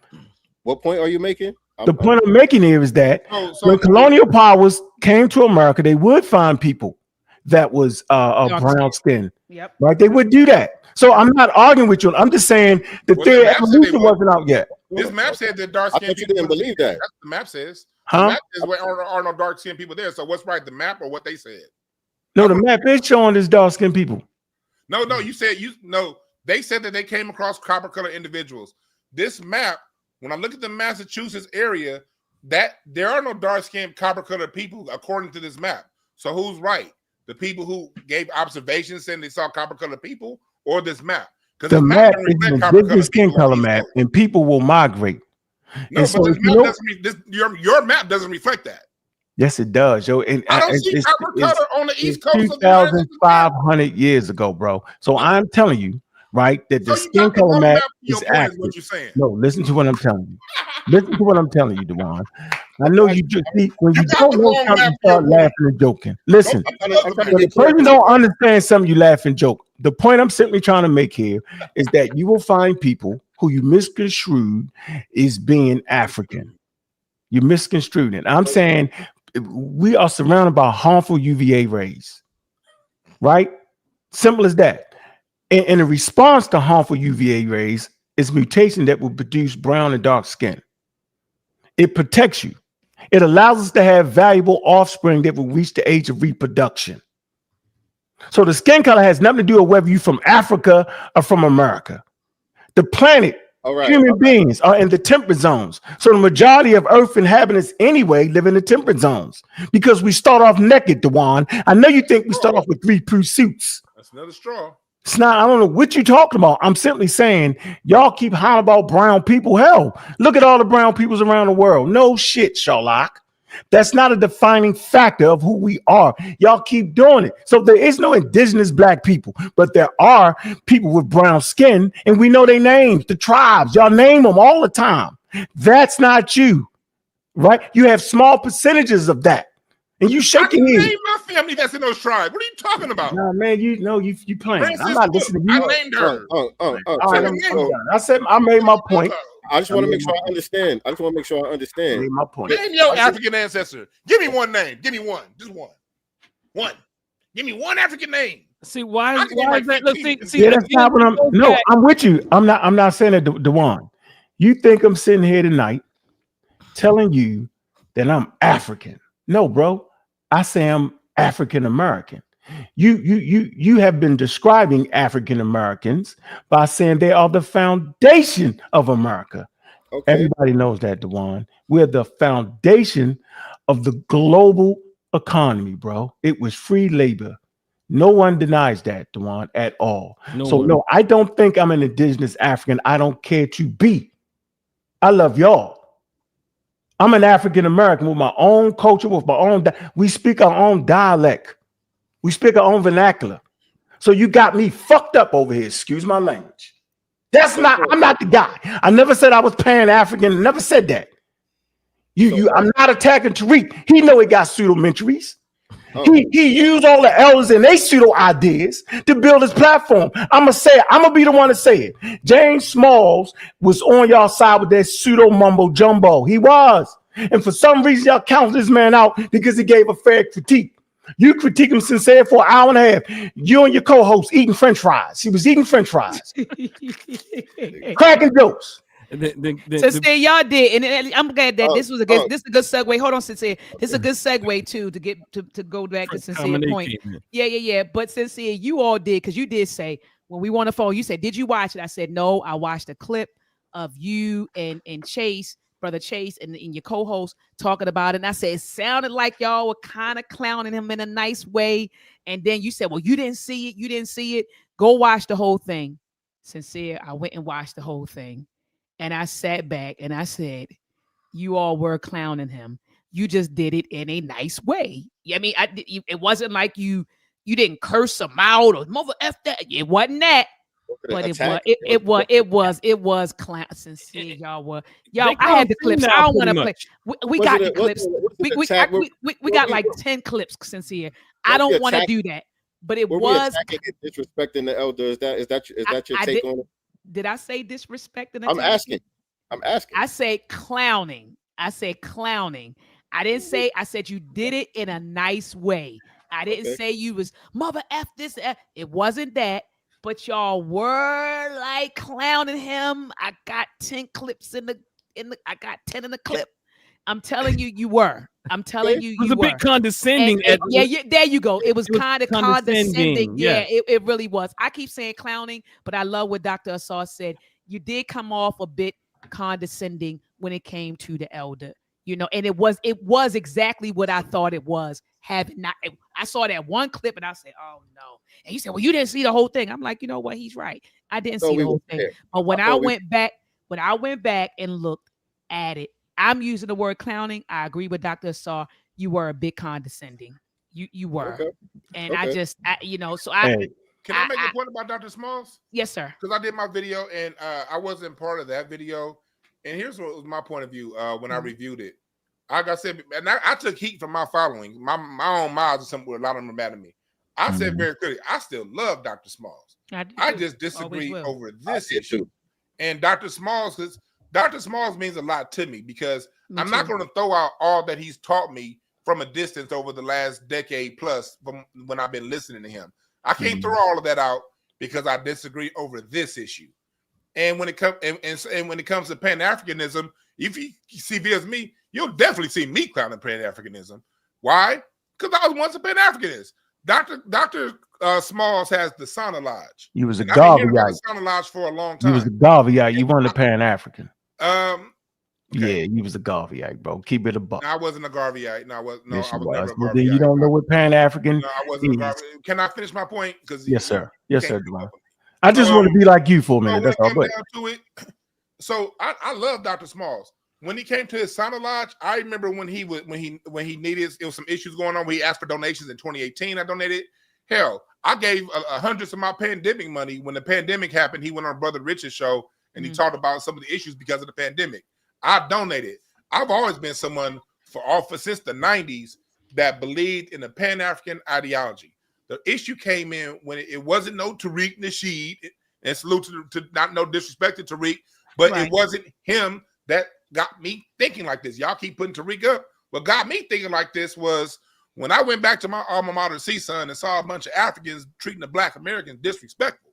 What point are you making? The point I'm making here is that so when colonial powers came to America, they would find people that was brown skin. Yep. Right? They would do that. So I'm not arguing with you. I'm just saying the theory of evolution wasn't out yet. This map said that dark I skinned thought you people. didn't believe that. That's what the map says. Huh? The map says there are no dark skinned people there. So what's right, the map or what they said? No, the map is showing this dark skinned people. No, you said they said that they came across copper colored individuals. This map, when I look at the Massachusetts area, that there are no dark skinned copper colored people according to this map. So who's right? The people who gave observations saying they saw copper colored people, or this map? Because the map is an indigenous skin color map, and people will migrate. No, but this map doesn't. Your map doesn't reflect that. Yes, it does, yo. And I don't see copper color on the East Coast. 2,500 years ago, bro. So I'm telling you, right, that the skin color map is accurate. What you're saying? No, listen to what I'm telling you. Listen to what I'm telling you, Dwann. I know you just see when you don't know something, you start laughing and joking. Listen, when the person don't understand something, you laugh and joke. The point I'm simply trying to make here is that you will find people who you misconstrued is being African. You misconstrued it. I'm saying we are surrounded by harmful UVA rays, right? Simple as that. And in response to harmful UVA rays is mutation that will produce brown and dark skin. It protects you. It allows us to have valuable offspring that will reach the age of reproduction. So the skin color has nothing to do with whether you're from Africa or from America. The planet, human beings are in the temperate zones. So the majority of Earth inhabitants anyway live in the temperate zones because we start off naked, Dwann. I know you think we start off with 3-piece suits. That's another straw. It's not, I don't know what you're talking about. I'm simply saying y'all keep hollering about brown people. Hell, look at all the brown peoples around the world. No shit, Sherlock. That's not a defining factor of who we are. Y'all keep doing it. So there is no indigenous black people, but there are people with brown skin, and we know their names, the tribes. Y'all name them all the time. That's not you, right? You have small percentages of that. And you shaking me. Name my family that's in those tribes. What are you talking about? Nah, man, you know you playing. Francis I'm not listening to you. I named her. All right, I said I made my point. I just want to make sure I understand. I Made my point. Name your African ancestor. Give me one name. Give me one. Just one. One. Give me one African name. See why is that? Look, see, yeah, that's not what I'm. No, I'm with you. I'm not saying that, Dwann. You think I'm sitting here tonight telling you that I'm African? No, bro. I say I'm African American. You have been describing African Americans by saying they are the foundation of America. Okay. Everybody knows that, Dwann. We're the foundation of the global economy, bro. It was free labor. No one denies that, Dwann, at all. No, I don't think I'm an indigenous African. I don't care to be. I love y'all. I'm an African American with my own culture, with my own. We speak our own dialect. We speak our own vernacular. So you got me fucked up over here. Excuse my language. I'm not the guy. I never said I was Pan-African. Never said that. I'm not attacking Tariq. He know he got pseudo-mentries. He used all the elders and they pseudo ideas to build his platform. I'm gonna be the one to say it. James Smalls was on y'all side with that pseudo mumbo jumbo. He was. And for some reason, y'all count this man out because he gave a fair critique. You critique him sincere for an hour and a half. You and your co-host eating French fries. He was eating French fries, cracking jokes. Sincere, y'all did, and I'm glad that this is a good segue. Hold on, Sincere. This is a good segue too to get to go back to Sincere point. Yeah. But Sincere, you all did, because you did say when we were on the phone, you said, "Did you watch it?" I said, "No, I watched a clip of you and Chase, brother Chase, and your co-host talking about it." And I said it sounded like y'all were kind of clowning him in a nice way. And then you said, "Well, you didn't see it. You didn't see it. Go watch the whole thing." Sincere, I went and watched the whole thing. And I sat back and I said, you all were clowning him. You just did it in a nice way. I mean, it wasn't like you didn't curse him out or mother F that. It wasn't that. But it was clown. Sincere, y'all. I had the clips. I don't want to play. We got the clips. We got like 10 clips, Sincere. I don't want to do that. But it was disrespecting the elder. Is that your take on it? Did I say disrespecting? I'm asking. I say clowning. I didn't say. I said you did it in a nice way. I didn't say you was mother F this. It wasn't that. But y'all were like clowning him. I got 10 clips in the. I got 10 in the clip. I'm telling you, you were. I'm telling you, it was a bit condescending. Yeah, there you go. It was kind of condescending. Yeah, it really was. I keep saying clowning, but I love what Dr. Asar said. You did come off a bit condescending when it came to the elder, and it was exactly what I thought it was. I saw that one clip and I said, "Oh no!" And you said, "Well, you didn't see the whole thing." I'm like, you know what? He's right. I didn't see the whole thing. But when I went back and looked at it. I'm using the word clowning. I agree with Dr. Asar. You were a bit condescending. You were. Okay. And okay. So I Can I make a point about Dr. Smalls? Yes, sir. Because I did my video and I wasn't part of that video. And here's what was my point of view when I reviewed it. Like I said, and I took heat from my following. My own miles or something where a lot of them are mad at me. I said very clearly, I still love Dr. Smalls. I just disagree over this issue. And Dr. Smalls, because Dr. Smalls means a lot to me because I'm not going to throw out all that he's taught me from a distance over the last decade plus from when I've been listening to him. I can't throw all of that out because I disagree over this issue. And when it comes and when it comes to Pan-Africanism, if you see via me, you'll definitely see me clowning Pan-Africanism. Why? Because I was once a Pan-Africanist. Dr. Smalls has the Sana Lodge. You was a Garveyite. Sana Lodge for a long time. You was a Garveyite. You weren't a Pan-African. Yeah, you was a Garveyite, bro. Keep it a buck. No, I wasn't a Garveyite. No, I was never a Garveyite. Then you don't know what Pan-African. No, I wasn't a Garveyite. Can I finish my point? Yes, sir. Yes, sir, Dwann. I just want to be like you for a minute. That's all. So I love Dr. Smalls. When he came to his Sana Lodge, I remember when he needed, it was some issues going on. He asked for donations in 2018. I donated. Hell, I gave hundreds of my pandemic money when the pandemic happened. He went on Brother Rich's show and he talked about some of the issues because of the pandemic. I donated. I've always been someone since the 90s that believed in the Pan-African ideology. The issue came in when it wasn't no Tariq Nasheed, and salute to not no disrespect to Tariq, but it wasn't him that got me thinking like this. Y'all keep putting Tariq up. What got me thinking like this was when I went back to my alma mater, CSUN, and saw a bunch of Africans treating the Black Americans disrespectful.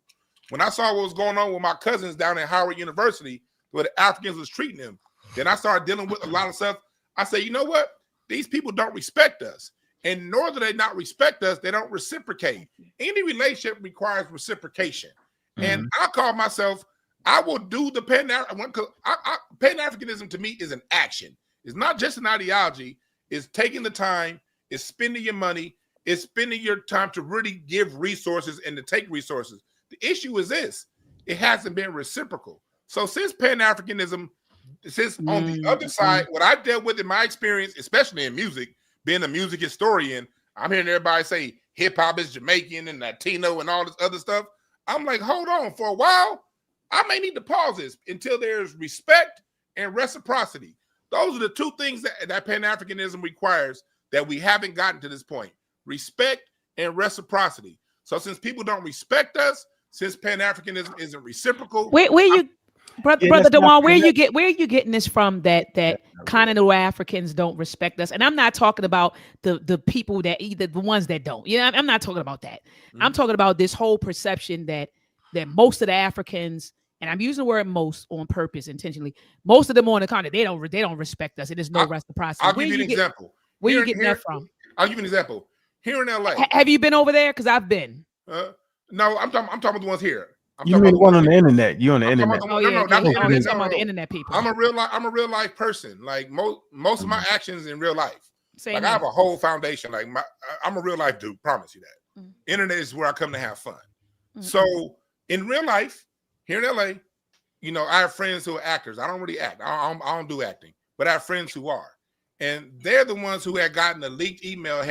When I saw what was going on with my cousins down at Howard University, where the Africans was treating them, then I started dealing with a lot of stuff. I said, you know what? These people don't respect us. And nor do they not respect us, they don't reciprocate. Any relationship requires reciprocation. And I call myself, I will do the Pan-Africanism to me is an action. It's not just an ideology. It's taking the time, it's spending your money, it's spending your time to really give resources and to take resources. The issue is this, it hasn't been reciprocal. So since Pan-Africanism, since on the other side, what I dealt with in my experience, especially in music, being a music historian, I'm hearing everybody say hip hop is Jamaican and Latino and all this other stuff. I'm like, hold on, for a while, I may need to pause this until there's respect and reciprocity. Those are the two things that Pan-Africanism requires that we haven't gotten to this point. Respect and reciprocity. So since people don't respect us, since Pan-Africanism isn't reciprocal. Where you Brother Dwann, where you getting this from that continental Africans don't respect us? And I'm not talking about the people that either the ones that don't. Yeah, I'm not talking about that. I'm talking about this whole perception that most of the Africans, and I'm using the word most on purpose intentionally, most of them on the continent, they don't respect us. It is no reciprocity. I'll give you an example. Where you getting that from? I'll give you an example. Here in LA. Have you been over there? Because I've been. No, I'm talking about the ones here. You mean the one on the internet? You on the internet? Oh, yeah, not the internet. You're talking about the internet people. I'm a real life person. Like most of my actions in real life. Same like here. I have a whole foundation. Like I'm a real life dude. Promise you that. Internet is where I come to have fun. So in real life, here in LA, you know, I have friends who are actors. I don't really act. I don't do acting, but I have friends who are, and they're the ones who had gotten a leaked email.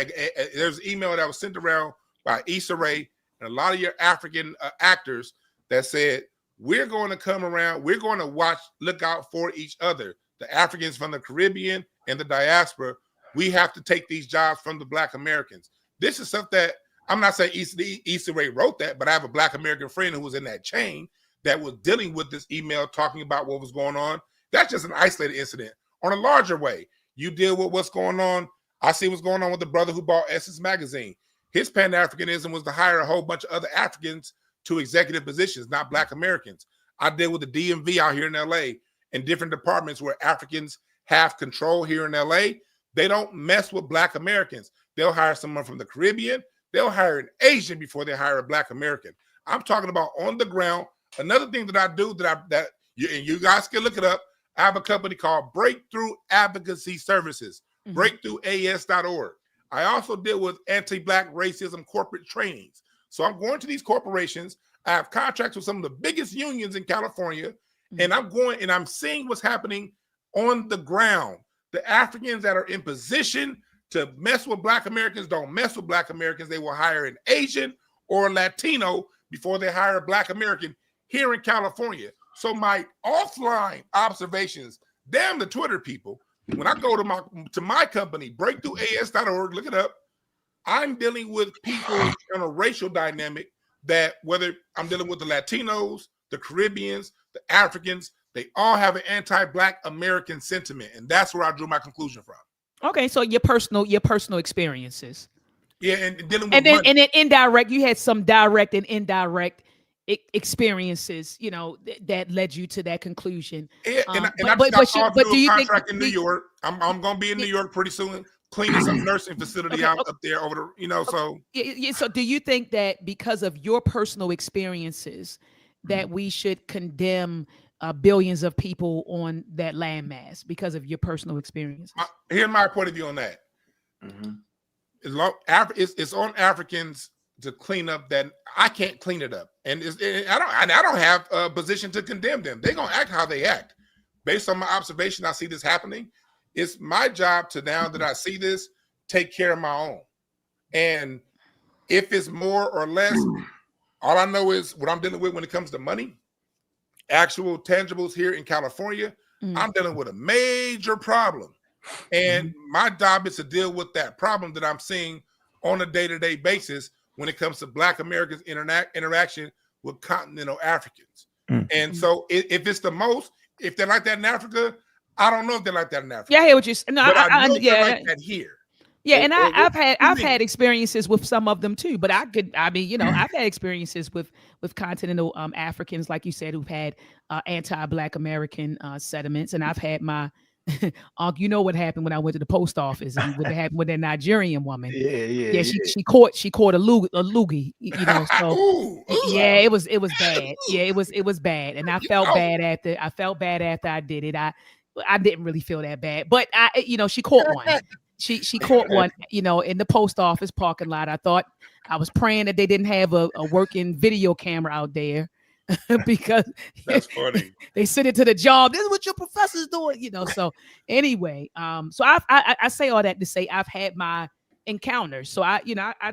There's an email that was sent around by Issa Rae and a lot of your African actors that said, we're going to come around, we're going to look out for each other. The Africans from the Caribbean and the diaspora, we have to take these jobs from the Black Americans. This is stuff that, I'm not saying Issa Rae wrote that, but I have a Black American friend who was in that chain that was dealing with this email, talking about what was going on. That's just an isolated incident. On a larger way, you deal with what's going on. I see what's going on with the brother who bought Essence Magazine. His Pan-Africanism was to hire a whole bunch of other Africans to executive positions, not Black Americans. I deal with the DMV out here in LA in different departments where Africans have control here in LA. They don't mess with Black Americans. They'll hire someone from the Caribbean. They'll hire an Asian before they hire a Black American. I'm talking about on the ground. Another thing that I do and you guys can look it up. I have a company called Breakthrough Advocacy Services, breakthroughas.org. I also deal with anti-Black racism corporate trainings. So I'm going to these corporations. I have contracts with some of the biggest unions in California, and I'm going and I'm seeing what's happening on the ground. The Africans that are in position to mess with Black Americans don't mess with Black Americans. They will hire an Asian or a Latino before they hire a Black American here in California. So my offline observations, damn the Twitter people, when I go to my company, breakthroughas.org, look it up, I'm dealing with people in a racial dynamic that whether I'm dealing with the Latinos, the Caribbeans, the Africans, they all have an anti-Black American sentiment. And that's where I drew my conclusion from. Okay, so your personal experiences. Yeah, and dealing with and then indirect, you had some direct and indirect experiences, you know, that led you to that conclusion. Yeah, but do you think in New York? I'm going to be in New York pretty soon, cleaning some nursing facility out up there over the, you know. So yeah. So do you think that because of your personal experiences, that we should condemn billions of people on that landmass because of your personal experiences? Here's my point of view on that. It's on Africans to clean up that. I can't clean it up, and I don't have a position to condemn them. They're gonna act how they act. Based on my observation, I see this happening. It's my job to, now that I see this, take care of my own. And if it's more or less, all I know is what I'm dealing with when it comes to money, actual tangibles here in California. I'm dealing with a major problem, and my job is to deal with that problem that I'm seeing on a day-to-day basis when it comes to Black Americans' interaction with continental Africans. And so if it's the most, if they're like that in Africa, I don't know if they're like that in Africa. Yeah, I hear what you're saying. No, but I know they're like that here. Yeah, and I've had experiences with some of them too. But I've had experiences with continental Africans, like you said, who've had anti-Black American sentiments, and I've had my you know what happened when I went to the post office and what happened with that Nigerian woman. Yeah. She caught a loogie, you know. So yeah, it was bad. Yeah, it was bad, and I felt bad after I did it. I didn't really feel that bad, but she caught one. She caught one, you know, in the post office parking lot. I was praying that they didn't have a working video camera out there. Because that's funny. They sent it to the job. This is what your professor's doing, you know. So anyway, so I say all that to say I've had my encounters. So I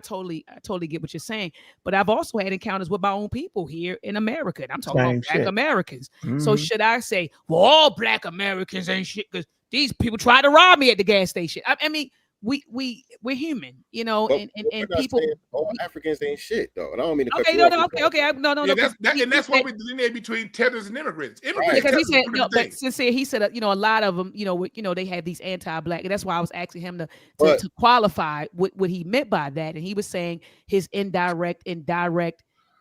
totally get what you're saying. But I've also had encounters with my own people here in America. And I'm talking about Black Americans. So should I say, well, all Black Americans ain't shit because these people tried to rob me at the gas station? I mean, we're human, you know, But and we're not people. saying all Africans ain't shit though. And I don't mean to cut Okay, you no, off. no, okay, no. Yeah, that's why he we delineate between tethers and immigrants. because Immigrants, he tethers said are two no, different but things. sincere, he said, you know, a lot of them, you know, they had these anti-black, and that's why I was asking him But- to qualify what he meant by that, and he was saying his indirect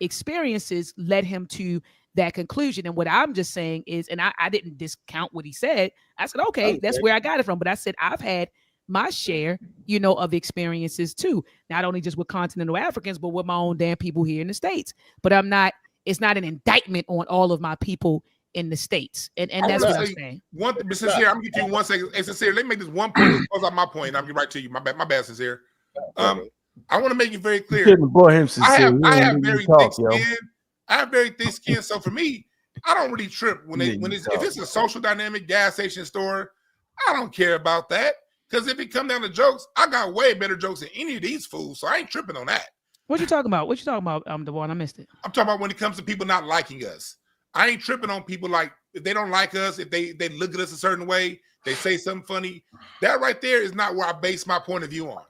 experiences led him to that conclusion. And what I'm just saying is, and I didn't discount what he said. I said, okay, that's where I got it from. But I said I've had my share, you know, of experiences too, not only just with continental Africans, but with my own damn people here in the States. But it's not an indictment on all of my people in the States. And that's what I'm saying. But Sincere, I'm gonna get you 1 second. Hey, Sincere, let me make this one point to close out my point. I'll get right to you. My bad, Sincere. I want to make it very clear. I have very thick skin. I have very thick skin. So for me, I don't really trip if it's a social dynamic gas station store. I don't care about that. Because if it come down to jokes, I got way better jokes than any of these fools. So I ain't tripping on that. What you talking about? Dwann? I missed it. I'm talking about when it comes to people not liking us. I ain't tripping on people like if they don't like us, if they look at us a certain way, they say something funny. That right there is not where I base my point of view on.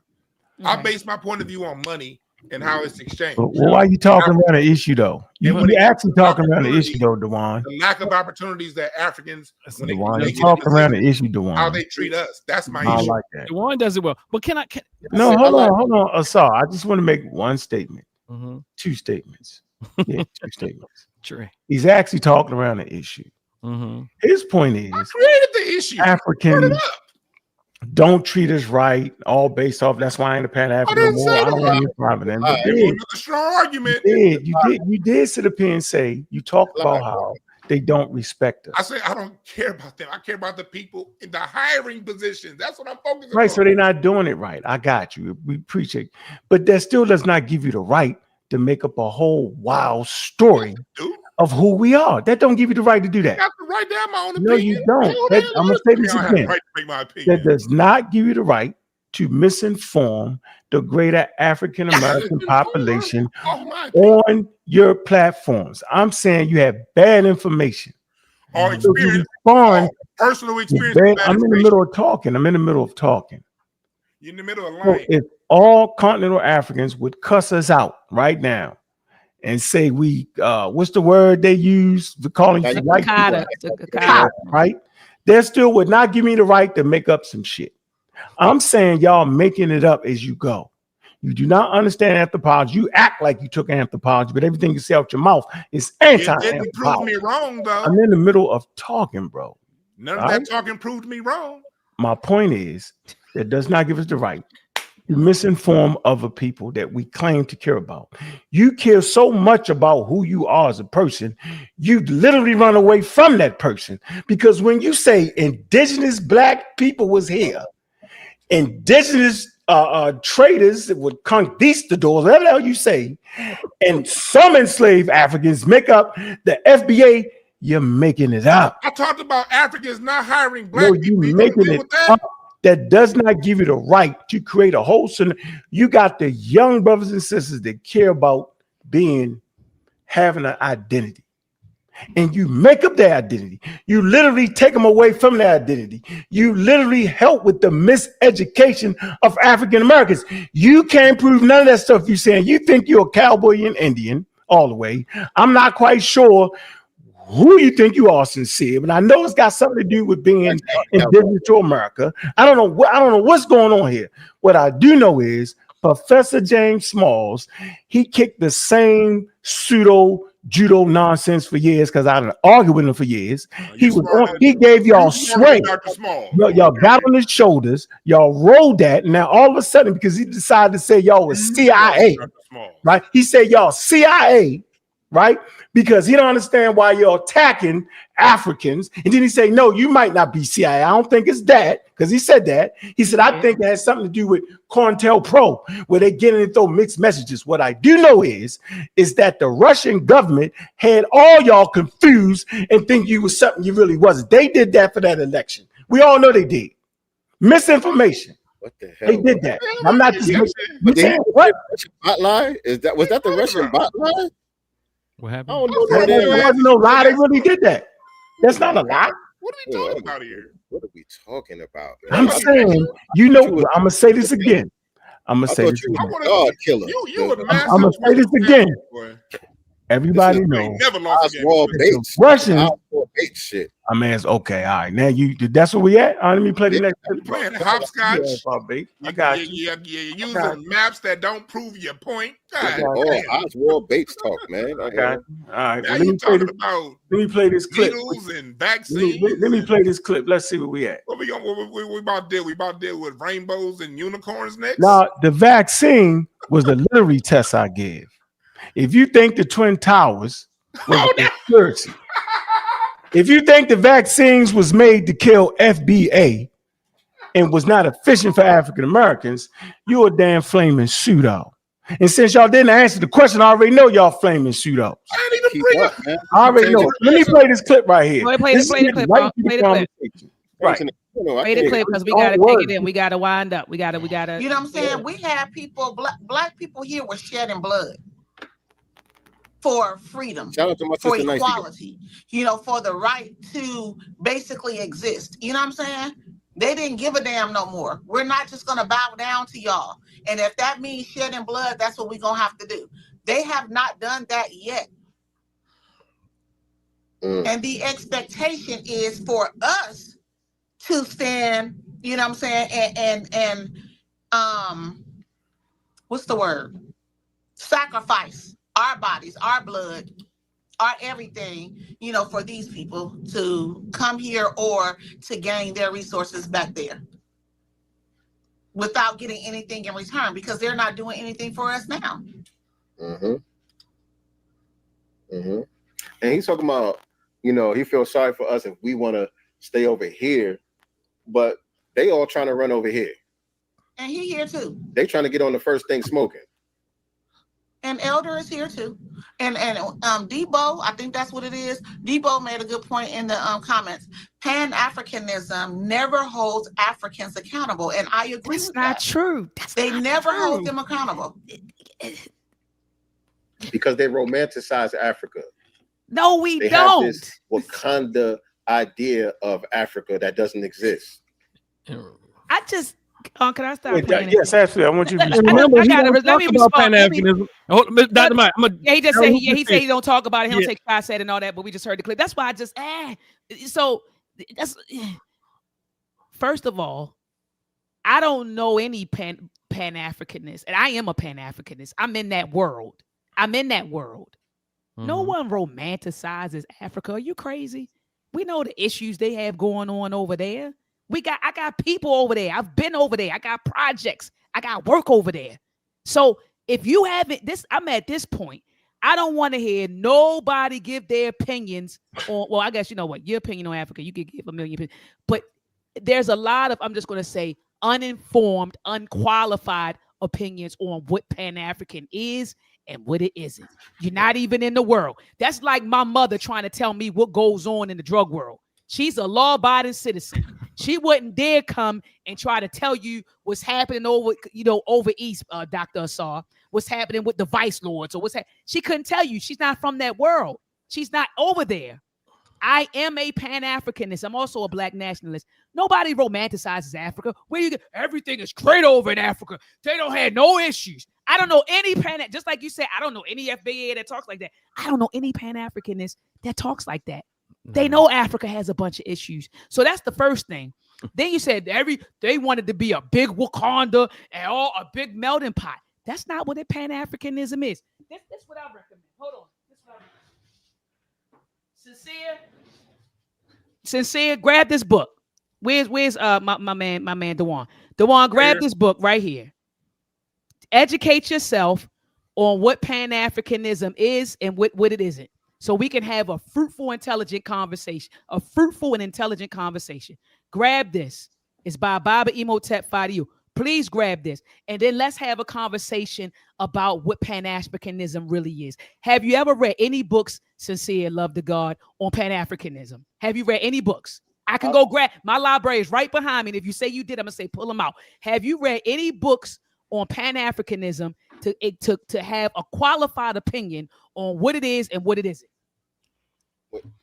I base my point of view on money and how it's exchanged. Well, why are you talking around the issue though? You actually talking around the issue though, Dwann. The lack of opportunities that Africans Dwann, you talking around the issue, Dwann. How they treat us. That's my I issue. like that. Dwann does it well. But No, hold on, Asar. I just want to make one statement. Two statements. Yeah, two statements. True. He's actually talking around the issue. His point is, I created the issue. Africans don't treat us right, all based off. That's why I ain't a Pan-African no more. I don't want to private them. Another strong argument. You did sit up here and say you talked about how they don't respect us. I say I don't care about them. I care about the people in the hiring positions. That's what I'm focusing on. Right, so they're not doing it right. I got you. We appreciate it. But that still does not give you the right to make up a whole wild story of who we are. That don't give you the right to do that. I have to write down my own opinion. No, you don't. I'm going to say this again. Right to make my opinion. That does not give you the right to misinform the greater African American population on your platforms. I'm saying you have bad information. Or experience, personal experience. I'm in the middle of talking. You're in the middle of lying. So if all continental Africans would cuss us out right now and say what's the word they use for calling you white people? Right? They still would not give me the right to make up some shit. I'm saying y'all making it up as you go. You do not understand anthropology. You act like you took anthropology, but everything you say out your mouth is anti-anthropology. It didn't prove me wrong, though. I'm in the middle of talking, bro. None of that talking proved me wrong. My point is that does not give us the right to misinform other people that we claim to care about. You care so much about who you are as a person, you literally run away from that person. Because when you say indigenous black people was here, indigenous traders would conquistadors, whatever the hell you say, and some enslaved Africans make up the FBA, you're making it up. I talked about Africans not hiring black people. You making it up. That does not give you the right to create a whole scenario. You got the young brothers and sisters that care about having an identity. And you make up their identity. You literally take them away from their identity. You literally help with the miseducation of African Americans. You can't prove none of that stuff you're saying. You think you're a cowboy and Indian all the way. I'm not quite sure who you think you are, Sincere, but I know it's got something to do with being indigenous to America. I don't know what's going on here. What I do know is Professor James Smalls, he kicked the same pseudo judo nonsense for years because I done argued with him for years. He gave y'all sway. Y'all got on his shoulders, y'all rolled that, and now all of a sudden, because he decided to say y'all was CIA, right? He said y'all CIA, right? Because he don't understand why you're attacking Africans. And then he say, no, you might not be CIA. I don't think it's that, because he said that. He said, I think it has something to do with COINTELPRO, where they get in and throw mixed messages. What I do know is that the Russian government had all y'all confused and think you was something you really wasn't. They did that for that election. We all know they did. Misinformation. What the hell? They did that. I'm not just what bot lie? Was that the Russian bot lie? What happened? Oh, no, there wasn't no lie. They really did that. That's not a lie. What are we talking about here? What are we talking about? I'm saying, I'm gonna say this again. I'm gonna say this again. God killer. You a massive. I'm gonna say this again. Boy. Everybody knows. Never lost again. Bates. Russians. Bates shit. I mean, it's okay. All right, now that's where we at. All right, let me play the next. Playing hopscotch. I got you. You're using maps that don't prove your point. Oswald Bates talk, man. I got you. All right. Now you talking about let me play this clip. Needles and vaccines. Let me play this clip. Let's see where we at. What we about to deal? We about to deal with rainbows and unicorns next. Now, the vaccine was the literary test I gave. If you think the Twin Towers was a conspiracy, if you think the vaccines was made to kill FBA and was not efficient for African Americans, you're a damn flaming pseudo. And since y'all didn't answer the question, I already know y'all flaming pseudos. I didn't even bring up. I already know. Let me play this clip right here. Play the clip. Right. Play the clip because we gotta take it in. We gotta wind up. We gotta. You know what I'm saying? We have people, black people here were shedding blood for freedom, for equality, for the right to basically exist. You know what I'm saying? They didn't give a damn no more. We're not just going to bow down to y'all. And if that means shedding blood, that's what we're going to have to do. They have not done that yet. And the expectation is for us to stand, you know what I'm saying, and what's the word? Sacrifice our bodies, our blood, our everything, for these people to come here or to gain their resources back there without getting anything in return, because they're not doing anything for us now. And he's talking about, he feels sorry for us if we want to stay over here, but they all trying to run over here. And he here too. They trying to get on the first thing smoking. And Elder is here too. And Debo, I think that's what it is. Debo made a good point in the comments. Pan-Africanism never holds Africans accountable. And I agree with that. That's not trtrue. They never hold them accountable. Because they romanticize Africa. No, we they don't. Have this Wakanda idea of Africa that doesn't exist. I just... can I start playing? Yes, absolutely. I want you to remember. I gotta let me respond. Pan-Africanism. Dr. Mike, he just said he said he don't talk about it. He don't take shots at it and all that. But we just heard the clip. That's why I just So that's first of all, I don't know any Pan-Africanist, and I am a Pan-Africanist. I'm in that world. No one romanticizes Africa. Are you crazy? We know the issues they have going on over there. I got people over there. I've been over there. I got projects. I got work over there. So if you haven't I'm at this point. I don't want to hear nobody give their opinions on, well, I guess you know what, your opinion on Africa, you could give a million opinions. But there's a lot of, I'm just going to say, uninformed, unqualified opinions on what Pan-African is and what it isn't. You're not even in the world. That's like my mother trying to tell me what goes on in the drug world. She's a law-abiding citizen. She wouldn't dare come and try to tell you what's happening over east, Dr. Assar, what's happening with the vice lords or she couldn't tell you. She's not from that world. She's not over there. I am a Pan-Africanist. I'm also a Black nationalist. Nobody romanticizes Africa. Where you get everything is great over in Africa. They don't have no issues. I don't know any just like you said, I don't know any FBA that talks like that. I don't know any Pan-Africanist that talks like that. They know Africa has a bunch of issues. So that's the first thing. Then you said they wanted to be a big Wakanda and all a big melting pot. That's not what a Pan-Africanism is. That's what I recommend. Hold on. This is what I recommend. Sincere, grab this book. Where's my man Dwann? Dwann, grab this book right here. Educate yourself on what Pan-Africanism is and what it isn't. So we can have a fruitful, intelligent conversation. Grab this. It's by Baba Imhotep Fadiu. Please grab this. And then let's have a conversation about what Pan-Africanism really is. Have you ever read any books, Sincere, Love to God, on Pan-Africanism? Have you read any books? I can go grab. My library is right behind me. And if you say you did, I'm going to say pull them out. Have you read any books on Pan-Africanism to have a qualified opinion on what it is and what it isn't?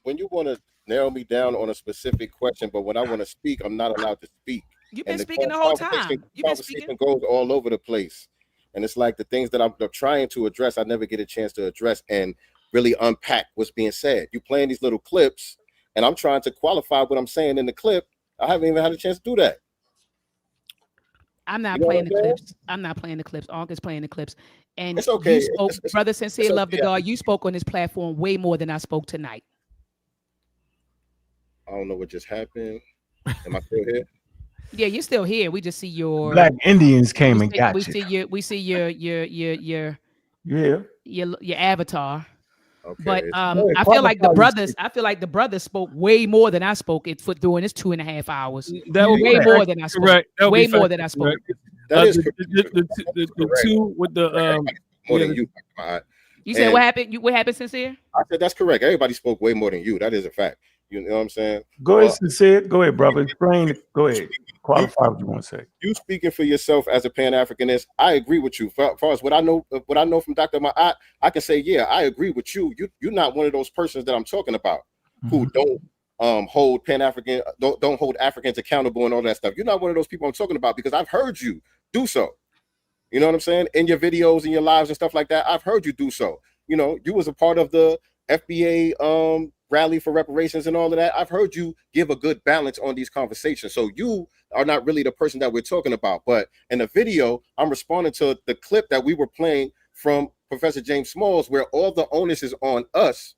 When you want to narrow me down on a specific question, but when I want to speak, I'm not allowed to speak. You've been speaking the whole time. You've been speaking. Goes all over the place, and it's like the things that I'm trying to address, I never get a chance to address and really unpack what's being said. You playing these little clips, and I'm trying to qualify what I'm saying in the clip. I haven't even had a chance to do that. I'm not playing the clips. I'm not playing the clips. Ankh is playing the clips. And it's okay. You spoke, Brother Sincere, love to God. You spoke on this platform way more than I spoke tonight. I don't know what just happened. Am I still here? Yeah, you're still here. We just see your Black Indians came and got you. We see your avatar. Okay. But I feel like the brothers spoke way more than I spoke for doing this 2.5 hours. That would way more than I spoke. Way more than I spoke. That is the two with the more than you. You said what happened? What happened, Sincere? I said that's correct. Everybody spoke way more than you. That is a fact. You know what I'm saying? Go ahead, Sincere. Go ahead, brother. Explain. Go ahead. Qualify what you want to say. You speaking for yourself as a Pan-Africanist, I agree with you. As far as what I know from Dr. Ma'at, I can say, yeah, I agree with you. You're not one of those persons that I'm talking about who don't hold Pan-African, don't hold Africans accountable and all that stuff. You're not one of those people I'm talking about because I've heard you do so. You know what I'm saying? In your videos and your lives and stuff like that, I've heard you do so. You know, you was a part of the FBA rally for reparations and all of that. I've heard you give a good balance on these conversations. So you are not really the person that we're talking about. But in the video, I'm responding to the clip that we were playing from Professor James Smalls, where all the onus is on us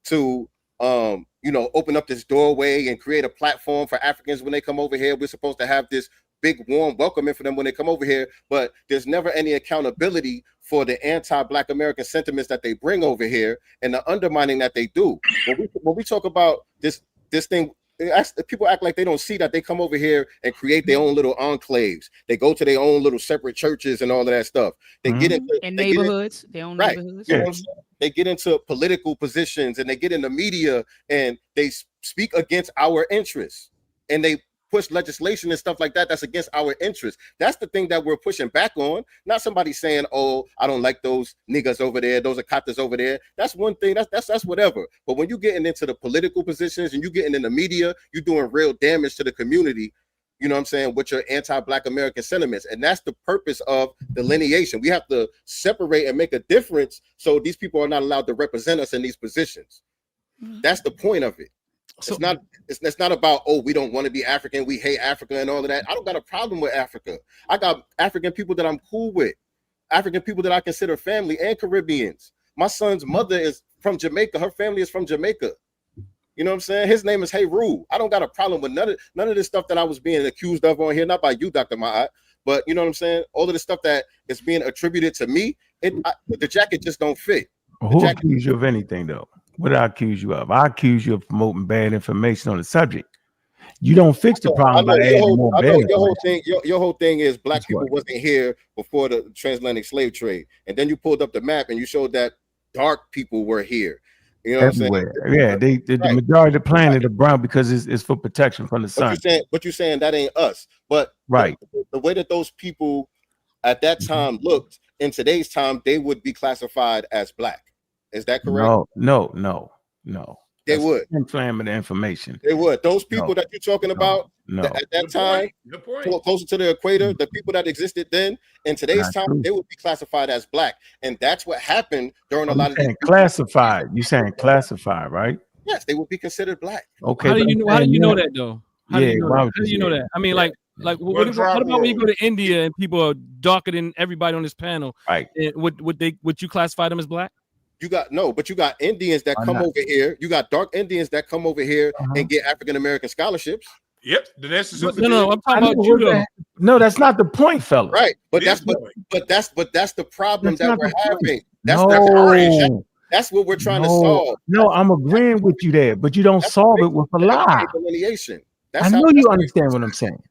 to open up this doorway and create a platform for Africans when they come over here. We're supposed to have this big warm welcoming for them when they come over here, but there's never any accountability for the anti-Black American sentiments that they bring over here and the undermining that they do. When we talk about this thing, people act like they don't see that they come over here and create their own little enclaves. They go to their own little separate churches and all of that stuff. They get into neighborhoods, their own neighborhoods. You know what I'm saying? They get into political positions and they get in the media and they speak against our interests and they push legislation and stuff like that that's against our interests. That's the thing that we're pushing back on. Not somebody saying, oh, I don't like those niggas over there, those are katas over there. That's one thing, that's whatever. But when you're getting into the political positions and you're getting in the media, you're doing real damage to the community, you know what I'm saying, with your anti-Black American sentiments. And that's the purpose of delineation. We have to separate and make a difference so these people are not allowed to represent us in these positions. That's the point of it. So, it's not about, oh, we don't want to be African, we hate Africa and all of that. I don't got a problem with Africa. I got African people that I'm cool with, African people that I consider family, and Caribbeans. My son's mother is from Jamaica. Her family is from Jamaica. You know what I'm saying? His name is Heru. I don't got a problem with none of this stuff that I was being accused of on here, not by you, Dr. Ma'at, but you know what I'm saying? All of the stuff that is being attributed to me, the jacket just don't fit. Who accused you of anything, though? What did I accuse you of? I accuse you of promoting bad information on the subject. You don't fix the problem by adding more bad. Your whole thing is Black people wasn't here before the transatlantic slave trade, and then you pulled up the map and you showed that dark people were here. You know what I'm saying? Yeah, the majority of the planet are brown because it's for protection from the sun. But you're saying that ain't us. But the way that those people at that time looked, in today's time, they would be classified as Black. Is that correct? No. They would inflame the information. They would. Those people that you're talking about at that time, closer to the equator, the people that existed then, in today's time, they would be classified as Black, and that's what happened during a lot of these classified. You saying classified, right? Yes, they would be considered Black. Okay. How do you know that though? How do you know that? I mean, like what about when you go to India and people are darker than everybody on this panel? Right. Would you classify them as Black? You got Indians that come over here. You got dark Indians that come over here and get African American scholarships. Yep, the no, I'm talking about you though. No, that's not the point, fella. Right, but that's the problem that we're having. That's what we're trying to solve. No, I'm agreeing with you there, but you don't solve it with a lie. I know you understand what I'm saying.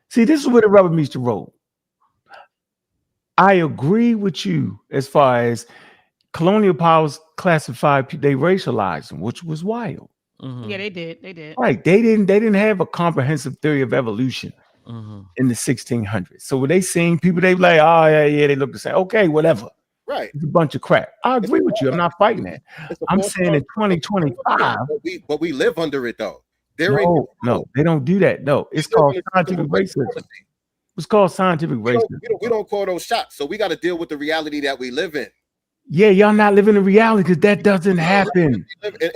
See, this is where the rubber meets the road. I agree with you as far as colonial powers classified, they racialized them, which was wild. Yeah, they did. Right. They didn't have a comprehensive theory of evolution in the 1600s. So when they seen people, they like, oh yeah, they look the same. Okay, whatever. Right. It's a bunch of crap. I agree with you. I'm not fighting that. I'm saying in 2025. But we live under it though. No, they don't do that. No, it's called scientific racism. It's called scientific racism. We don't call those shots. So we got to deal with the reality that we live in. Yeah, y'all not living in reality because that doesn't happen.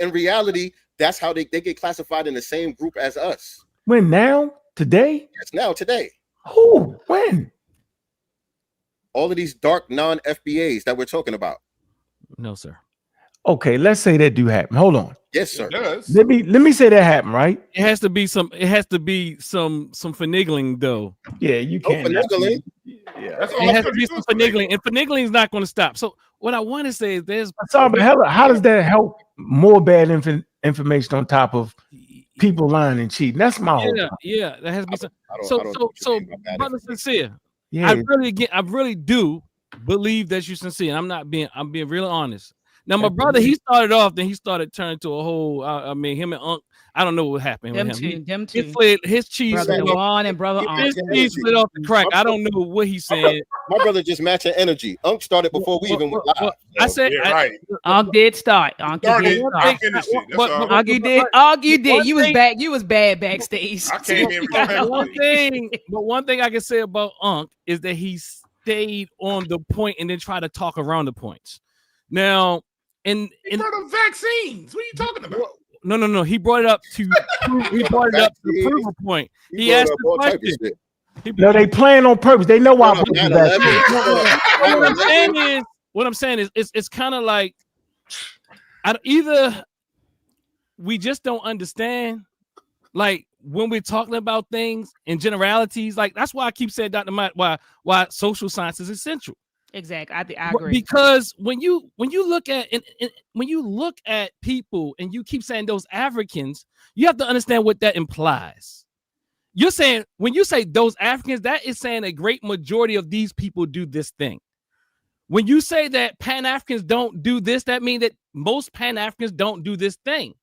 In reality, that's how they get classified in the same group as us. When now? Today? Yes, now, today. Who? When? All of these dark non-FBAs that we're talking about. No, sir. Okay, let's say that do happen. Hold on. Yes, sir. Let me say that happen, right? It has to be some finagling though. Yeah, you can't. Finagling. Yeah. It has to be some finagling, and finagling is not going to stop. So what I want to say is there's sorry, but how does that help more bad information on top of people lying and cheating? That's my whole point. Yeah, that has to be some. So brother sincere. Yeah. I really do believe that you're sincere. I'm being real honest. Now, my brother, he started off, then he started turning to a whole. I mean, him and Unc. I don't know what happened with him. Them two. His cheese. Brother Dwann and brother Unc. His cheese slid off the crack. I don't know what he said. My brother just matching energy. Unc started before we even went live. I said, right. Unc did start. Unc did start. Unc, you did. You was back. You was bad backstage. I came in one thing I can say about Unc is that he stayed on the point and then tried to talk around the points. Now, in the vaccines. What are you talking about? No. He brought it up to prove a point. He asked the question. No, they playing on purpose. They know why. What I'm saying is, it's kind of like either we just don't understand, like when we're talking about things in generalities. Like that's why I keep saying, Dr. Mike, why social science is essential. Exactly, I agree. Because when you look at when you look at people and you keep saying those Africans, you have to understand what that implies. You're saying when you say those Africans, that is saying a great majority of these people do this thing. When you say that Pan-Africans don't do this, that means that most Pan-Africans don't do this thing.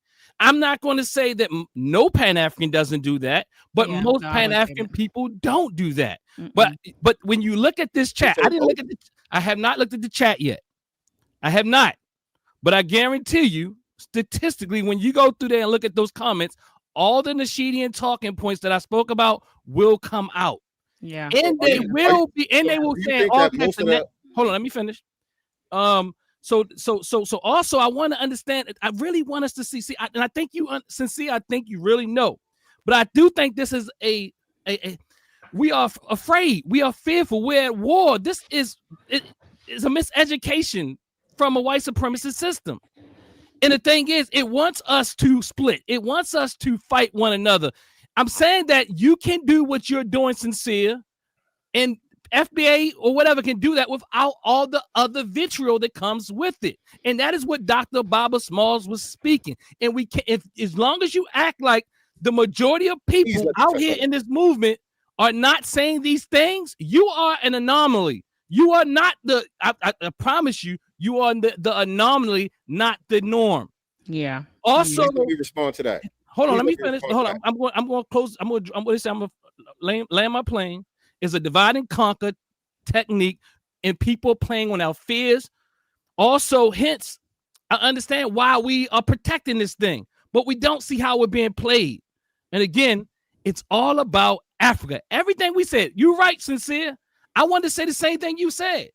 I'm not going to say that no Pan-African doesn't do that, but most Pan-African people don't do that. But when you look at this chat, I have not looked at the chat yet. I have not. But I guarantee you, statistically, when you go through there and look at those comments, all the Nashidian talking points that I spoke about will come out. Yeah. And they will say all kinds of hold on, let me finish. So also I want to understand. I really want us to see. And I think you sincere. I think you really know, but I do think this is a we are afraid. We are fearful. We're at war. This is a miseducation from a white supremacist system. And the thing is, it wants us to split. It wants us to fight one another. I'm saying that you can do what you're doing, sincere, and FBA or whatever can do that without all the other vitriol that comes with it. And that is what Dr. Baba Smalls was speaking. And we can, as long as you act like the majority of people out here in this movement are not saying these things, you are an anomaly. You are not I promise you, you are the anomaly, not the norm. Yeah. Also, let me respond to that. Hold on, let me finish. Hold on. I'm going to close. I'm going to say I'm going to land my plane. Is a divide and conquer technique and people playing on our fears. Also, hence, I understand why we are protecting this thing, but we don't see how we're being played. And again, it's all about Africa. Everything we said, you're right, sincere. I wanted to say the same thing you said.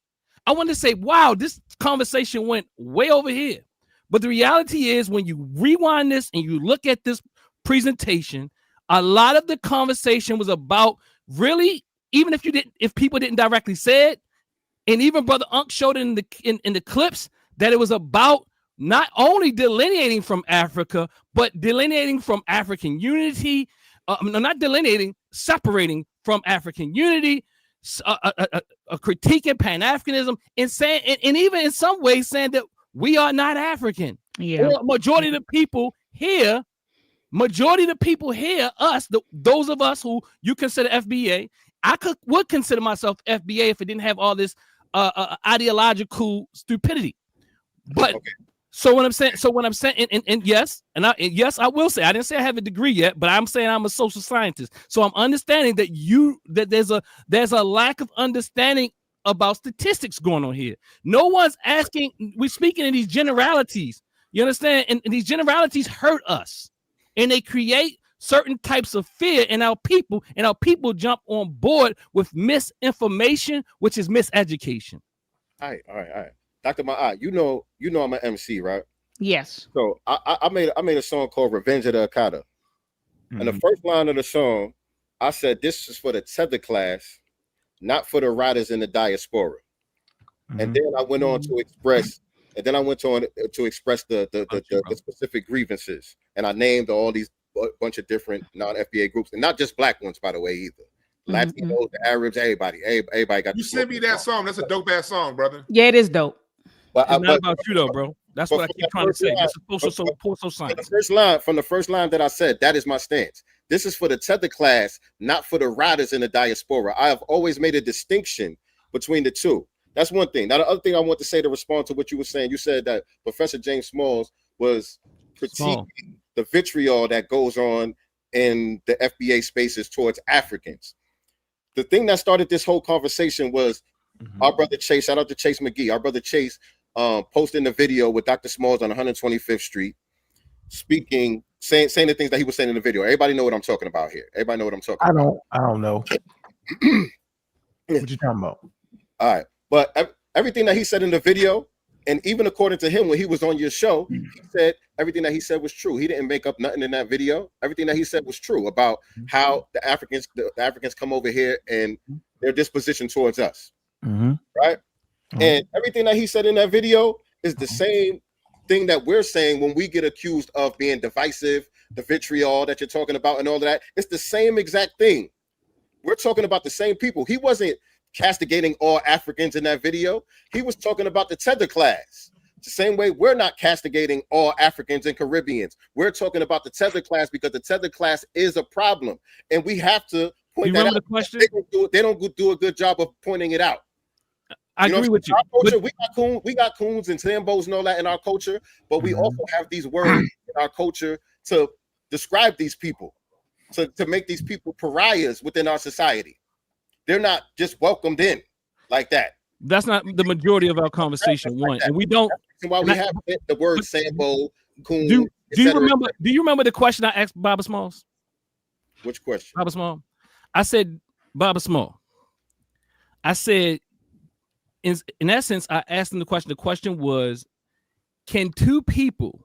I wanted to say, wow, this conversation went way over here. But the reality is when you rewind this and you look at this presentation, a lot of the conversation was about really, even if people didn't directly say it, and even Brother Unc showed it in the clips, that it was about not only delineating from Africa, but delineating from African unity, not delineating, separating from African unity, a critiquing Pan-Africanism, and saying, and even in some ways saying that we are not African. Yeah, or majority of the people here, us, those of us who you consider FBA, would consider myself FBA if it didn't have all this ideological stupidity. But so what I'm saying, and yes, I will say I didn't say I have a degree yet, but I'm saying I'm a social scientist. So I'm understanding that there's a lack of understanding about statistics going on here. No one's asking. We're speaking in these generalities. You understand? And these generalities hurt us, and they create certain types of fear in our people, and our people jump on board with misinformation, which is miseducation. All right. Dr. Ma'at, you know I'm an MC, right? Yes. So I made a song called Revenge of the Akata. And the first line of the song, I said, this is for the tether class, not for the riders in the diaspora. And then I went on to express, the specific grievances. And I named all these bunch of different non-FBA groups, and not just black ones, by the way, either. Latinos, the Arabs, everybody got. You sent me that song. That's a dope ass song, brother. Yeah, it is dope. But it's not about you though, bro. That's what I keep trying to say. It's social science. From the first line that I said, that is my stance. This is for the tether class, not for the riders in the diaspora. I have always made a distinction between the two. That's one thing. Now, the other thing I want to say to respond to what you were saying, you said that Professor James Smalls was critiquing the vitriol that goes on in the FBA spaces towards Africans. The thing that started this whole conversation was our brother Chase, shout out to Chase McGee, our brother Chase posting the video with Dr. Smalls on 125th Street, speaking, saying the things that he was saying in the video. Everybody know what I'm talking about here. Everybody know what I'm talking about. I don't know. What you talking about? All right. But everything that he said in the video, and even according to him, when he was on your show, he said everything that he said was true. He didn't make up nothing in that video. Everything that he said was true about how the Africans come over here and their disposition towards us. Right? And everything that he said in that video is the same thing that we're saying when we get accused of being divisive, the vitriol that you're talking about and all of that. It's the same exact thing. We're talking about the same people. He wasn't castigating all Africans in that video. He was talking about the tether class. The same way we're not castigating all Africans and Caribbeans. We're talking about the tether class because the tether class is a problem. And we have to point that out. The question? They don't do a good job of pointing it out. I agree with you. Culture, we got coons and Sambos and all that in our culture, but we also have these words in our culture to describe these people, to make these people pariahs within our society. They're not just welcomed in like that. That's not the majority of our conversation. One, and we don't. That's why we have the word Sambo, coon. Do you remember? Do you remember the question I asked Baba Smalls? Which question? Baba Small. I said, Baba Small. I said, in essence, I asked him the question. The question was, can two people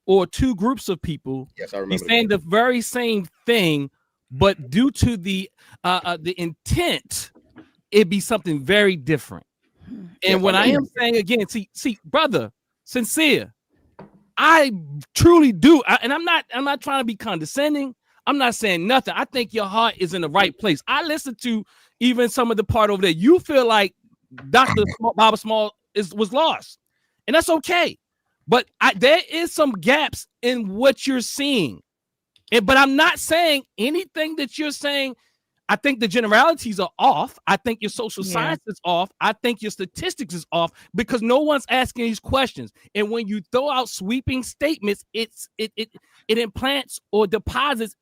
or two groups of people be saying the very same thing, but due to the intent, it'd be something very different? And what I am saying again, see, brother, sincere, I truly do. And I'm not trying to be condescending. I'm not saying nothing. I think your heart is in the right place. I listened to even some of the part over there. You feel like Dr. Baba Small was lost, and that's okay. But there is some gaps in what you're seeing. But I'm not saying anything that you're saying. I think the generalities are off. I think your social science is off. I think your statistics is off because no one's asking these questions. And when you throw out sweeping statements, it implants or deposits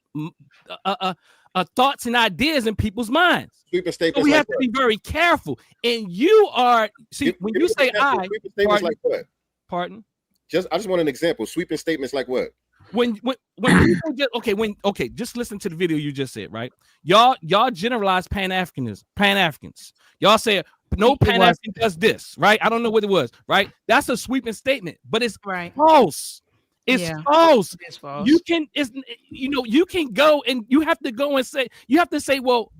thoughts and ideas in people's minds. Sweeping statements. So we have to be very careful. And you are when you say sweeping statements like what? Pardon? I just want an example. Sweeping statements like what? When people just listen to the video you just said, right? Y'all generalize Pan-Africans. Y'all say no Pan-African does this, right? I don't know what it was, right? That's a sweeping statement, but it's false. It's false. It's false. You can go and you have to say, well,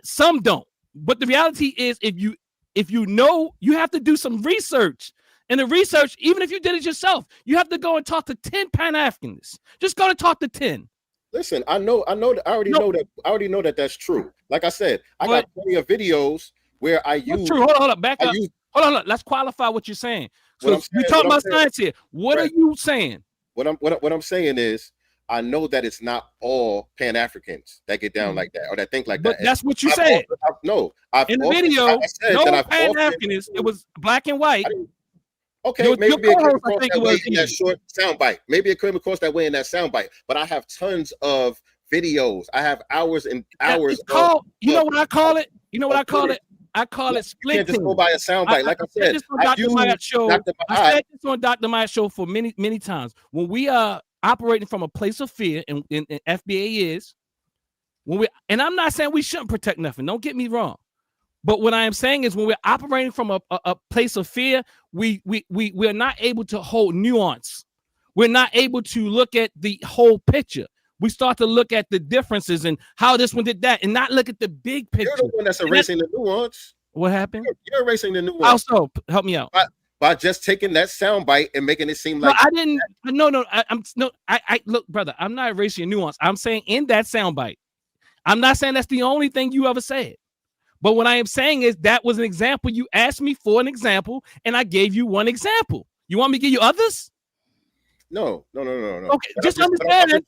some don't. But the reality is, if you know, you have to do some research. And the research, even if you did it yourself, you have to go and talk to 10 Pan-Africans. Just go to talk to 10. Listen, I already know that that's true. Like I said, I got plenty of videos where I use. True. Hold on, back up. Hold on, let's qualify what you're saying. So you're talking about science here. What are you saying? What I'm saying is, I know that it's not all Pan-Africans that get down like that or that think like that. But that's what you said. In the video, no Pan-Africans. It was black and white. Okay, maybe it came across that way in that short soundbite. Maybe it came across that way in that soundbite. But I have tons of videos. I have hours and hours. You know what I call it? You know what I call it? I call it split. You can't just go by a soundbite. Like I said, this on Dr. Myatt's show. I said this on Dr. Myatt's show for many times. When we are operating from a place of fear, and FBA is, and I'm not saying we shouldn't protect nothing. Don't get me wrong. But what I am saying is when we're operating from a place of fear, we're not able to hold nuance. We're not able to look at the whole picture. We start to look at the differences and how this one did that and not look at the big picture. You're the one that's erasing the nuance. What happened? You're erasing the nuance. Also, help me out. By just taking that sound bite and making it seem like I didn't. No. I look, brother. I'm not erasing your nuance. I'm saying in that sound bite. I'm not saying that's the only thing you ever said. But what I am saying is that was an example. You asked me for an example, and I gave you one example. You want me to give you others? No. Okay, just understand.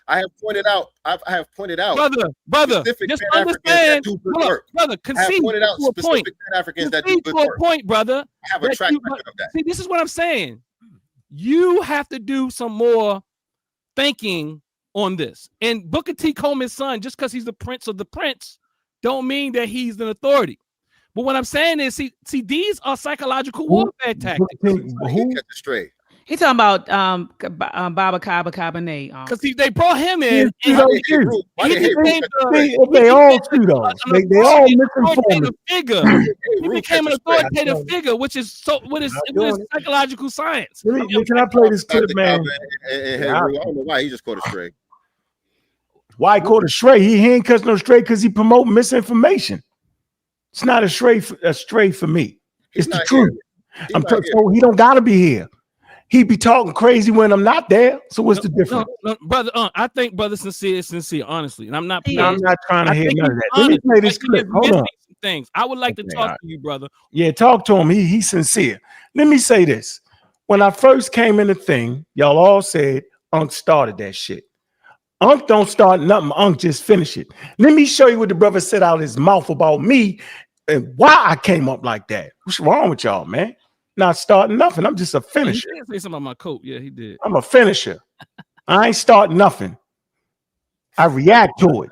I have pointed out, brother. Just understand, brother. Concede pointed out to a point. Africans that do good work. Point, brother. I have a track record of that. See, this is what I'm saying. You have to do some more thinking on this. And Booker T. Coleman's son, just because he's the prince of the prince, don't mean that he's an authority. But what I'm saying is, see, these are psychological warfare tactics. He talking about Baba Cabernet. Because they brought him in. They all pseudo. They all misinformed. He became an authoritative figure, which is psychological science. Can I play this clip, man? I don't know why he just caught a stray. Why he caught a stray? He ain't catch no stray because he promote misinformation. It's not a stray for me. It's the truth. So he don't gotta be here. He be talking crazy when I'm not there. So what's the difference? No, brother, I think brother sincere is sincere, honestly. And I'm not trying to hear none of that. Let me play this clip. Hold on. Things. I would like to talk to you, brother. Yeah, talk to him. He's sincere. Let me say this. When I first came in the thing, y'all all said Unc started that shit. Unc don't start nothing. Unc just finish it. Let me show you what the brother said out of his mouth about me and why I came up like that. What's wrong with y'all, man? Not starting nothing. I'm just a finisher. He did say something about my coat. Yeah, he did. I'm a finisher. I ain't starting nothing. I react to it.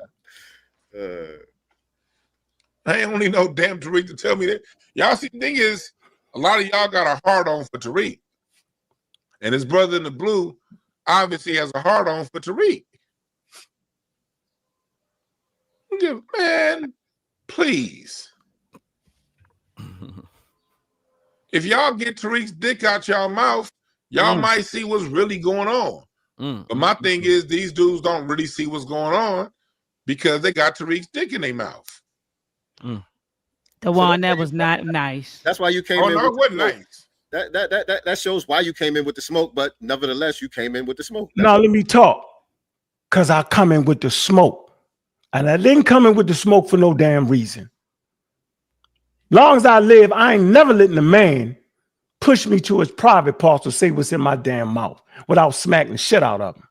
I ain't only no damn Tariq to tell me that. Y'all see, the thing is, a lot of y'all got a hard on for Tariq. And his brother in the blue obviously has a hard on for Tariq. Man, please. If y'all get Tariq's dick out y'all mouth, y'all might see what's really going on. But my thing is, these dudes don't really see what's going on because they got Tariq's dick in their mouth. Dwann, that was not nice. That's why you came in. No, it wasn't nice. That shows why you came in with the smoke, but nevertheless, you came in with the smoke. Now let me talk. Because I come in with the smoke. And I didn't come in with the smoke for no damn reason. Long as I live, I ain't never letting a man push me to his private parts to say what's in my damn mouth without smacking the shit out of him.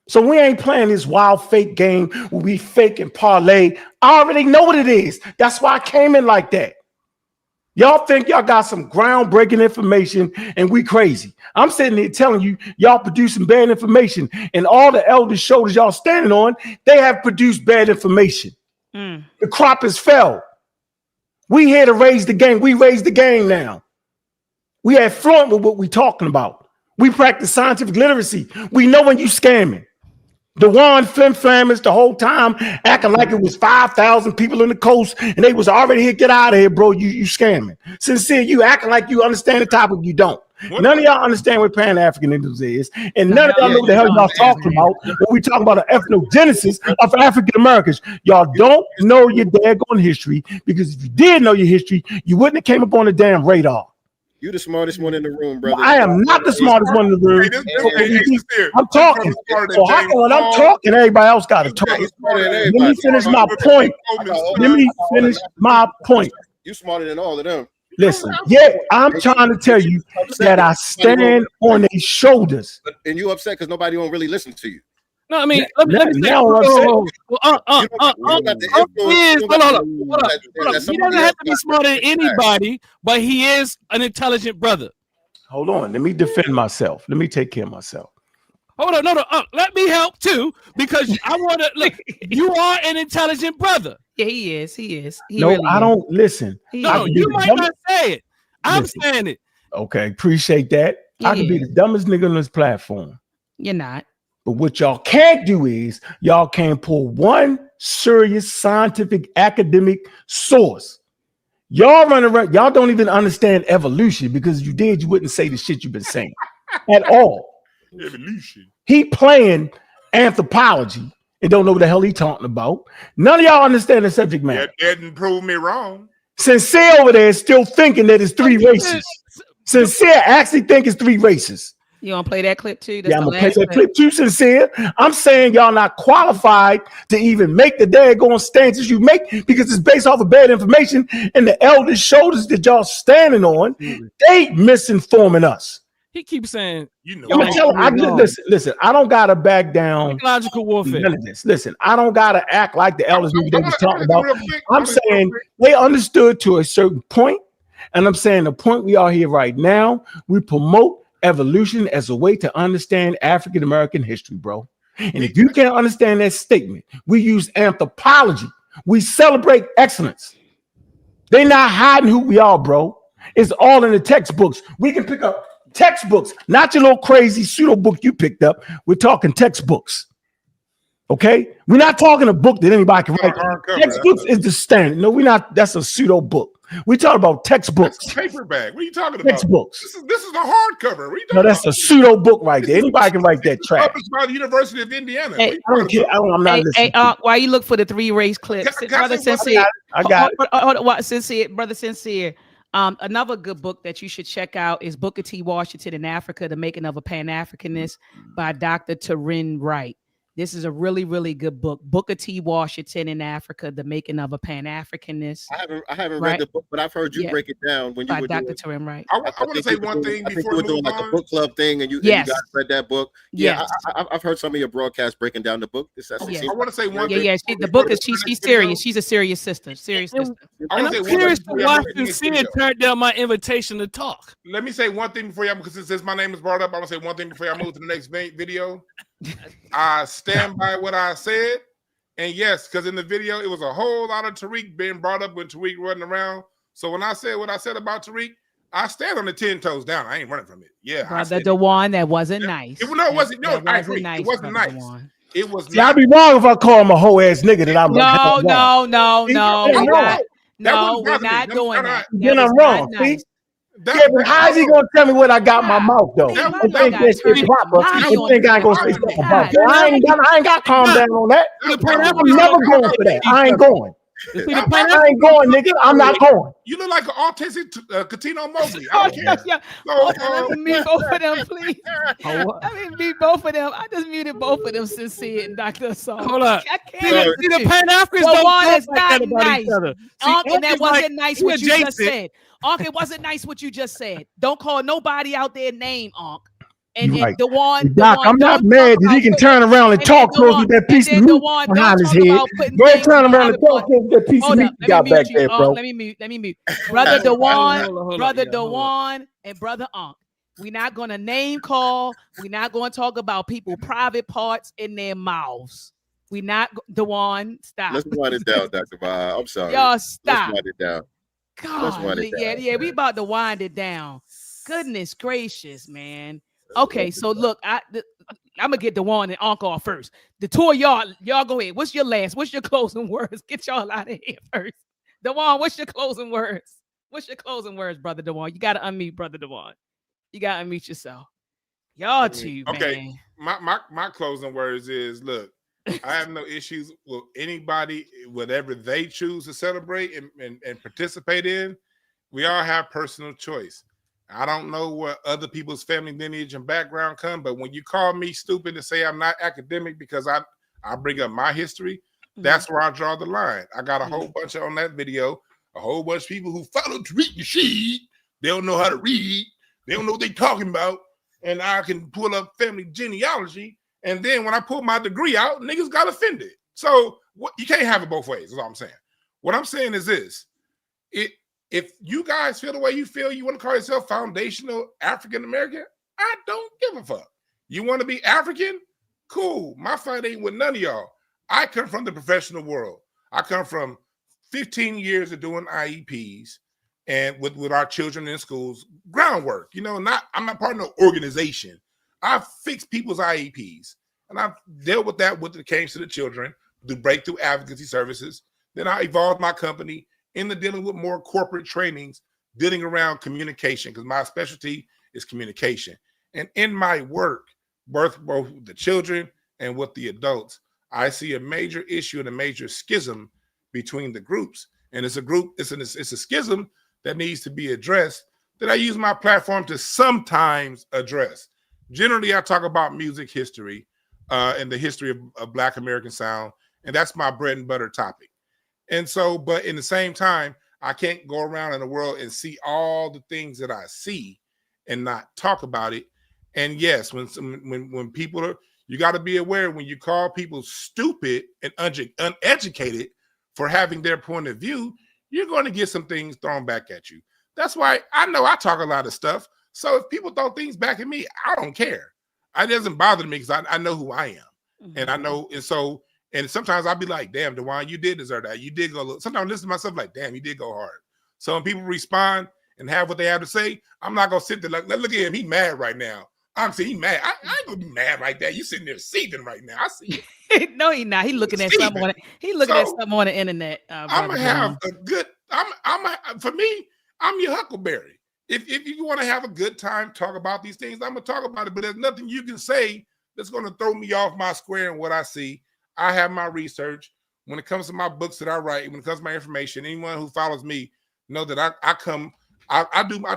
So we ain't playing this wild fake game where we fake and parlay. I already know what it is. That's why I came in like that. Y'all think y'all got some groundbreaking information and we crazy. I'm sitting there telling you, y'all producing bad information, and all the elder shoulders y'all standing on, they have produced bad information. The crop is fell. We here to raise the game. We raise the game now. We are fluent with what we talking about. We practice scientific literacy. We know when you scamming. Dwann flim-flammers the whole time, acting like it was 5,000 people in the coast and they was already here. Get out of here, bro. You scamming. Sincere, you acting like you understand the topic. You don't. None of y'all understand what Pan-Africanism is, and none of y'all know what the hell y'all talking about when we talk about an ethnogenesis of African Americans. Y'all don't know your daggone history, because if you did know your history, you wouldn't have came up on the damn radar. You the smartest one in the room, brother. I am not the smartest one in the room. I'm talking. So how come when I'm talking, everybody else got to talk? Let me finish my point. You smarter than all of them. Listen, yeah, I'm trying to tell you that I stand on their shoulders. And you upset because nobody won't really listen to you. No, I mean, let me say, he doesn't have to be smarter than anybody, but he is an intelligent brother. Hold on, let me defend myself. Let me take care of myself. Hold on, no, let me help too, because I want to look. You are an intelligent brother. Yeah, he is. He is. He No, really I is. don't listen. No, you might not say it. I'm saying it. Okay, appreciate that. Yeah, I could be the dumbest nigga on this platform. You're not. But what y'all can't do is y'all can't pull one serious scientific academic source. Y'all run around, y'all don't even understand evolution, because if you did, you wouldn't say the shit you've been saying at all. Evolution. He playing anthropology and don't know what the hell he talking about. None of y'all understand the subject matter. That didn't prove me wrong. Sincere over there is still thinking that it's 3 races. Sincere actually think it's 3 races. You want to play that clip too? Yeah, I'm gonna play that clip too, Sincere. I'm saying y'all not qualified to even make the daggone stances you make, because it's based off of bad information, and the elders' shoulders that y'all standing on, they misinforming us. He keeps saying, you know, listen, I don't gotta back down. Psychological warfare. None of this. Listen, I don't gotta act like the elders knew what they was talking about. I'm saying they understood to a certain point, and I'm saying the point we are here right now, we promote evolution as a way to understand African American history, bro. And if you can't understand that statement, we use anthropology. We celebrate excellence. They're not hiding who we are, bro. It's all in the textbooks. We can pick up textbooks, not your little crazy pseudo book you picked up. We're talking textbooks. Okay? We're not talking a book that anybody can write. Textbooks is the standard. No, we're not. That's a pseudo book. We talk about textbooks. That's a paperback. What are you talking about? Textbooks. This is the hardcover. What are you talking No, that's about? a pseudo book right there. Anybody can write that trash. Published by the University of Indiana. Hey, I don't care. I'm not listening. While you look for the 3 race clips, brother Sincere, I got it. Sincere, brother Sincere. Another good book that you should check out is Booker T. Washington in Africa: The Making of a Pan-Africanist by Dr. Taryn Wright. This is a really, really good book. Booker T. Washington in Africa: The Making of a Pan-Africanist. I haven't read the book, but I've heard you break it down when you were Dr. Taryn Wright. I want to say one thing before we were doing like a book club thing, and you guys read that book. Yeah, I've heard some of your broadcasts breaking down the book. I want to say one thing. Yeah, the book is she's serious. She's a serious sister. Serious sister. I'm curious to watch Sincere turn down my invitation to talk. Let me say one thing before y'all, because since my name is brought up, I want to say one thing before y'all move to the next video. I stand by what I said, and yes, because in the video it was a whole lot of Tariq being brought up when Tariq running around. So when I said what I said about Tariq, I stand on the 10 toes down. I ain't running from it. Yeah, brother Dwann, that wasn't nice. It wasn't. No, I agree. Nice, it wasn't nice. Dwann. It was. See, I'd be wrong if I call him a whole ass nigga that I'm. No, we're not doing that. Then I'm wrong. See. Yeah, but how is he gonna tell me what I got in my mouth though? I think that shit proper. I think I ain't gonna say something about that. I ain't got to calm down on that. I'm never going for that. I ain't going. I ain't going, nigga. I'm not going. You look like an autistic Katino Mosley. I don't care. Let me mute both of them, please. Let me mute both of them. I just muted both of them, Sincere and Dr. Assault. Hold up. I can't. See, the Pan-Africans don't talk like that about each other. And that wasn't nice what you just said. Unc, it wasn't nice what you just said. Don't call nobody out there name, Unc. And Dwann, Doc, I'm not mad that he can turn around and talk close with that piece of meat behind his head. Go ahead, turn around and talk close with that piece of meat you got back there, bro. Let me mute. Brother Dwann, and Brother Unc. We're not going to name call. We're not going to talk about people's private parts in their mouths. We not, Dwann, stop. Let's wind it down, Dr. Bob. I'm sorry. Y'all stop. Let's wind it down. God, yeah, we about to wind it down. Goodness gracious, man. Okay, so look, I'm gonna get Dwann and Unc off first. The two of y'all go ahead. What's your closing words? Get y'all out of here first. Dwann, what's your closing words? Brother Dwann? You gotta unmute, Brother Dwann. You gotta unmute yourself. Y'all two, okay. Man. My closing words is, look, I have no issues with anybody, whatever they choose to celebrate and participate in. We all have personal choice. I don't know where other people's family lineage and background come, but when you call me stupid and say I'm not academic because I bring up my history, that's where I draw the line. I got a whole bunch on that video, a whole bunch of people who follow Tariq Nasheed. They don't know how to read. They don't know what they're talking about. And I can pull up family genealogy. And then when I pull my degree out, niggas got offended. So you can't have it both ways, is all I'm saying. What I'm saying is this. If you guys feel the way you feel, you want to call yourself foundational African-American, I don't give a fuck. You want to be African? Cool. My fight ain't with none of y'all. I come from the professional world. I come from 15 years of doing IEPs and with our children in schools, groundwork. You know, I'm not part of no organization. I've fixed people's IEPs, and I've dealt with that when it came to the children, do breakthrough advocacy services. Then I evolved my company into dealing with more corporate trainings, dealing around communication, because my specialty is communication. And in my work, both with the children and with the adults, I see a major issue and a major schism between the groups. And it's a schism that needs to be addressed, that I use my platform to sometimes address. Generally, I talk about music history and the history of Black American sound, and that's my bread and butter topic. And so, but in the same time, I can't go around in the world and see all the things that I see and not talk about it. And yes, when people are, you got to be aware, when you call people stupid and uneducated for having their point of view, you're going to get some things thrown back at you. That's why I know I talk a lot of stuff. So if people throw things back at me, I don't care. It doesn't bother me because I know who I am. Mm-hmm. And I know, and sometimes I'll be like, damn, Dwann, you did deserve that. You did go a little. Sometimes I listen to myself like, damn, you did go hard. So when people respond and have what they have to say, I'm not going to sit there like, look at him. He mad right now. I'm saying he mad. I ain't going to be mad like that. You sitting there seething right now. I see it. No, he not. He looking at something on it. He looking at something on the internet. I'm going to have a good, for me, I'm your Huckleberry. If you want to have a good time, talk about these things, I'm going to talk about it. But there's nothing you can say that's going to throw me off my square and what I see. I have my research. When it comes to my books that I write, when it comes to my information, anyone who follows me know that I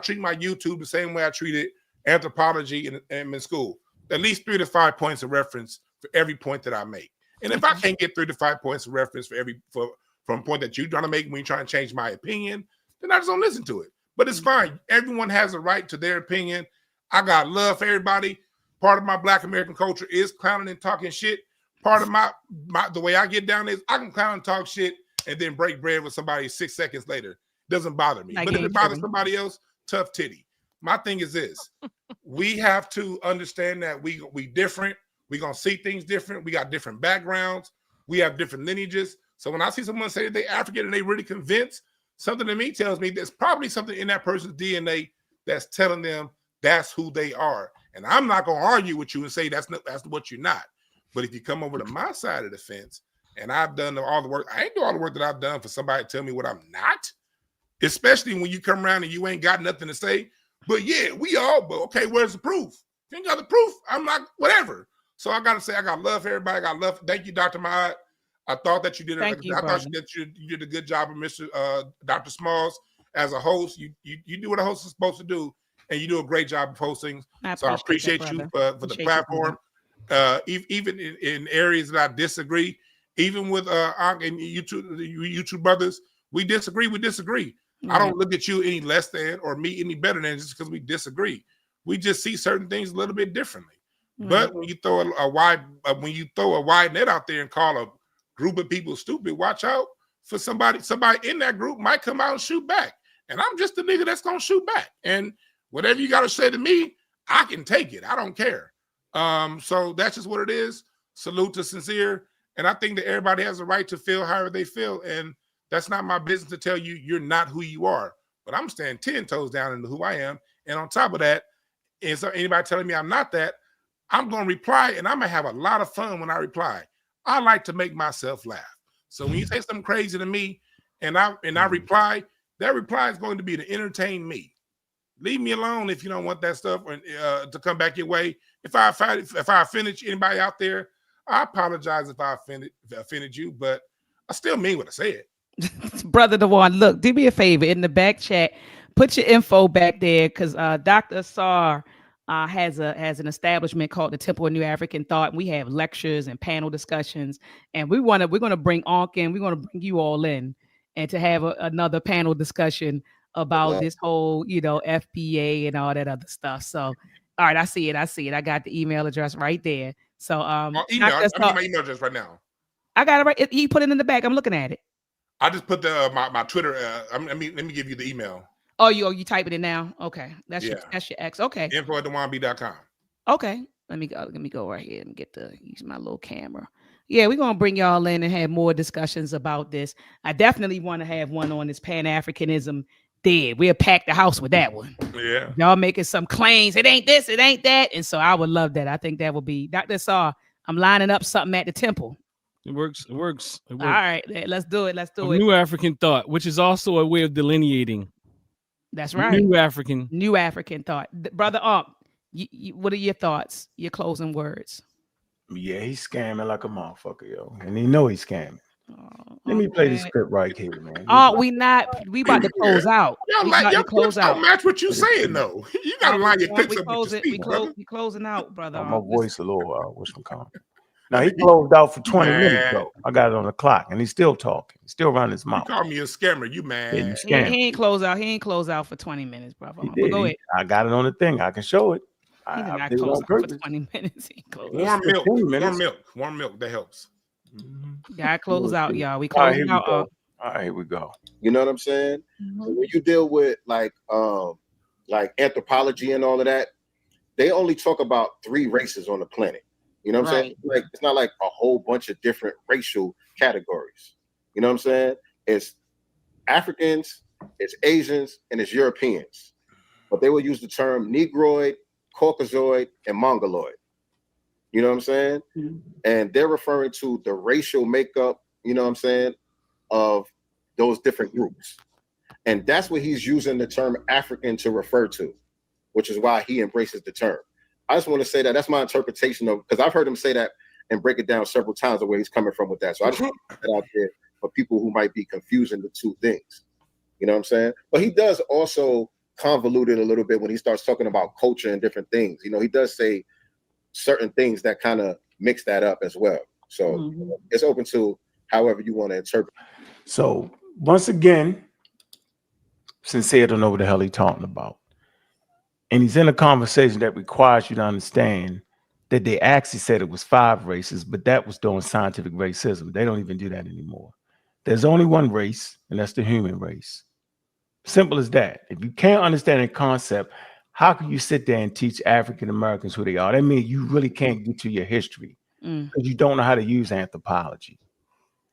treat my YouTube the same way I treated anthropology in school. At least 3 to 5 points of reference for every point that I make. And if I can't get 3 to 5 points of reference from a point that you're trying to make when you're trying to change my opinion, then I just don't listen to it. But it's fine. Everyone has a right to their opinion. I got love for everybody. Part of my Black American culture is clowning and talking shit. Part of my the way I get down is I can clown and talk shit and then break bread with somebody 6 seconds later. It doesn't bother me. But if it bothers somebody else, tough titty. My thing is this. We have to understand that we different. We're going to see things different. We got different backgrounds. We have different lineages. So when I see someone say that they're African and they really convinced, something to me tells me there's probably something in that person's DNA that's telling them that's who they are. And I'm not going to argue with you and say that's what you're not. But if you come over to my side of the fence and I've done all the work, I ain't do all the work that I've done for somebody to tell me what I'm not, especially when you come around and you ain't got nothing to say. But yeah, but okay, where's the proof? If you ain't got the proof, I'm not, whatever. So I got to say, I got love for everybody. I got love. Thank you, Dr. Maad. I thought that you did you did a good job of Mr. Dr. Smalls as a host. You do what a host is supposed to do, and you do a great job of hosting. So I appreciate you for the platform. Even in areas that I disagree, even with and YouTube brothers, we disagree. Mm-hmm. I don't look at you any less than or me any better than just because we disagree. We just see certain things a little bit differently. Mm-hmm. But when you throw a wide net out there and call a group of people stupid, watch out for somebody in that group might come out and shoot back. And I'm just the nigga that's gonna shoot back. And whatever you gotta say to me, I can take it. I don't care. So that's just what it is. Salute to Sincere. And I think that everybody has a right to feel however they feel. And that's not my business to tell you you're not who you are. But I'm standing 10 toes down into who I am. And on top of that, and so anybody telling me I'm not that, I'm going to reply, and I'm going to have a lot of fun when I reply. I like to make myself laugh. So when you say something crazy to me and I reply, that reply is going to be to entertain me. Leave me alone if you don't want that stuff to come back your way. If I offended anybody out there, I apologize if I offended you, but I still mean what I said. Brother Dwann, look, do me a favor in the back chat, put your info back there because Dr. Asar has an establishment called the Temple of New African Thought. We have lectures and panel discussions, and we're going to bring Ankh in. We're going to bring you all in and to have another panel discussion about this whole, FBA and all that other stuff. So, all right, I see it. I got the email address right there. So, I'm getting my email address right now. I got it right. He put it in the back. I'm looking at it. I just put my Twitter. Let me give you the email. Oh, you typing it now? Okay, that's your X. Okay, info@DwannB.com. Okay, let me go right here and use my little camera. Yeah, we're gonna bring y'all in and have more discussions about this. I definitely want to have one on this Pan-Africanism dead. We'll pack the house with that one. Yeah. Y'all making some claims. It ain't this, it ain't that. And so I would love that. I think that would be Dr. Saw. I'm lining up something at the temple. It works. It works. It works. All right, let's do it. Let's do it. New African thought, which is also a way of delineating. That's right. New African thought. Brother what are your thoughts? Your closing words? Yeah, he's scamming like a motherfucker, yo. And he know he's scamming. Let me play the script right here, man. We about to close out. Y'all close out. Don't match what you saying, though. You gotta line your clips up with your speech, brother. We closing out, brother. My voice a little what's from calm. Now he closed out for 20 minutes though. I got it on the clock, and he's still talking. He's still running his mouth. You call me a scammer, you man. Yeah, he ain't close out. He ain't close out for 20 minutes, brother. Go ahead. I got it on the thing. I can show it. He did not close out for 20 minutes. Warm milk. That helps. Gotta close out, y'all. We closing out. All right, here we go. You know what I'm saying? When you deal with like anthropology and all of that, they only talk about 3 races on the planet. You know what I'm saying? Like it's not like a whole bunch of different racial categories. You know what I'm saying? It's Africans, it's Asians, and it's Europeans. But they will use the term Negroid, Caucasoid, and Mongoloid. You know what I'm saying? And they're referring to the racial makeup, you know what I'm saying, of those different groups. And that's what he's using the term African to refer to, which is why he embraces the term. I just want to say that that's my interpretation of, because I've heard him say that and break it down several times the way he's coming from with that. So I just want to put that out there for people who might be confusing the two things. You know what I'm saying? But he does also convolute it a little bit when he starts talking about culture and different things. You know, he does say certain things that kind of mix that up as well. So it's open to however you want to interpret. So once again, Sincere don't know what the hell he's talking about. And he's in a conversation that requires you to understand that they actually said it was 5 races, but that was doing scientific racism. They don't even do that anymore. There's only one race, and that's the human race. Simple as that. If you can't understand a concept, how can you sit there and teach African Americans who they are? That means you really can't get to your history because you don't know how to use anthropology.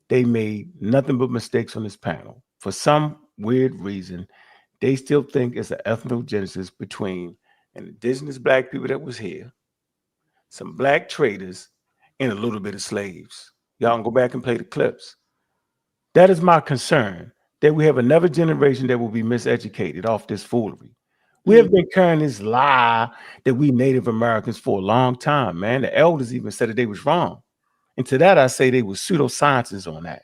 They made nothing but mistakes on this panel. For some weird reason, they still think it's an ethnogenesis between an indigenous black people that was here, some black traders, and a little bit of slaves. Y'all can go back and play the clips. That is my concern, that we have another generation that will be miseducated off this foolery. We have been carrying this lie that we Native Americans for a long time, man. The elders even said that they was wrong. And to that, I say they were pseudosciences on that.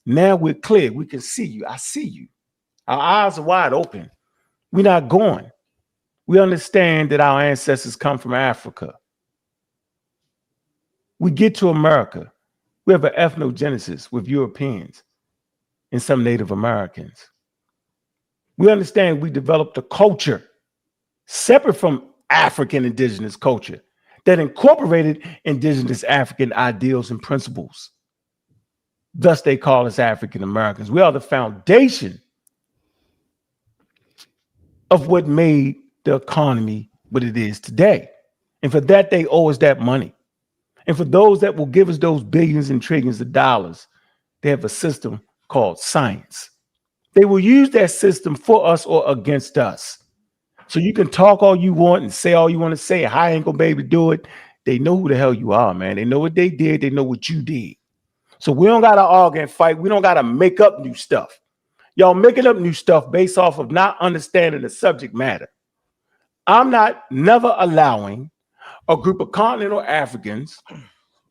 Now we're clear. We can see you. I see you. Our eyes are wide open. We're not going. We understand that our ancestors come from Africa. We get to America. We have an ethnogenesis with Europeans and some Native Americans. We understand we developed a culture separate from African indigenous culture that incorporated indigenous African ideals and principles. Thus, they call us African Americans. We are the foundation of what made the economy what it is today. And for that, they owe us that money. And for those that will give us those billions and trillions of dollars, they have a system called science. They will use that system for us or against us. So you can talk all you want and say all you want to say. I ain't gonna be able to do it. They know who the hell you are, man. They know what they did. They know what you did. So we don't got to argue and fight. We don't got to make up new stuff. Y'all making up new stuff based off of not understanding the subject matter. I'm never allowing a group of continental Africans,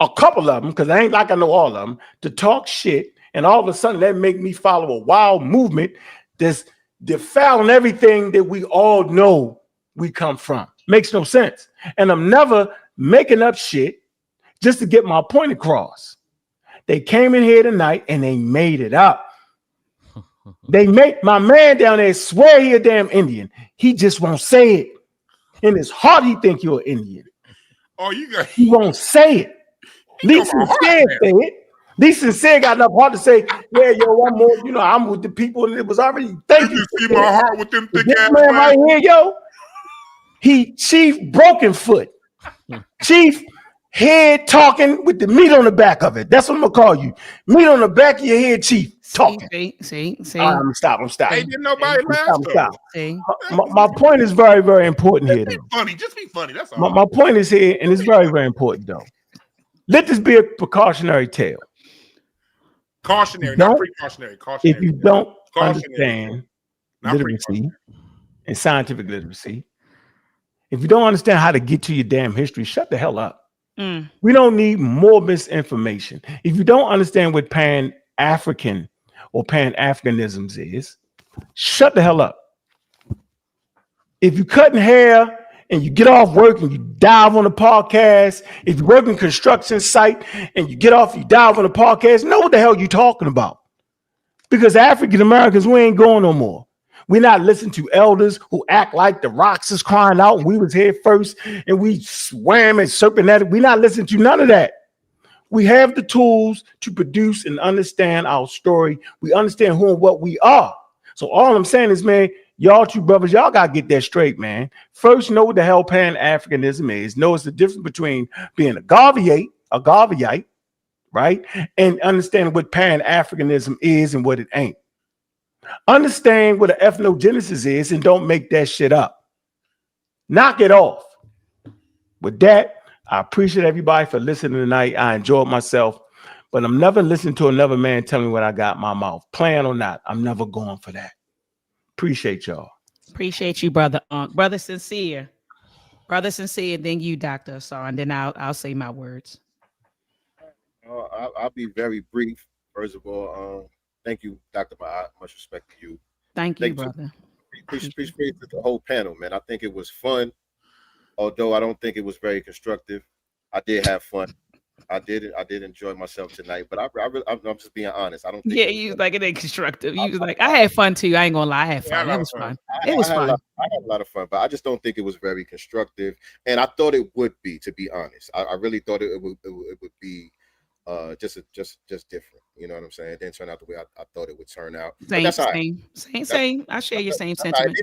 a couple of them, because I ain't like I know all of them, to talk shit, and all of a sudden that make me follow a wild movement that's defiling everything that we all know we come from. Makes no sense. And I'm never making up shit just to get my point across. They came in here tonight and they made it up. They make my man down there swear he a damn Indian. He just won't say it. In his heart, he think you're an Indian. Oh, he won't say it. Lee Sincere say it. Lee Sincere got enough heart to say, yeah, yo, I'm more, you know, I'm with the people, and it was already thank you. See my heart with them thick ass man right here, yo. He Chief Broken Foot. Chief head talking with the meat on the back of it. That's what I'm gonna call you. Meat on the back of your head, chief. Talking. See. I'm stopping. Hey, didn't nobody laugh though? Stop. My point is very, very important here. Just be funny. Just be funny. That's all. My point is here, and it's very, very important though. Let this be a precautionary tale. Cautionary, not precautionary. Cautionary. If you don't understand literacy and scientific literacy, if you don't understand how to get to your damn history, shut the hell up. We don't need more misinformation. If you don't understand what Pan-African or Pan-Africanisms is, shut the hell up. If you're cutting hair and you get off work and you dive on a podcast, if you work in construction site and you get off, you dive on a podcast, know what the hell you're talking about. Because African Americans, we ain't going no more. We're not listening to elders who act like the rocks is crying out. We was here first and we swam and serpent at it. We're not listening to none of that. We have the tools to produce and understand our story. We understand who and what we are. So all I'm saying is, man, y'all two brothers, y'all got to get that straight, man. First, know what the hell Pan-Africanism is. Know it's the difference between being a Garveyite, right? And understanding what Pan-Africanism is and what it ain't. Understand what an ethnogenesis is and don't make that shit up. Knock it off. With that, I appreciate everybody for listening tonight. I enjoyed myself, but I'm never listening to another man tell me what I got in my mouth. Plan or not, I'm never going for that. Appreciate y'all. Appreciate you, brother. Brother Sincere. Brother Sincere, then you, Dr. Asar, and then I'll say my words. I'll be very brief. First of all, thank you, Dr. Ma'at. Much respect to you. Thank you, brother. Appreciate the whole panel, man. I think it was fun, although I don't think it was very constructive. I did have fun. I did enjoy myself tonight, but I'm just being honest. I don't think. Yeah, you was like, it ain't constructive. You was like, I had fun too. I ain't gonna lie, I had fun. It was fun. It was fun. I had a lot of fun, but I just don't think it was very constructive. And I thought it would be, to be honest. I really thought it would be just different. You know what I'm saying? It didn't turn out the way I thought it would turn out. Same. I share your same sentiment. Right.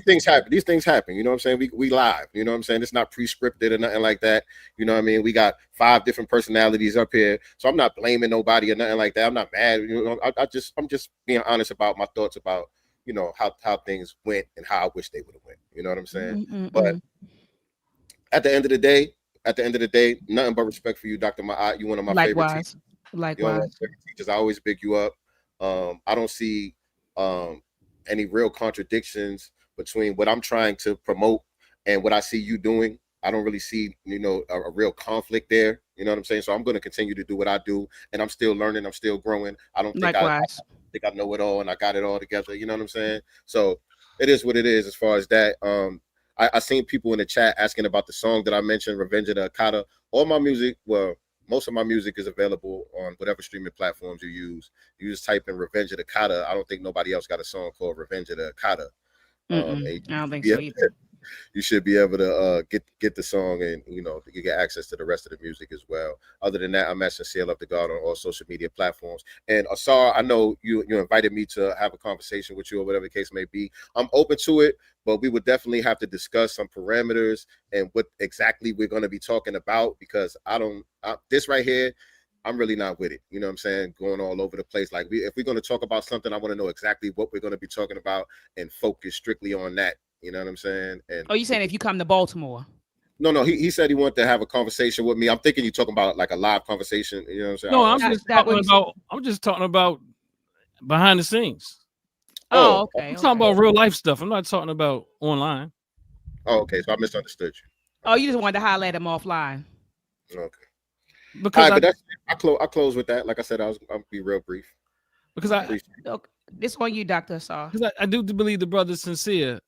These things happen. You know what I'm saying? We live. You know what I'm saying? It's not pre-scripted or nothing like that. You know what I mean? We got 5 different personalities up here, so I'm not blaming nobody or nothing like that. I'm not mad. You know, I'm just being honest about my thoughts about, you know, how things went and how I wish they would have went. You know what I'm saying? But at the end of the day, nothing but respect for you, Dr. Ma'at. You one of my favorite teachers. Likewise. Teachers, I always big you up. I don't see any real contradictions between what I'm trying to promote and what I see you doing. I don't really see, you know, a real conflict there. You know what I'm saying? So I'm going to continue to do what I do, and I'm still learning. I'm still growing. I don't think I know it all and I got it all together. You know what I'm saying? So it is what it is as far as that. I seen people in the chat asking about the song that I mentioned, Revenge of the Akata. All my music, well, most of my music is available on whatever streaming platforms you use. You just type in Revenge of the Akata. I don't think nobody else got a song called Revenge of the Akata. I don't think so either. You should be able to get the song, and you know, you get access to the rest of the music as well. Other than that, I'm at Sincere Love the God on all social media platforms. And Asar, I know you invited me to have a conversation with you or whatever the case may be. I'm open to it, but we would definitely have to discuss some parameters and what exactly we're going to be talking about, because this right here, I'm really not with it. You know what I'm saying? Going all over the place. Like if we're going to talk about something, I want to know exactly what we're going to be talking about and focus strictly on that. You know what I'm saying? And you saying if you come to Baltimore? No. He said he wanted to have a conversation with me. I'm thinking you're talking about like a live conversation. You know what I'm saying? No, I'm just talking about behind the scenes. Oh, okay. I'm talking about real life stuff. I'm not talking about online. Oh, okay. So I misunderstood you. Oh, you just wanted to highlight him offline. Okay. Because I close with that. Like I said, I'll be real brief. Because this on you, Dr. Asar. Because I do believe the brother's sincere.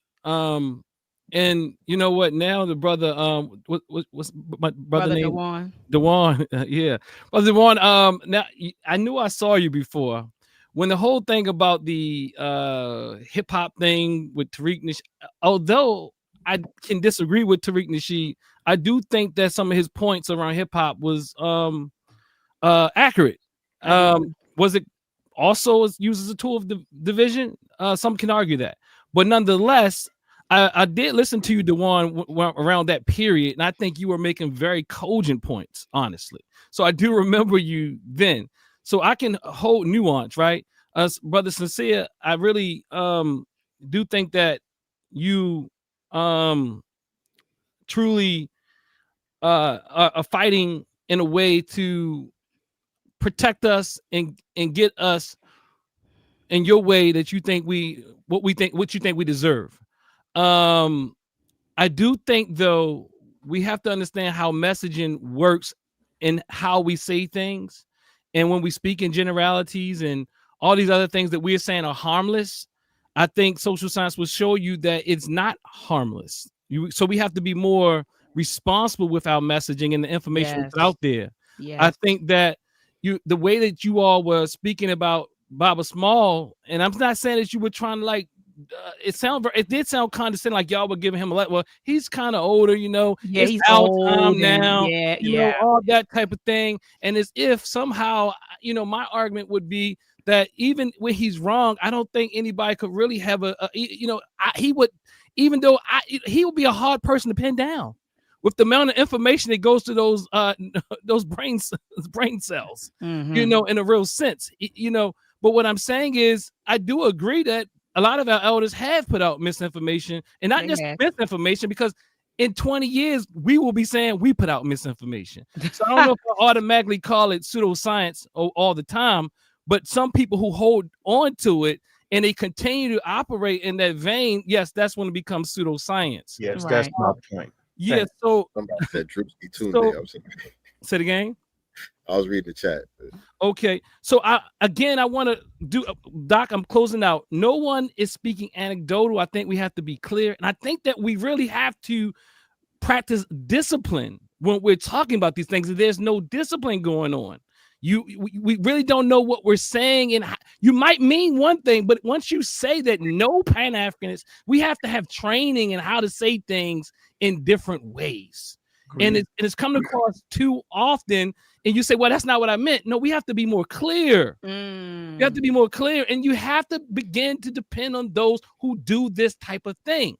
And you know what? Now the brother, what's my brother name? Dwann. Yeah. Brother Dwann. Now I knew I saw you before when the whole thing about the hip hop thing with Tariq Nasheed. Although I can disagree with Tariq Nasheed, I do think that some of his points around hip hop was accurate. Was it also used as a tool of division? Some can argue that, but nonetheless, I did listen to you, Dwann, around that period, and I think you were making very cogent points, honestly. So I do remember you then. So I can hold nuance, right? Brother Sincere, I really do think that you truly are fighting in a way to protect us and get us in your way that you think what you think we deserve. I do think, though, we have to understand how messaging works and how we say things. And when we speak in generalities and all these other things that we're saying are harmless, I think social science will show you that it's not harmless. So we have to be more responsible with our messaging and the information that's out there. Yes. I think that the way that you all were speaking about Baba Small, and I'm not saying that you were trying to like, it did sound condescending, like y'all were giving him a lot. Well, he's kind of older, you know. Yeah, it's he's our old time now, you know, all that type of thing. And as if somehow, you know, my argument would be that even when he's wrong, I don't think anybody could really have he would be a hard person to pin down with the amount of information that goes to those brain cells, you know, in a real sense, you know. But what I'm saying is, I do agree that a lot of our elders have put out misinformation, and not just misinformation, because in 20 years, we will be saying we put out misinformation. So I don't know if I automatically call it pseudoscience all the time, but some people who hold on to it and they continue to operate in that vein, yes, that's when it becomes pseudoscience. Yes, that's my point. Yeah, so somebody said Drewski Tuesday. Say it again. I was reading the chat. Okay, so I want to do, Doc, I'm closing out. No one is speaking anecdotal. I think we have to be clear, and I think that we really have to practice discipline when we're talking about these things. There's no discipline going on. We really don't know what we're saying, and you might mean one thing, but once you say that no Pan-Africanists, we have to have training in how to say things in different ways. And it's coming across too often, and you say, well, that's not what I meant. No, we have to be more clear. You have to be more clear, and you have to begin to depend on those who do this type of thing.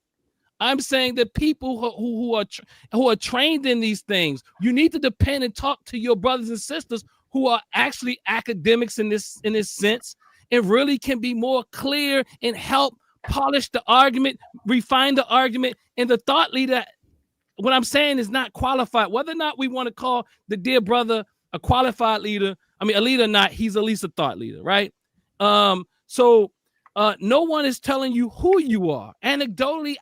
I'm saying that people who are trained in these things, you need to depend and talk to your brothers and sisters who are actually academics in this sense, and really can be more clear and help polish the argument, refine the argument, and the thought leader. What I'm saying is not qualified. Whether or not we want to call the dear brother a qualified leader, I mean, a leader or not, he's at least a thought leader, right? So no one is telling you who you are. Anecdotally,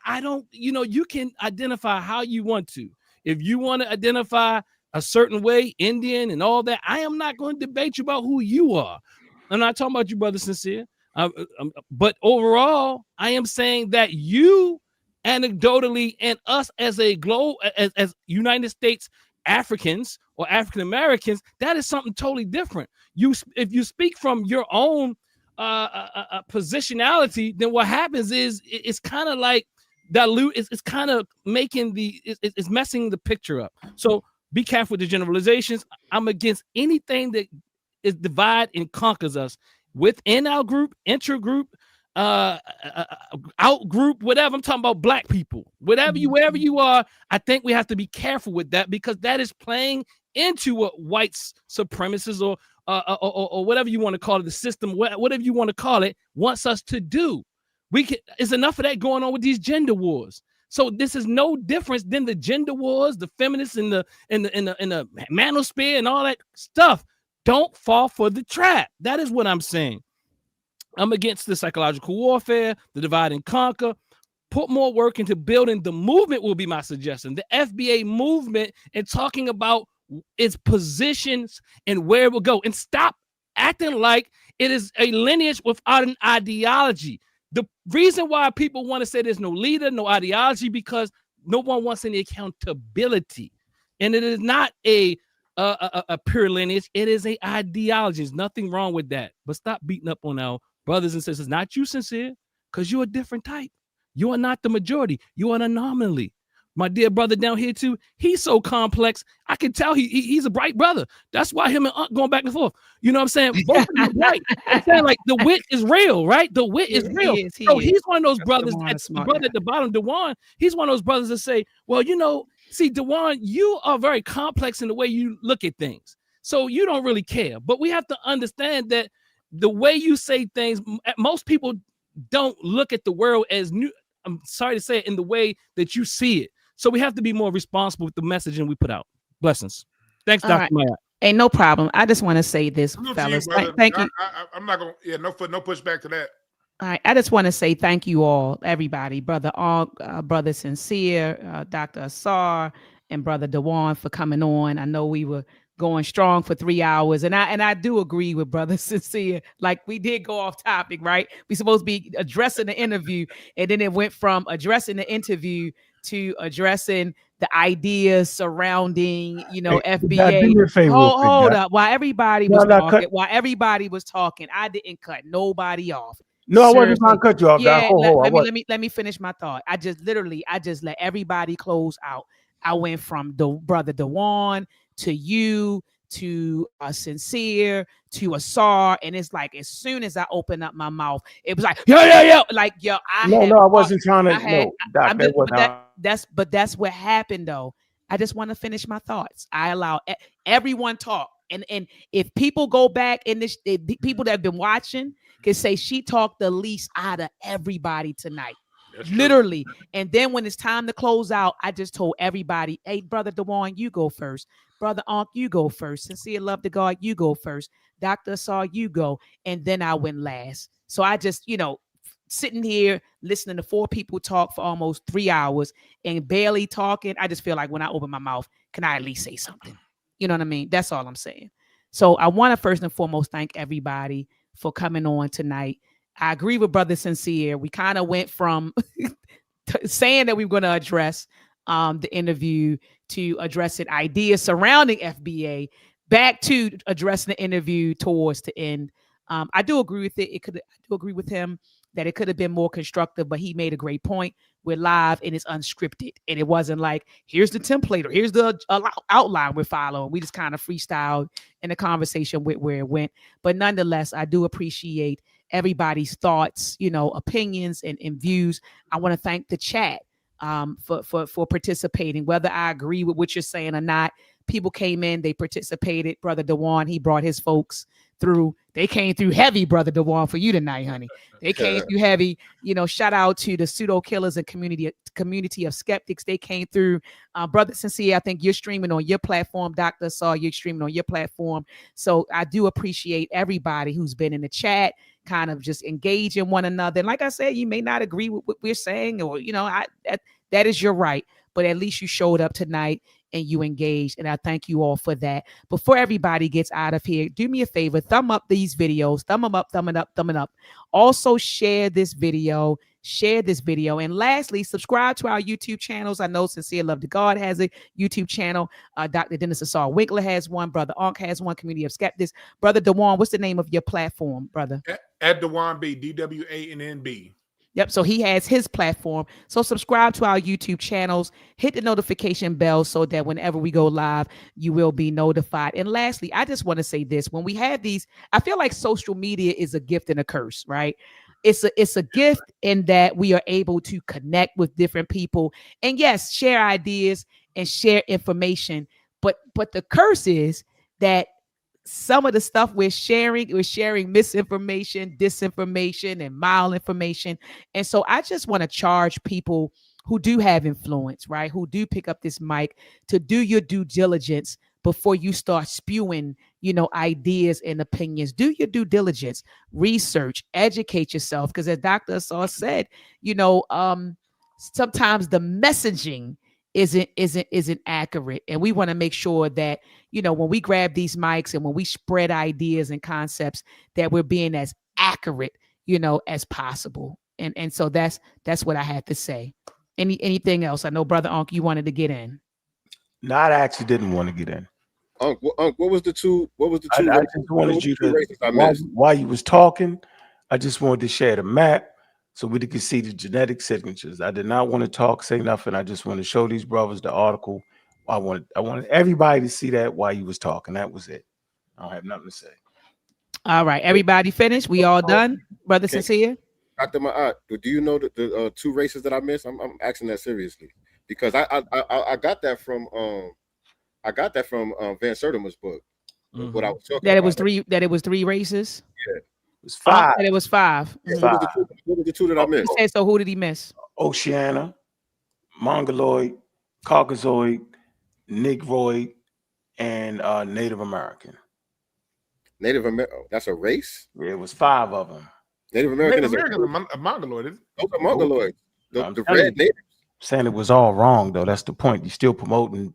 you can identify how you want to. If you want to identify a certain way, Indian and all that, I am not going to debate you about who you are. I'm not talking about you, Brother Sincere. But overall, I am saying that you anecdotally, and us as a globe, as United States Africans or African Americans, that is something totally different. If you speak from your own positionality, then what happens is it's kind of like dilute. It's kind of making it's messing the picture up. So be careful with the generalizations. I'm against anything that is divide and conquers us within our group, intergroup, out group, whatever. I'm talking about black people, wherever you are. I think we have to be careful with that, because that is playing into what white supremacists or whatever you want to call it, the system, whatever you want to call it, wants us to do. It's enough of that going on with these gender wars. So this is no difference than the gender wars, the feminists in the manosphere and all that stuff. Don't fall for the trap. That is what I'm saying. I'm against the psychological warfare, the divide and conquer. Put more work into building the movement will be my suggestion. The FBA movement, and talking about its positions and where it will go. And stop acting like it is a lineage without an ideology. The reason why people want to say there's no leader, no ideology, because no one wants any accountability. And it is not a pure lineage. It is an ideology. There's nothing wrong with that. But stop beating up on our brothers and sisters. Not you, Sincere, because you're a different type. You are not the majority. You are an anomaly. My dear brother down here too, he's so complex. I can tell he's a bright brother. That's why him and Unc going back and forth. You know what I'm saying? Both of them are bright. I'm saying, like, the wit is real, right? The wit is real. So he's one of those brothers. The brother at the bottom, Dwann, he's one of those brothers that say, well, you know, see, Dwann, you are very complex in the way you look at things. So you don't really care. But we have to understand that the way you say things, most people don't look at the world as new. I'm sorry to say it, in the way that you see it. So we have to be more responsible with the messaging we put out. Blessings. Thanks, Dr. Maya. Ain't no problem. I just want to say this, fellas. Thank you. I'm not gonna. No pushback to that. All right. I just want to say thank you all, everybody, Brother Ankh, Brother Sincere, Dr. Asar, and Brother Dwann for coming on. I know we were going strong for 3 hours, and I do agree with Brother Sincere. Like, we did go off topic, right? We supposed to be addressing the interview, and then it went from addressing the interview to addressing the ideas surrounding, you know, FBA. Hold up. While everybody was talking, I didn't cut nobody off. No, I wasn't trying to cut you off. Yeah, let me finish my thought. I just let everybody close out. I went from Brother Dwann to you, to Sincere, to Asar, and it's like, as soon as I opened up my mouth, it was like, yo, like, yo. I wasn't trying to. That's what happened, though. I just want to finish my thoughts. I allow everyone talk, and if people go back in this, people that have been watching can say she talked the least out of everybody tonight. Literally. And then when it's time to close out, I just told everybody, hey, Brother Dwann, you go first. Brother Ankh, you go first. Sincere love to God, you go first. Dr. Asar, you go. And then I went last. So I just, you know, sitting here listening to 4 people talk for almost 3 hours and barely talking. I just feel like when I open my mouth, can I at least say something? You know what I mean? That's all I'm saying. So I want to first and foremost thank everybody for coming on tonight. I agree with Brother Sincere. We kind of went from saying that we were going to address the interview to addressing ideas surrounding FBA back to addressing the interview towards the end. I do agree with it. I do agree with him that it could have been more constructive, but he made a great point. We're live and it's unscripted. And it wasn't like, here's the template or here's the outline we're following. We just kind of freestyled in the conversation with where it went. But nonetheless, I do appreciate everybody's thoughts, you know, opinions and views. I want to thank the chat for participating, whether I agree with what you're saying or not. People came in, they participated. Brother Dwann, he brought his folks through. They came through heavy, Brother Dwann, for you tonight, honey. They came through heavy. You know, shout out to the pseudo killers and community of skeptics. They came through. Brother Sincere, I think you're streaming on your platform. Dr. Asar, you're streaming on your platform. So I do appreciate everybody who's been in the chat, kind of just engaging one another. And like I said, you may not agree with what we're saying, or, you know, that is your right. But at least you showed up tonight and you engaged, and I thank you all for that. Before everybody gets out of here, do me a favor, thumb up these videos, thumb them up, thumb it up, thumb it up. Also share this video, and lastly, subscribe to our YouTube channels. I know Sincere Love to God has a YouTube channel. Dr. Dennis Asar Winkler has one. Brother Ankh has one. Community of Skeptics. Brother Dwann, what's the name of your platform, brother? At Dwann B, DWANNB. Yep. So he has his platform. So subscribe to our YouTube channels, hit the notification bell so that whenever we go live, you will be notified. And lastly, I just want to say this. When we have these, I feel like social media is a gift and a curse, right? It's a gift in that we are able to connect with different people and, yes, share ideas and share information. But the curse is that some of the stuff we're sharing misinformation, disinformation, and malinformation. And so I just want to charge people who do have influence, right? Who do pick up this mic to do your due diligence before you start spewing, you know, ideas and opinions. Do your due diligence, research, educate yourself. Because as Dr. Asar said, you know, sometimes the messaging isn't accurate. And we want to make sure that, you know, when we grab these mics and when we spread ideas and concepts, that we're being as accurate, you know, as possible. And so that's what I had to say. Anything else? I know Brother Ankh, you wanted to get in. No, I actually didn't want to get in. What was the two? I just wanted you to, while you was talking, I just wanted to share the map so we could see the genetic signatures. I did not want to talk, say nothing. I just want to show these brothers the article. I wanted everybody to see that while you was talking. That was it. I don't have nothing to say. All right, everybody finished. We all done, Brother Sincere. Dr. Ma'at, do you know the two races that I missed? I'm asking that seriously because I got that from Van Sertima's book. Mm-hmm. What I was talking that about. It was three races. Yeah, it was 5. That it was 5. Yeah, mm-hmm. What were the two that I missed? He said, so who did he miss? Oceania, Mongoloid, Caucasoid, Negroid, and Native American. Native American. That's a race. Yeah, it was 5 of them. Native American is a Mongoloid. Those are Mongoloid. The red natives. Saying it was all wrong though. That's the point. You're still promoting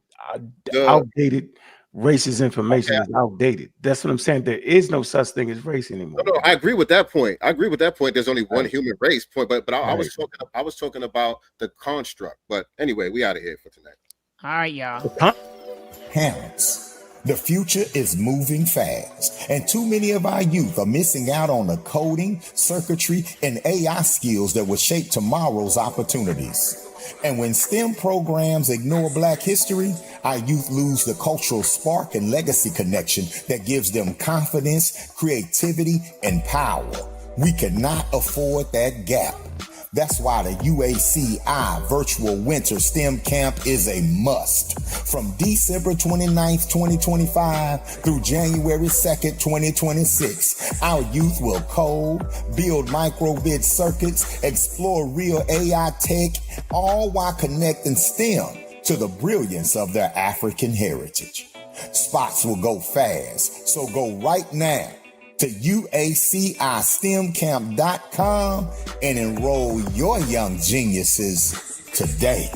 outdated racist information. Is outdated. That's what I'm saying. There is no such thing as race anymore. No, I agree with that point. There's only one human race point, but I was talking about the construct. But anyway, we out of here for tonight. All right, y'all. Parents. The future is moving fast, and too many of our youth are missing out on the coding, circuitry, and AI skills that will shape tomorrow's opportunities. And when STEM programs ignore Black history, our youth lose the cultural spark and legacy connection that gives them confidence, creativity, and power. We cannot afford that gap. That's why the UACI Virtual Winter STEM Camp is a must. From December 29th, 2025 through January 2nd, 2026, our youth will code, build microbit circuits, explore real AI tech, all while connecting STEM to the brilliance of their African heritage. Spots will go fast, so go right now to UACISTEMcamp.com and enroll your young geniuses today.